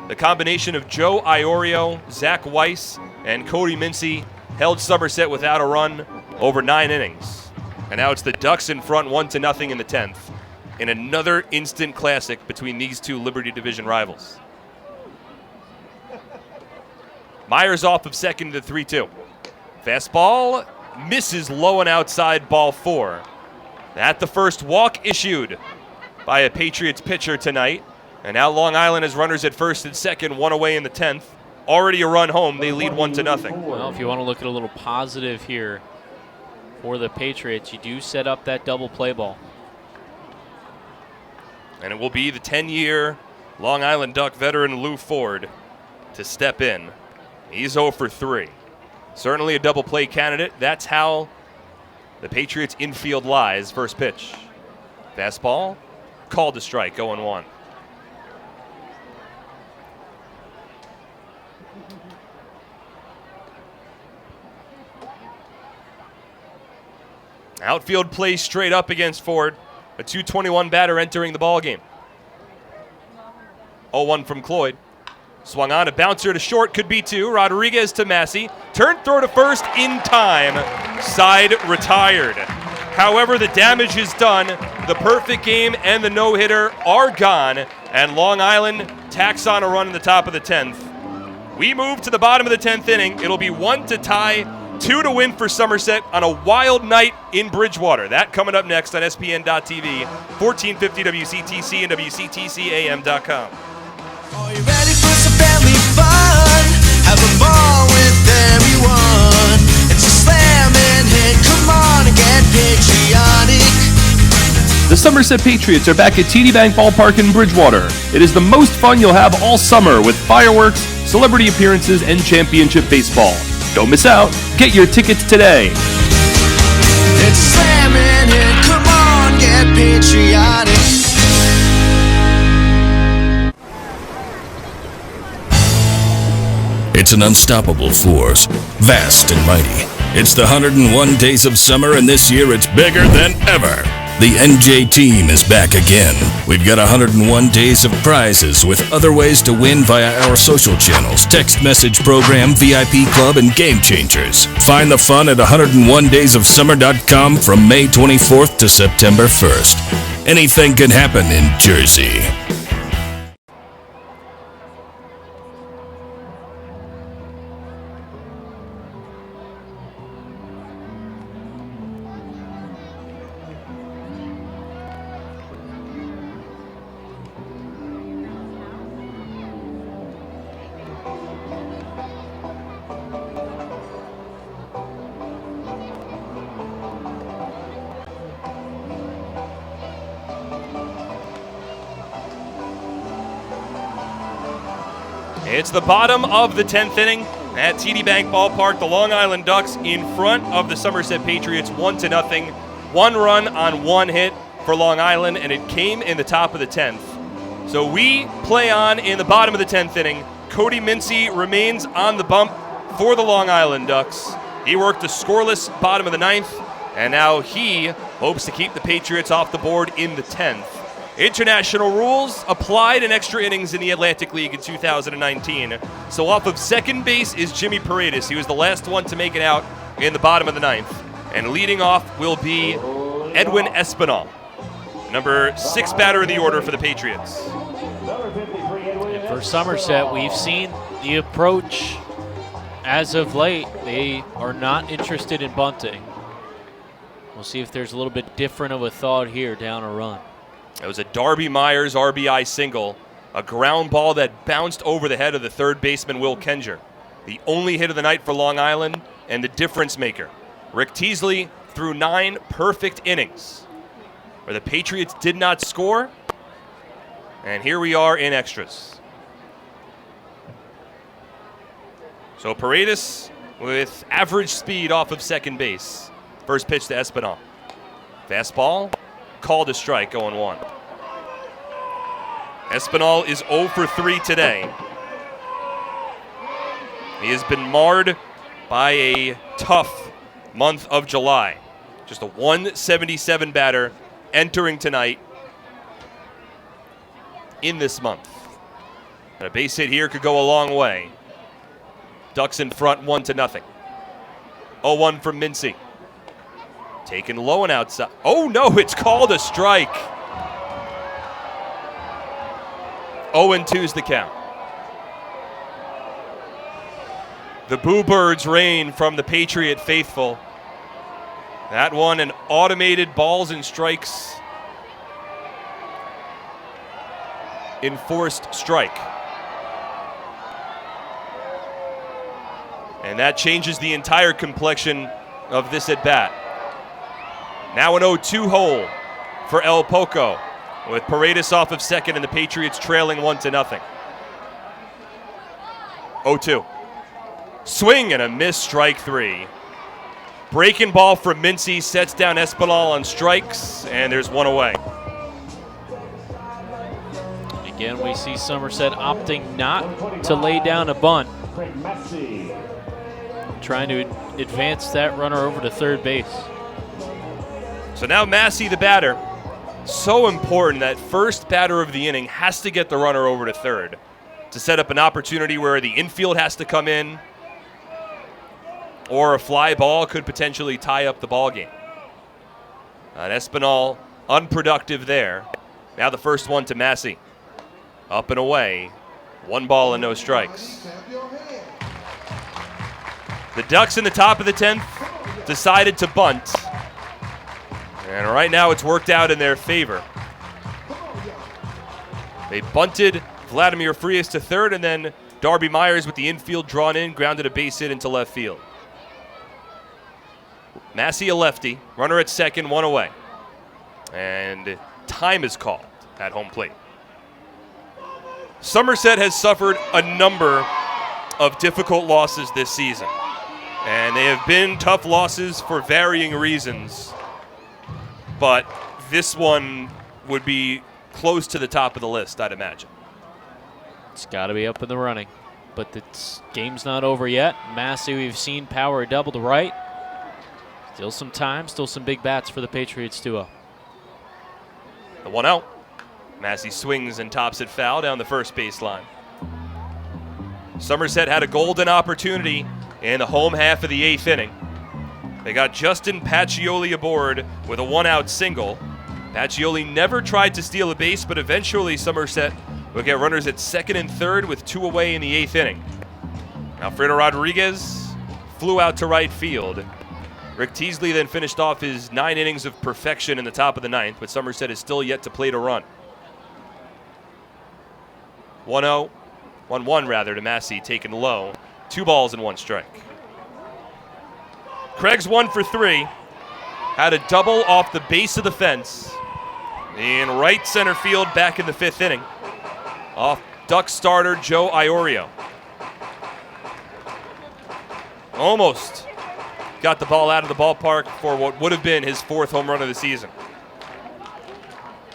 The combination of Joe Iorio, Zach Weiss, and Cody Mincy held Somerset without a run over 9 innings. And now it's the Ducks in front 1-0 in the 10th. In another instant classic between these two Liberty Division rivals. Myers off of second to 3-2. Fastball misses low and outside, ball 4. At the first walk issued by a Patriots pitcher tonight. And now Long Island has runners at first and second, 1 away in the 10th. Already a run home, they lead 1-0. Well, if you want to look at a little positive here for the Patriots, you do set up that double play ball. And it will be the 10-year Long Island Duck veteran Lou Ford to step in. He's 0 for 3. Certainly a double play candidate. That's how the Patriots infield lies. First pitch. Fastball. Called to strike, 0-1. Outfield plays straight up against Ford. A .221 batter entering the ballgame. 0-1 from Cloyd. Swung on, a bouncer to short, could be 2. Rodriguez to Massey. Turned throw to first in time. Side retired. However, the damage is done. The perfect game and the no-hitter are gone. And Long Island tacks on a run in the top of the 10th. We move to the bottom of the 10th inning. It'll be 1 to tie, 2 to win for Somerset on a wild night in Bridgewater. That coming up next on SPN.TV, 1450 WCTC and WCTCAM.com. Are you ready for some family fun? Have a ball with everyone. It's a slam and hit. Come on and get patriotic. The Somerset Patriots are back at TD Bank Ballpark in Bridgewater. It is the most fun you'll have all summer with fireworks, celebrity appearances, and championship baseball. Don't miss out. Get your tickets today. It's a slam and hit. Come on, get patriotic. It's an unstoppable force, vast and mighty. It's the 101 days of summer, and this year it's bigger than ever. The NJ team is back again. We've got 101 days of prizes with other ways to win via our social channels, text message program, VIP club, and Game Changers. Find the fun at 101daysofsummer.com from May 24th to September 1st. Anything can happen in Jersey. It's the bottom of the 10th inning at TD Bank Ballpark. The Long Island Ducks in front of the Somerset Patriots 1-0. 1 run on 1 hit for Long Island, and it came in the top of the 10th. So we play on in the bottom of the 10th inning. Cody Mincy remains on the bump for the Long Island Ducks. He worked a scoreless bottom of the 9th, and now he hopes to keep the Patriots off the board in the 10th. International rules applied in extra innings in the Atlantic League in 2019. So off of second base is Jimmy Paredes. He was the last one to make it out in the bottom of the 9th. And leading off will be Edwin Espinal, number 6 batter in the order for the Patriots. And for Somerset, we've seen the approach as of late. They are not interested in bunting. We'll see if there's a little bit different of a thought here down a run. It was a Darby Myers RBI single, a ground ball that bounced over the head of the third baseman, Will Kenger. The only hit of the night for Long Island and the difference maker. Rick Teasley threw 9 perfect innings where the Patriots did not score. And here we are in extras. So Paredes with average speed off of second base. First pitch to Espinal. Fastball. Called a strike, 0-1. Espinal is 0 for 3 today. He has been marred by a tough month of July. Just a 177 batter entering tonight in this month. And a base hit here could go a long way. Ducks in front 1-0. 0-1 from Mincy. Taken low and outside. Oh no, it's called a strike. 0-2 is the count. The Boo Birds reign from the Patriot faithful. That one, an automated balls and strikes enforced strike. And that changes the entire complexion of this at bat. Now an 0-2 hole for El Poco with Paredes off of second and the Patriots trailing 1-0. 0-2. Swing and a miss, strike 3. Breaking ball from Mincy sets down Espinal on strikes, and there's 1 away. Again, we see Somerset opting not to lay down a bunt, trying to advance that runner over to third base. So now Massey, the batter. So important that first batter of the inning has to get the runner over to third to set up an opportunity where the infield has to come in or a fly ball could potentially tie up the ball game. Espinal unproductive there. Now the first one to Massey. Up and away. 1 ball and no strikes. The Ducks in the top of the 10th decided to bunt. And right now it's worked out in their favor. They bunted Vladimir Frias to third, and then Darby Myers with the infield drawn in, grounded a base hit into left field. Massey a lefty, runner at second, 1 away. And time is called at home plate. Somerset has suffered a number of difficult losses this season. And they have been tough losses for varying reasons. But this one would be close to the top of the list, I'd imagine. It's got to be up in the running. But the game's not over yet. Massey, we've seen power double to right. Still some time, still some big bats for the Patriots duo. The 1-0. Massey swings and tops it foul down the first baseline. Somerset had a golden opportunity in the home half of the 8th inning. They got Justin Pacioli aboard with a 1-out single. Pacioli never tried to steal a base, but eventually Somerset will get runners at second and third with 2 away in the 8th inning. Alfredo Rodriguez flew out to right field. Rick Teasley then finished off his 9 innings of perfection in the top of the 9th, but Somerset is still yet to plate a run. 1-0, 1-1 rather to Massey, taken low. 2 balls and 1 strike. Craig's 1 for 3. Had a double off the base of the fence in right center field back in the 5th inning. Off Ducks starter Joe Iorio. Almost got the ball out of the ballpark for what would have been his 4th home run of the season.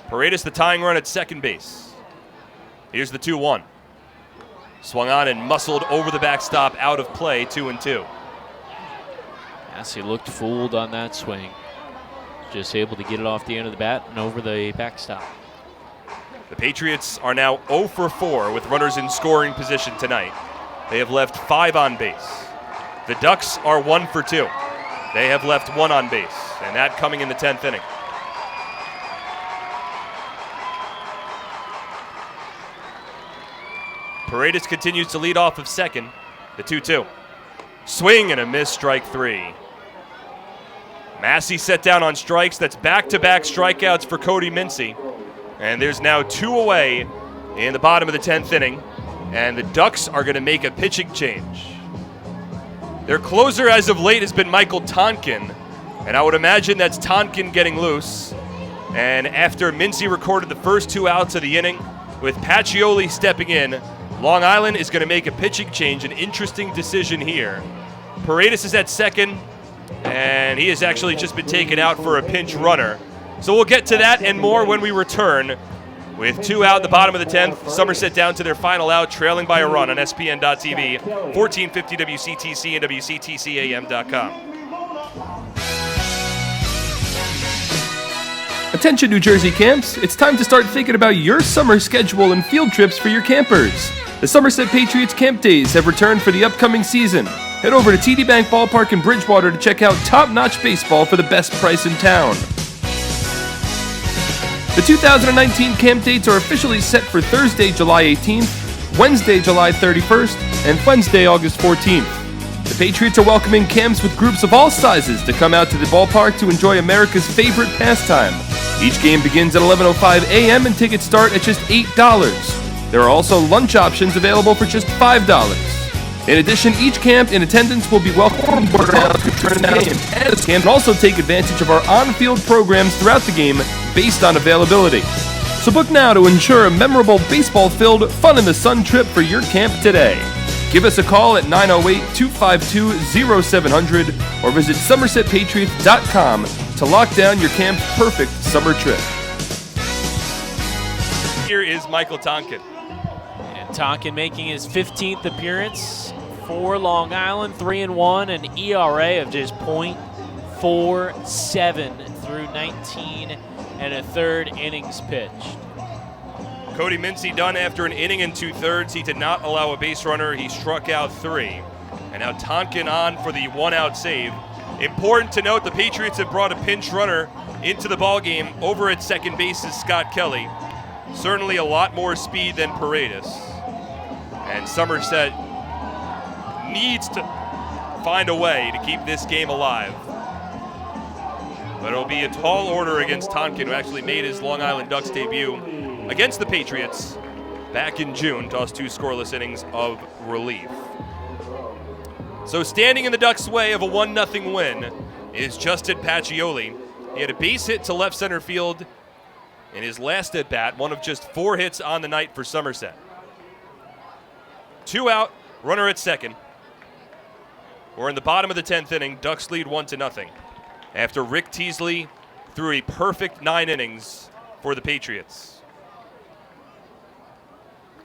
Paredes the tying run at second base. Here's the 2-1. Swung on and muscled over the backstop, out of play, 2-2. Massey looked fooled on that swing. Just able to get it off the end of the bat and over the backstop. The Patriots are now 0 for 4 with runners in scoring position tonight. They have left 5 on base. The Ducks are 1 for 2. They have left 1 on base, and that coming in the 10th inning. Paredes continues to lead off of second, the 2-2. Swing and a miss, strike 3. Massey set down on strikes. That's back-to-back strikeouts for Cody Mincy. And there's now 2 away in the bottom of the 10th inning, and the Ducks are going to make a pitching change. Their closer as of late has been Michael Tonkin, and I would imagine that's Tonkin getting loose. And after Mincy recorded the first 2 outs of the inning, with Pacioli stepping in, Long Island is going to make a pitching change, an interesting decision here. Paredes is at second, and he has actually just been taken out for a pinch runner. So we'll get to that and more when we return. With 2 out at the bottom of the 10th, Somerset down to their final out, trailing by a run on SPN.TV, 1450 WCTC and WCTCAM.com. Attention New Jersey camps, it's time to start thinking about your summer schedule and field trips for your campers. The Somerset Patriots camp days have returned for the upcoming season. Head over to TD Bank Ballpark in Bridgewater to check out top-notch baseball for the best price in town. The 2019 camp dates are officially set for Thursday, July 18th, Wednesday, July 31st, and Wednesday, August 14th. The Patriots are welcoming camps with groups of all sizes to come out to the ballpark to enjoy America's favorite pastime. Each game begins at 11:05 a.m. and tickets start at just $8. There are also lunch options available for just $5. In addition, each camp in attendance will be welcome to return the game, and can also take advantage of our on-field programs throughout the game based on availability. So book now to ensure a memorable baseball-filled, fun-in-the-sun trip for your camp today. Give us a call at 908-252-0700 or visit somersetpatriots.com to lock down your camp's perfect summer trip. Here is Michael Tonkin. And Tonkin making his 15th appearance for Long Island, 3-1, an ERA of just .47 through 19 and a third innings pitched. Cody Mincy done after an inning and 2/3. He did not allow a base runner. He struck out 3. And now Tonkin on for the 1-out save. Important to note, the Patriots have brought a pinch runner into the ballgame. Over at second base is Scott Kelly. Certainly a lot more speed than Paredes. And Somerset needs to find a way to keep this game alive. But it'll be a tall order against Tonkin, who actually made his Long Island Ducks debut against the Patriots back in June, tossed 2 scoreless innings of relief. So standing in the Ducks' way of a 1-0 win is Justin Pacioli. He had a base hit to left center field in his last at-bat, one of just 4 hits on the night for Somerset. 2 out, runner at second. We're in the bottom of the 10th inning. Ducks lead 1-0 after Rick Teasley threw a perfect 9 innings for the Patriots.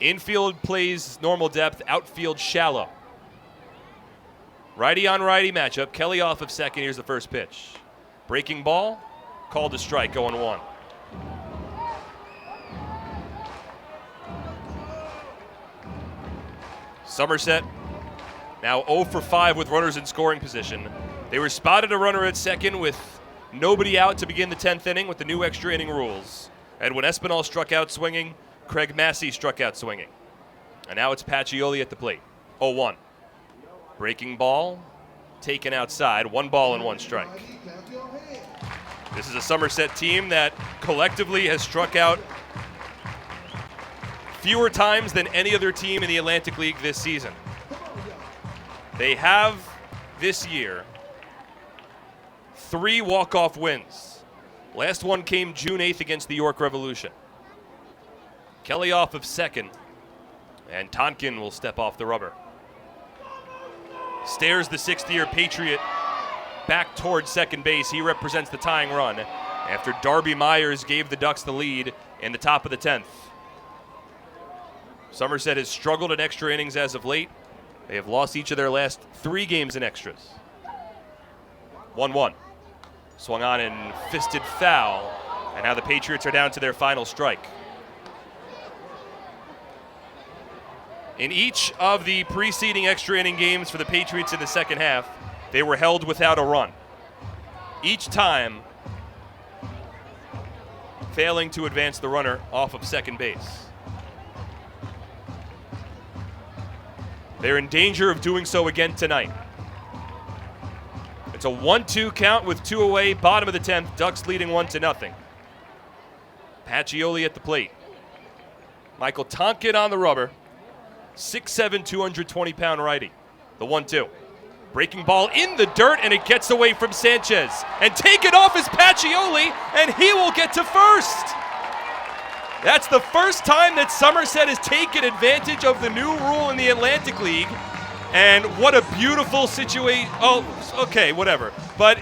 Infield plays normal depth, outfield shallow. Righty on righty matchup. Kelly off of second. Here's the first pitch. Breaking ball, called a strike, 0-1. Somerset now 0 for 5 with runners in scoring position. They were spotted a runner at second with nobody out to begin the 10th inning with the new extra inning rules. Edwin Espinal struck out swinging. Craig Massey struck out swinging. And now it's Pacioli at the plate. 0-1. Breaking ball, taken outside. 1 ball and 1 strike. This is a Somerset team that collectively has struck out fewer times than any other team in the Atlantic League this season. They have, this year, 3 walk-off wins. Last one came June 8th against the York Revolution. Kelly off of second, and Tonkin will step off the rubber. Stares the 6th-year Patriot back towards second base. He represents the tying run after Darby Myers gave the Ducks the lead in the top of the 10th. Somerset has struggled in extra innings as of late. They have lost each of their last 3 games in extras. 1-1. Swung on and fisted foul, and now the Patriots are down to their final strike. In each of the preceding extra inning games for the Patriots in the second half, they were held without a run. Each time failing to advance the runner off of second base. They're in danger of doing so again tonight. It's a 1-2 count with 2 away, bottom of the 10th, Ducks leading 1-0. Pacioli at the plate. Michael Tonkin on the rubber. 6'7", 220-pound righty. The 1-2. Breaking ball in the dirt, and it gets away from Sanchez. And taken off is Pacioli, and he will get to first. That's the first time that Somerset has taken advantage of the new rule in the Atlantic League. And what a beautiful situation. Oh, okay, whatever. But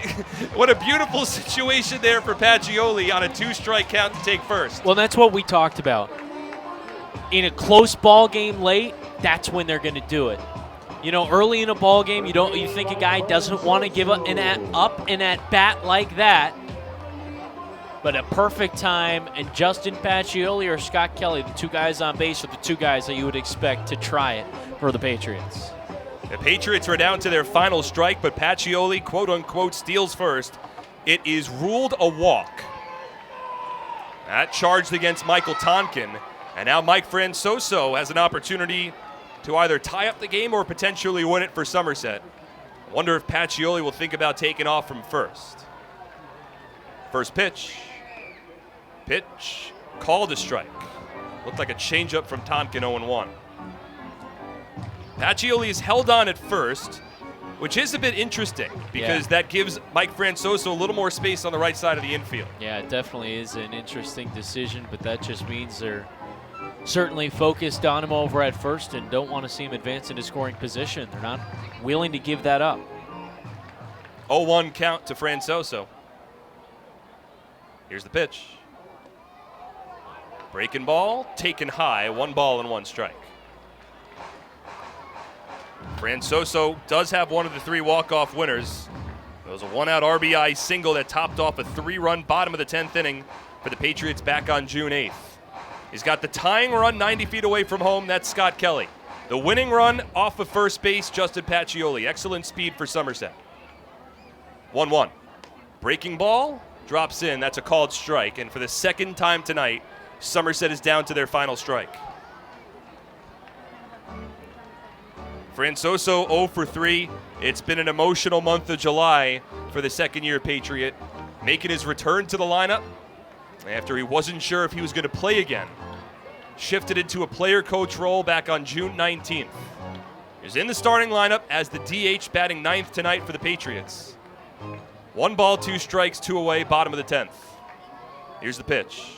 what a beautiful situation there for Pacioli on a 2-strike count to take first. Well, that's what we talked about. In a close ball game late, that's when they're going to do it. You know, early in a ball game, you think a guy doesn't want to give up an at bat like that. But a perfect time, and Justin Pacioli or Scott Kelly, the 2 guys on base, are the 2 guys that you would expect to try it for the Patriots. The Patriots are down to their final strike, but Pacioli, quote-unquote, steals first. It is ruled a walk. That charged against Michael Tonkin, and now Mike Francoso has an opportunity to either tie up the game or potentially win it for Somerset. I wonder if Pacioli will think about taking off from first. First pitch. Pitch called a strike. Looked like a changeup from Tonkin, 0-1. Pacioli is held on at first, which is a bit interesting because that gives Mike Francoso a little more space on the right side of the infield. Yeah, it definitely is an interesting decision, but that just means they're certainly focused on him over at first and don't want to see him advance into scoring position. They're not willing to give that up. 0-1 count to Francoso. Here's the pitch. Breaking ball, taken high, 1 ball and 1 strike. Francoso does have one of the 3 walk-off winners. It was a 1-out RBI single that topped off a 3-run bottom of the 10th inning for the Patriots back on June 8th. He's got the tying run 90 feet away from home. That's Scott Kelly. The winning run off of first base, Justin Pacioli. Excellent speed for Somerset. 1-1. Breaking ball drops in. That's a called strike. And for the second time tonight, Somerset is down to their final strike. Francoso 0 for 3. It's been an emotional month of July for the second-year Patriot, making his return to the lineup after he wasn't sure if he was going to play again. Shifted into a player-coach role back on June 19th. He's in the starting lineup as the DH, batting 9th tonight for the Patriots. 1 ball, 2 strikes, 2 away, bottom of the 10th. Here's the pitch.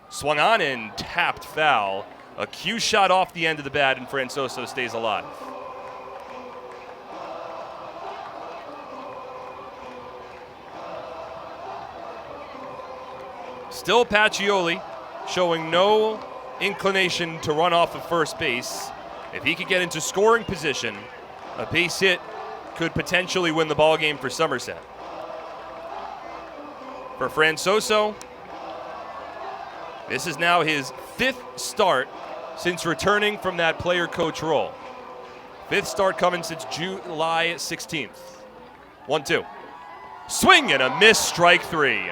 Swung on and tapped foul. A cue shot off the end of the bat, and Francoso stays alive. Still Pacioli, showing no inclination to run off of first base. If he could get into scoring position, a base hit could potentially win the ball game for Somerset. For Francoso, this is now his 5th start since returning from that player-coach role. Fifth start coming since July 16th. 1-2. Swing and a miss, strike 3.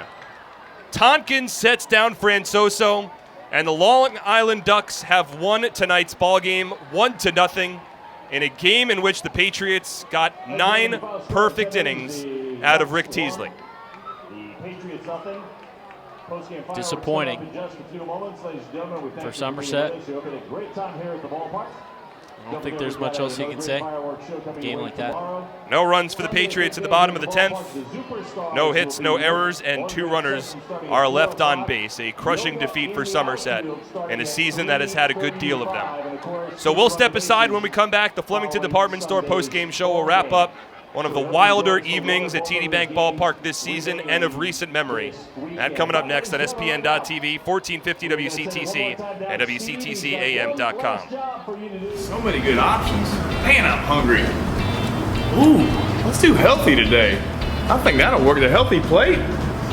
Tompkins sets down Francoso, and the Long Island Ducks have won tonight's ball game 1-0 in a game in which the Patriots got 9 perfect innings out of Rick Teasley. Disappointing for Somerset. I don't think there's much else you can say. A game like that. No runs for the Patriots at the bottom of the 10th. No hits, no errors, and 2 runners are left on base. A crushing defeat for Somerset in a season that has had a good deal of them. So we'll step aside when we come back. The Flemington Department Store postgame show will wrap up one of the wilder evenings at TD Bank Ballpark this season and of recent memory. That coming up next on SPN.TV, 1450 WCTC, and WCTCAM.com. So many good options. Man, I'm hungry. Ooh, let's do healthy today. I think that'll work. The healthy plate.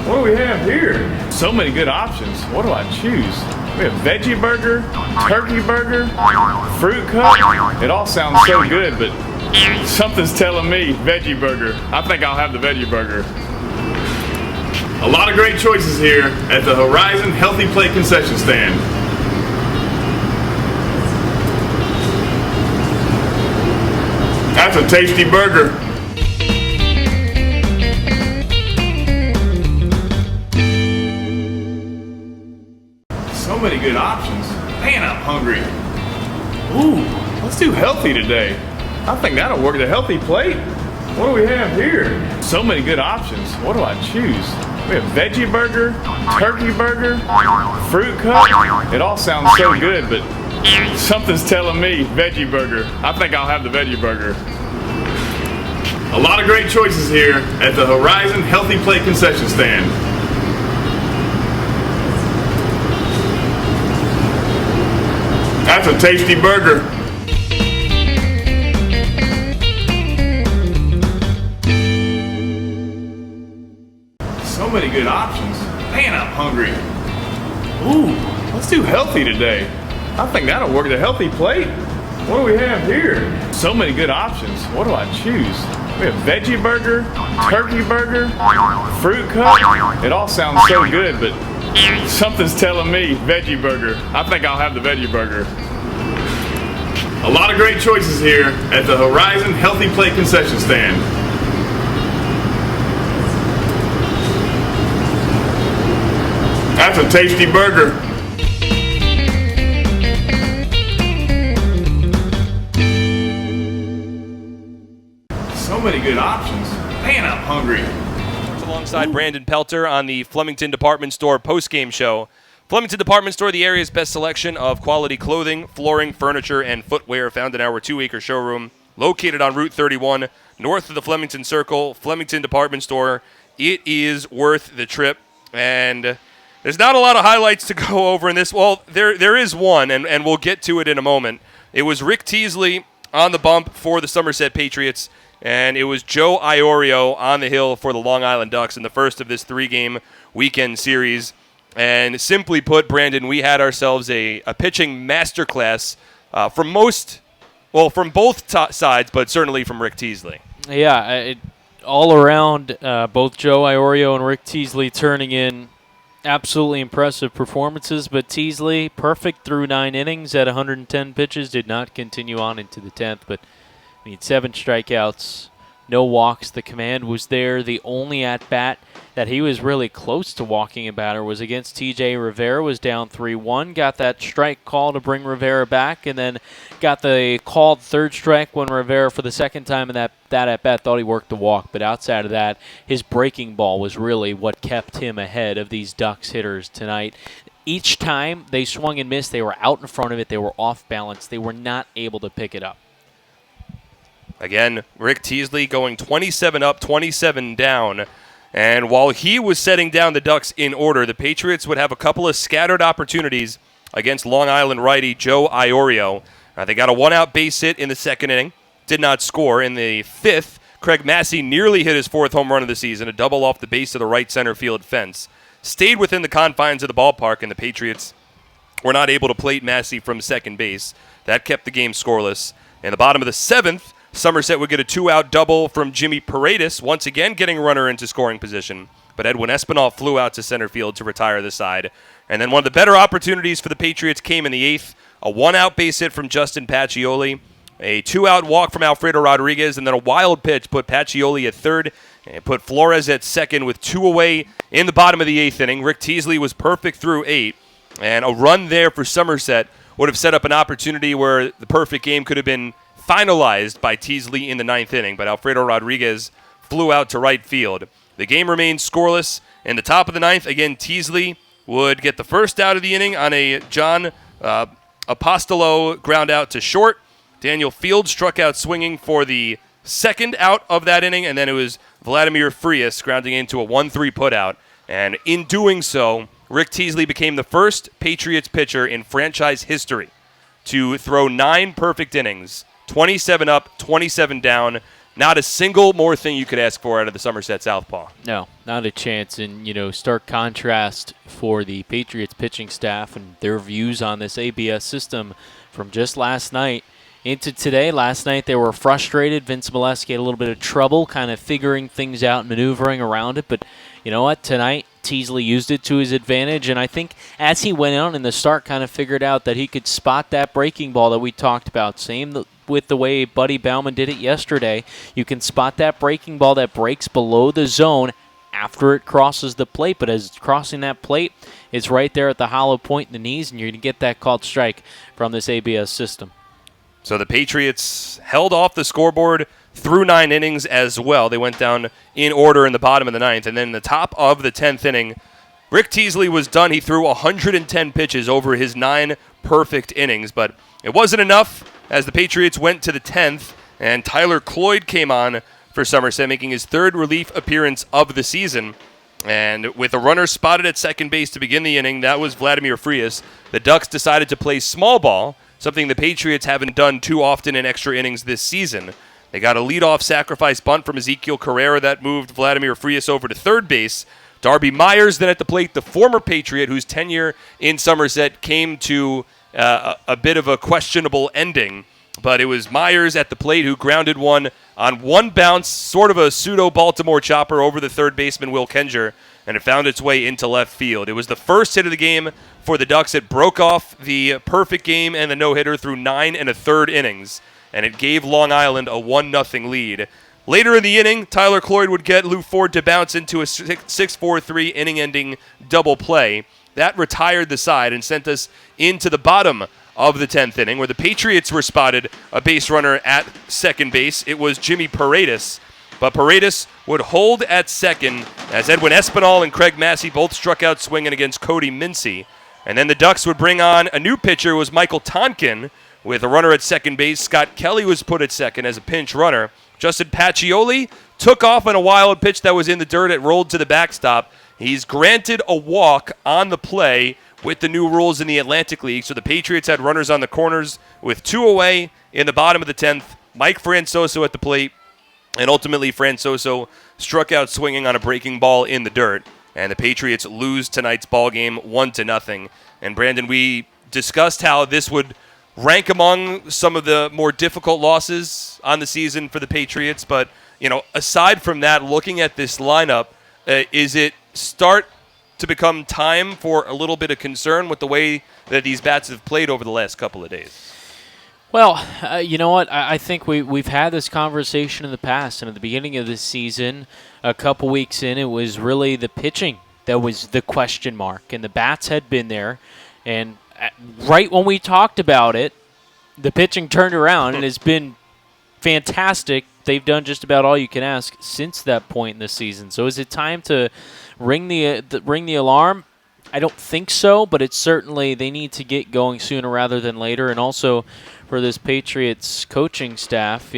What do we have here? So many good options. What do I choose? We have veggie burger, turkey burger, fruit cup. It all sounds so good, but something's telling me veggie burger. I think I'll have the veggie burger. A lot of great choices here at the Horizon Healthy Plate concession stand. That's a tasty burger. So many good options. Man, I'm hungry. Ooh, let's do healthy today. I think that'll work. The healthy plate. What do we have here? So many good options. What do I choose? We have veggie burger, turkey burger, fruit cup. It all sounds so good, but something's telling me veggie burger. I think I'll have the veggie burger. A lot of great choices here at the Horizon Healthy Plate concession stand. That's a tasty burger. So many good options. Man, I'm hungry. Ooh, let's do healthy today. I think that'll work. The healthy plate. What do we have here? So many good options. What do I choose? We have veggie burger, turkey burger, fruit cup. It all sounds so good, but something's telling me veggie burger. I think I'll have the veggie burger. A lot of great choices here at the Horizon Healthy Plate concession stand. That's a tasty burger. So many good options. Man, I'm hungry. Alongside Brandon Pelter on the Flemington Department Store postgame show. Flemington Department Store, the area's best selection of quality clothing, flooring, furniture, and footwear found in our 2-acre showroom located on Route 31, north of the Flemington Circle. Flemington Department Store. It is worth the trip, and there's not a lot of highlights to go over in this. Well, there is one, and we'll get to it in a moment. It was Rick Teasley on the bump for the Somerset Patriots, and it was Joe Iorio on the hill for the Long Island Ducks in the first of this 3-game weekend series. And simply put, Brandon, we had ourselves a pitching masterclass from both sides, but certainly from Rick Teasley. Yeah, all around, both Joe Iorio and Rick Teasley turning in absolutely impressive performances, but Teasley, perfect through 9 innings at 110 pitches, did not continue on into the 10th, but 7 strikeouts, no walks. The command was there. The only at-bat that he was really close to walking a batter was against T.J. Rivera, was down 3-1, got that strike call to bring Rivera back, and then got the called third strike when Rivera, for the second time in that at-bat, thought he worked the walk. But outside of that, his breaking ball was really what kept him ahead of these Ducks hitters tonight. Each time they swung and missed, they were out in front of it, they were off balance, they were not able to pick it up. Again, Rick Teasley going 27 up, 27 down. And while he was setting down the Ducks in order, the Patriots would have a couple of scattered opportunities against Long Island righty Joe Iorio. They got a 1-out base hit in the second inning, did not score. In the 5th, Craig Massey nearly hit his 4th home run of the season, a double off the base of the right center field fence. Stayed within the confines of the ballpark, and the Patriots were not able to plate Massey from second base. That kept the game scoreless. In the bottom of the 7th, Somerset would get a 2-out double from Jimmy Paredes, once again getting a runner into scoring position. But Edwin Espinal flew out to center field to retire the side. And then one of the better opportunities for the Patriots came in the 8th. A 1-out base hit from Justin Pacioli, a 2-out walk from Alfredo Rodriguez, and then a wild pitch put Pacioli at third and put Flores at second with 2 away in the bottom of the 8th inning. Rick Teasley was perfect through 8, and a run there for Somerset would have set up an opportunity where the perfect game could have been finalized by Teasley in the 9th inning, but Alfredo Rodriguez flew out to right field. The game remained scoreless. In the top of the 9th, again, Teasley would get the first out of the inning on a John Apostolo ground out to short. Daniel Field struck out swinging for the second out of that inning, and then it was Vladimir Frias grounding into a 1-3 putout. And in doing so, Rick Teasley became the first Patriots pitcher in franchise history to throw 9 perfect innings, 27 up, 27 down. Not a single more thing you could ask for out of the Somerset Southpaw. No, not a chance. And, stark contrast for the Patriots pitching staff and their views on this ABS system from just last night into today. Last night they were frustrated. Vince Molesky had a little bit of trouble kind of figuring things out, maneuvering around it. But you know what? Tonight, Teasley used it to his advantage. And I think as he went out in the start, kind of figured out that he could spot that breaking ball that we talked about. Same with the way Buddy Bauman did it yesterday. You can spot that breaking ball that breaks below the zone after it crosses the plate. But as it's crossing that plate, it's right there at the hollow point in the knees, and you're going to get that called strike from this ABS system. So the Patriots held off the scoreboard through 9 innings as well. They went down in order in the bottom of the 9th. And then in the top of the 10th inning, Rick Teasley was done. He threw 110 pitches over his 9 perfect innings. But it wasn't enough as the Patriots went to the 10th, and Tyler Cloyd came on for Somerset, making his 3rd relief appearance of the season. And with a runner spotted at second base to begin the inning, that was Vladimir Frias. The Ducks decided to play small ball, something the Patriots haven't done too often in extra innings this season. They got a leadoff sacrifice bunt from Ezekiel Carrera that moved Vladimir Frias over to third base. Darby Myers then at the plate, the former Patriot whose tenure in Somerset came to a bit of a questionable ending. But it was Myers at the plate who grounded one on one bounce, sort of a pseudo-Baltimore chopper over the third baseman Will Kenger, and it found its way into left field. It was the first hit of the game for the Ducks. It broke off the perfect game and the no-hitter through 9 1/3 innings, and it gave Long Island a 1-0 lead. Later in the inning, Tyler Cloyd would get Lou Ford to bounce into a 6-4-3 inning-ending double play. That retired the side and sent us into the bottom of the 10th inning, where the Patriots were spotted a base runner at second base. It was Jimmy Paredes, but Paredes would hold at second as Edwin Espinal and Craig Massey both struck out swinging against Cody Mincy. And then the Ducks would bring on a new pitcher, was Michael Tonkin, with a runner at second base. Scott Kelly was put at second as a pinch runner. Justin Pacioli took off on a wild pitch that was in the dirt. It rolled to the backstop. He's granted a walk on the play with the new rules in the Atlantic League. So the Patriots had runners on the corners with 2 away in the bottom of the 10th. Mike Francoso at the plate, and ultimately Francoso struck out swinging on a breaking ball in the dirt. And the Patriots lose tonight's ball game 1-0. And Brandon, we discussed how this would rank among some of the more difficult losses on the season for the Patriots. But, aside from that, looking at this lineup, is it start to become time for a little bit of concern with the way that these bats have played over the last couple of days? Well, you know what? I think we've had this conversation in the past, and at the beginning of this season, a couple weeks in, it was really the pitching that was the question mark, and the bats had been there, and right when we talked about it, the pitching turned around, and it's been fantastic. They've done just about all you can ask since that point in the season. So is it time to ring the alarm? I don't think so, but it's certainly they need to get going sooner rather than later. And also for this Patriots coaching staff,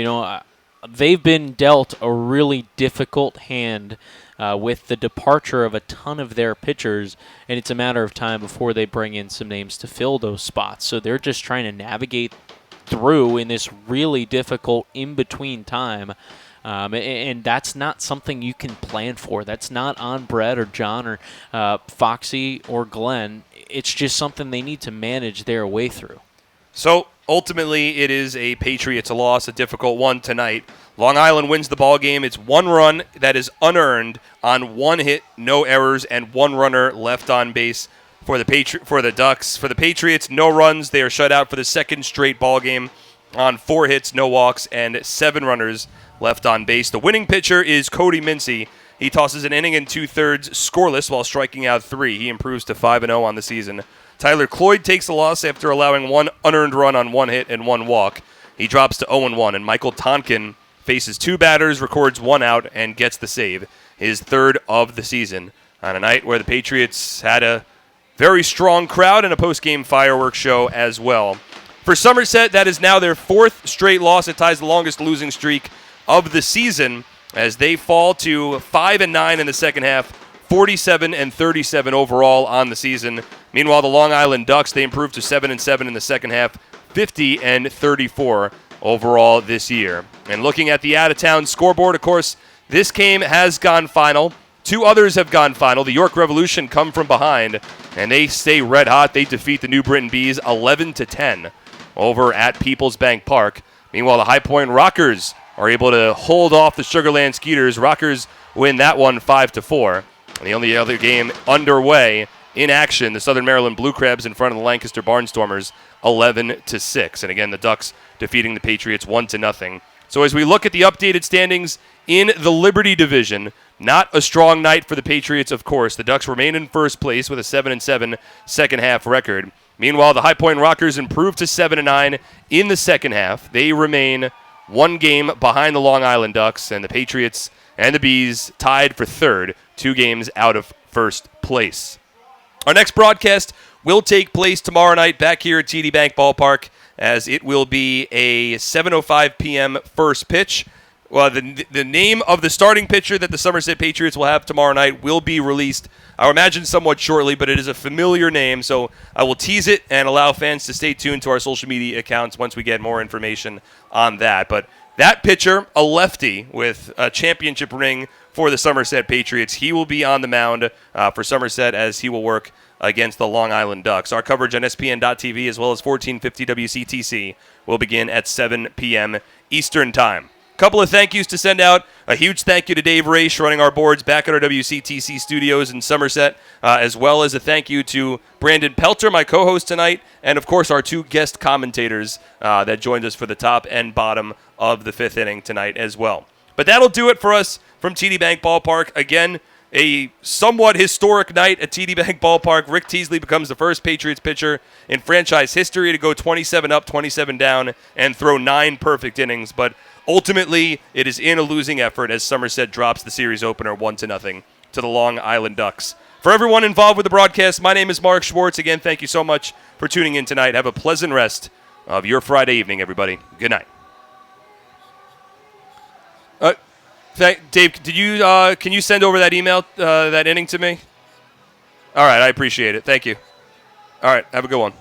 they've been dealt a really difficult hand with the departure of a ton of their pitchers, and it's a matter of time before they bring in some names to fill those spots. So they're just trying to navigate through in this really difficult in-between time. And that's not something you can plan for. That's not on Brett or John or Foxy or Glenn. It's just something they need to manage their way through. So ultimately, it is a Patriots loss, a difficult one tonight. Long Island wins the ball game. It's one run that is unearned on one hit, no errors, and one runner left on base for the Ducks. For the Patriots, no runs. They are shut out for the second straight ball game on 4 hits, no walks, and 7 runners left on base. The winning pitcher is Cody Mincy. He tosses an inning and 2/3 scoreless while striking out 3. He improves to 5-0 on the season. Tyler Cloyd takes the loss after allowing 1 unearned run on 1 hit and 1 walk. He drops to 0-1, and Michael Tonkin faces 2 batters, records 1 out, and gets the save, his 3rd of the season, on a night where the Patriots had a very strong crowd and a post-game fireworks show as well. For Somerset, that is now their 4th straight loss. It ties the longest losing streak of the season as they fall to 5-9 in the second half, 47-37 overall on the season. Meanwhile, the Long Island Ducks, they improved to 7-7 in the second half, 50-34 overall this year. And looking at the out-of-town scoreboard, of course, this game has gone final. 2 others have gone final. The York Revolution come from behind, and they stay red hot. They defeat the New Britain Bees 11-10 over at Peoples Bank Park. Meanwhile, the High Point Rockers are able to hold off the Sugarland Skeeters. Rockers win that one 5-4. And the only other game underway in action, the Southern Maryland Blue Crabs in front of the Lancaster Barnstormers 11-6. And again, the Ducks defeating the Patriots 1-0. So as we look at the updated standings in the Liberty Division, not a strong night for the Patriots, of course. The Ducks remain in first place with a 7-7 second half record. Meanwhile, the High Point Rockers improved to 7-9 in the second half. They remain 1 game behind the Long Island Ducks, and the Patriots and the Bees tied for 3rd, 2 games out of first place. Our next broadcast will take place tomorrow night back here at TD Bank Ballpark, as it will be a 7:05 p.m. first pitch. Well, the name of the starting pitcher that the Somerset Patriots will have tomorrow night will be released, I imagine, somewhat shortly, but it is a familiar name, so I will tease it and allow fans to stay tuned to our social media accounts once we get more information on that. But that pitcher, a lefty with a championship ring for the Somerset Patriots, he will be on the mound for Somerset as he will work against the Long Island Ducks. Our coverage on SPN.TV as well as 1450 WCTC will begin at 7 p.m. Eastern Time. Couple of thank yous to send out. A huge thank you to Dave Raish running our boards back at our WCTC studios in Somerset, as well as a thank you to Brandon Pelter, my co-host tonight, and of course our 2 guest commentators that joined us for the top and bottom of the 5th inning tonight as well. But that'll do it for us from TD Bank Ballpark. Again, a somewhat historic night at TD Bank Ballpark. Rick Teasley becomes the first Patriots pitcher in franchise history to go 27 up, 27 down, and throw 9 perfect innings. But ultimately, it is in a losing effort as Somerset drops the series opener 1-0 to the Long Island Ducks. For everyone involved with the broadcast, my name is Mark Schwartz. Again, thank you so much for tuning in tonight. Have a pleasant rest of your Friday evening, everybody. Good night. Dave, did you can you send over that email, that inning to me? All right, I appreciate it. Thank you. All right, have a good one.